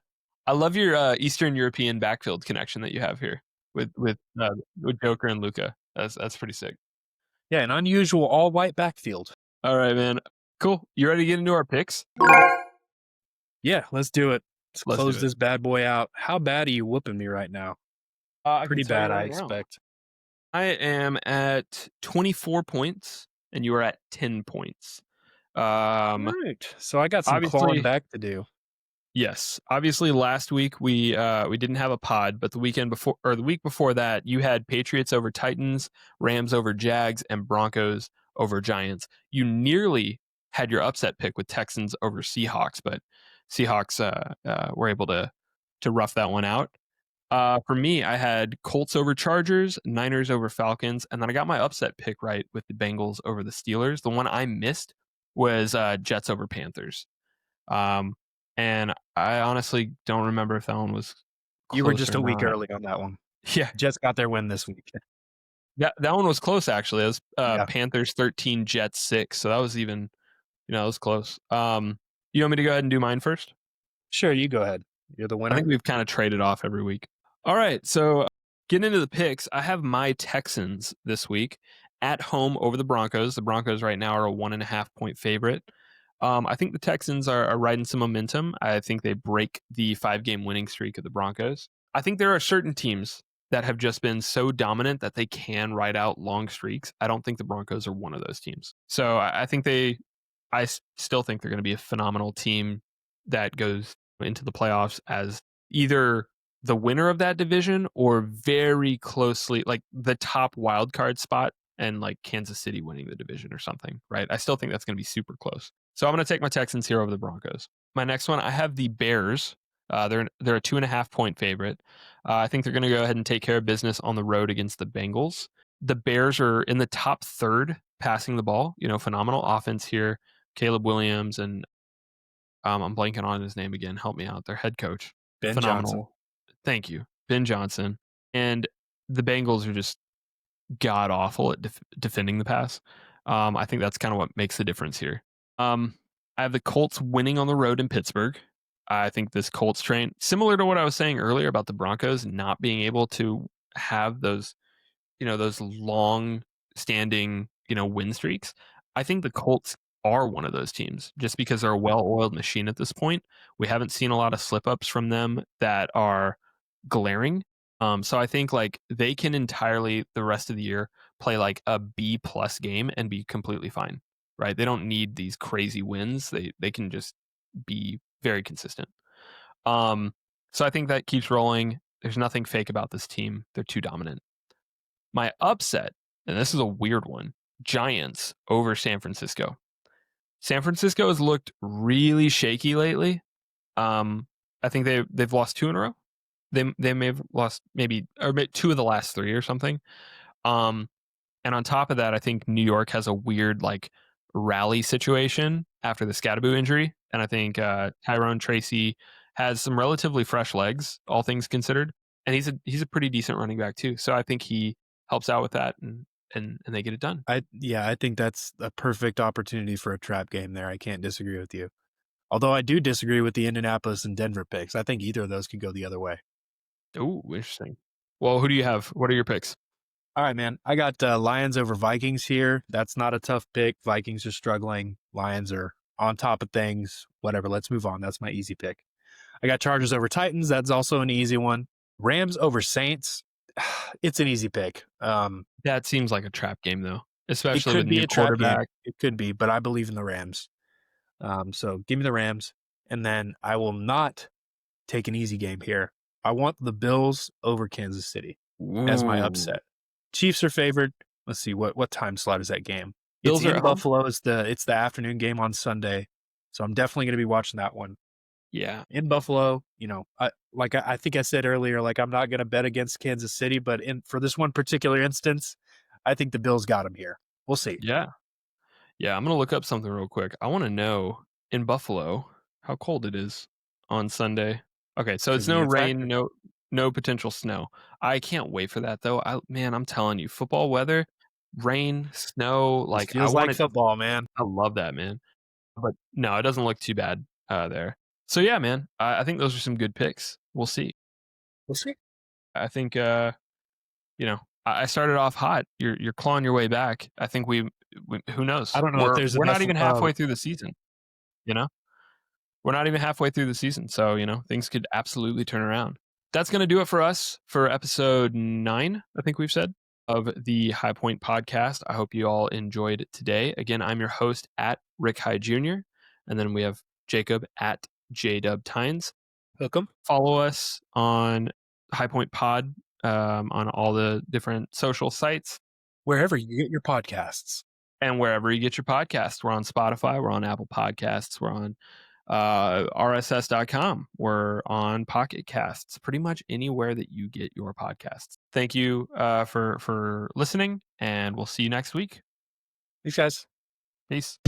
I love your Eastern European backfield connection that you have here with Joker and Luca. That's pretty sick. Yeah, an unusual all white backfield. All right, man. Cool. You ready to get into our picks? Yeah, let's do it. Let's Let's do close it. this bad boy out. How bad are you whooping me right now? I can Pretty tell bad, you I right now. expect. I am at 24 points, and you are at 10 points. All Um, right. So I got some clawing obviously, back to do. yes. Obviously, last week we didn't have a pod, but the weekend before or the week before that, you had Patriots over Titans, Rams over Jags, and Broncos over Giants. You nearly had your upset pick with Texans over Seahawks, but Seahawks were able to rough that one out. For me, I had Colts over Chargers, Niners over Falcons, and then I got my upset pick right with the Bengals over the Steelers. The one I missed was Jets over Panthers. Um, and I honestly don't remember if that one was You were close just or a week not. early on that one. Yeah, Jets got their win this week. that one was close actually. It was Yeah. Panthers 13, Jets 6. So that was even, it was close. You want me to go ahead and do mine first? Sure, you go ahead. You're the I think winner. we've kind of traded off every week. All right, so getting into the picks, I have my Texans this week at home over the Broncos. The Broncos right now are a 1.5 point favorite. I think the Texans are riding some momentum. I think they break the 5 game winning streak of the Broncos. I think there are certain teams that have just been so dominant that they can ride out long streaks. I don't think the Broncos are one of those teams. So I think still think they're going to be a phenomenal team that goes into the playoffs as either the winner of that division or very closely like the top wild card spot and like Kansas City winning the division or something, right? I still think that's going to be super close. So I'm going to take my Texans here over the Broncos. My next one, I have the Bears. They're a 2.5 point favorite. I think they're going to go ahead and take care of business on the road against the Bengals. The Bears are in the top third passing the ball. Phenomenal offense here. Caleb Williams and I'm blanking on his name again. Help me out. Their head coach. Ben Johnson. Phenomenal. Thank you. Ben Johnson. And the Bengals are just god awful at defending the pass. I think that's kind of what makes the difference here. I have the Colts winning on the road in Pittsburgh. I think this Colts train, similar to what I was saying earlier about the Broncos not being able to have those long standing, win streaks. I think the Colts are one of those teams just because they're a well-oiled machine at this point. We haven't seen a lot of slip ups from them that are glaring. So I think like they can entirely the rest of the year play like a B+ game and be completely fine. Right? They don't need these crazy wins. They can just be very consistent. So I think that keeps rolling. There's nothing fake about this team. They're too dominant. My upset, and this is a weird one, Giants over San Francisco. San Francisco has looked really shaky lately. I think they've lost 2 in a row. They may have lost maybe 2 of the last 3 or something. And on top of that, I think New York has a weird like rally situation after the Scatterboo injury, and I think Tyrone Tracy has some relatively fresh legs, all things considered, and he's a pretty decent running back too. So I think he helps out with that, and they get it done. I think that's a perfect opportunity for a trap game there. I can't disagree with you. Although I do disagree with the Indianapolis and Denver picks. I think either of those could go the other way. Ooh, interesting. Well, who do you have? What are your picks? All right, man. I got Lions over Vikings here. That's not a tough pick. Vikings are struggling. Lions are on top of things. Whatever. Let's move on. That's my easy pick. I got Chargers over Titans. That's also an easy one. Rams over Saints. It's an easy pick. That seems like a trap game though, It especially with could a be new a trap game. quarterback. It could be, but I believe in the Rams. So give me the Rams. And then I will not take an easy game here. I want the Bills over Kansas City as my Ooh. upset. Chiefs are favored. Let's see, what time slot is that game? It's Bills are in at home? Buffalo. It's the afternoon game on Sunday, so I'm definitely going to be watching that one Yeah. in Buffalo. I think I said earlier, like I'm not going to bet against Kansas City, but for this one particular instance, I think the Bills got him here. We'll see. Yeah. Yeah, I'm gonna look up something real quick. I wanna know, in Buffalo, how cold it is on Sunday. Okay, so it's Could be no a rain, factor. no potential snow. I can't wait for that, though. I'm telling you, football weather, rain, snow, This like, I feels want like it. football, man. I love that, man. But no, it doesn't look too bad, there. So, yeah, man, I think those are some good picks. We'll see. We'll see. I think, I started off hot. You're clawing your way back. I think we who I knows? don't know if there's We're not enough. even halfway through the season, you know? We're not even halfway through the season, so, things could absolutely turn around. That's gonna do it for us for episode 9, I think we've said, of the High Point Podcast. I hope you all enjoyed today. Again, I'm your host at Rick High Jr., and then we have Jacob at JDubTines. Hook 'em Follow us on High Point Pod, on all the different social sites wherever you get your podcasts. and wherever you get your podcasts. We're on Spotify, we're on Apple Podcasts, we're on rss.com. We're on Pocket Casts, pretty much anywhere that you get your podcasts. Thank you for listening, and we'll see you next week. These guys. Peace.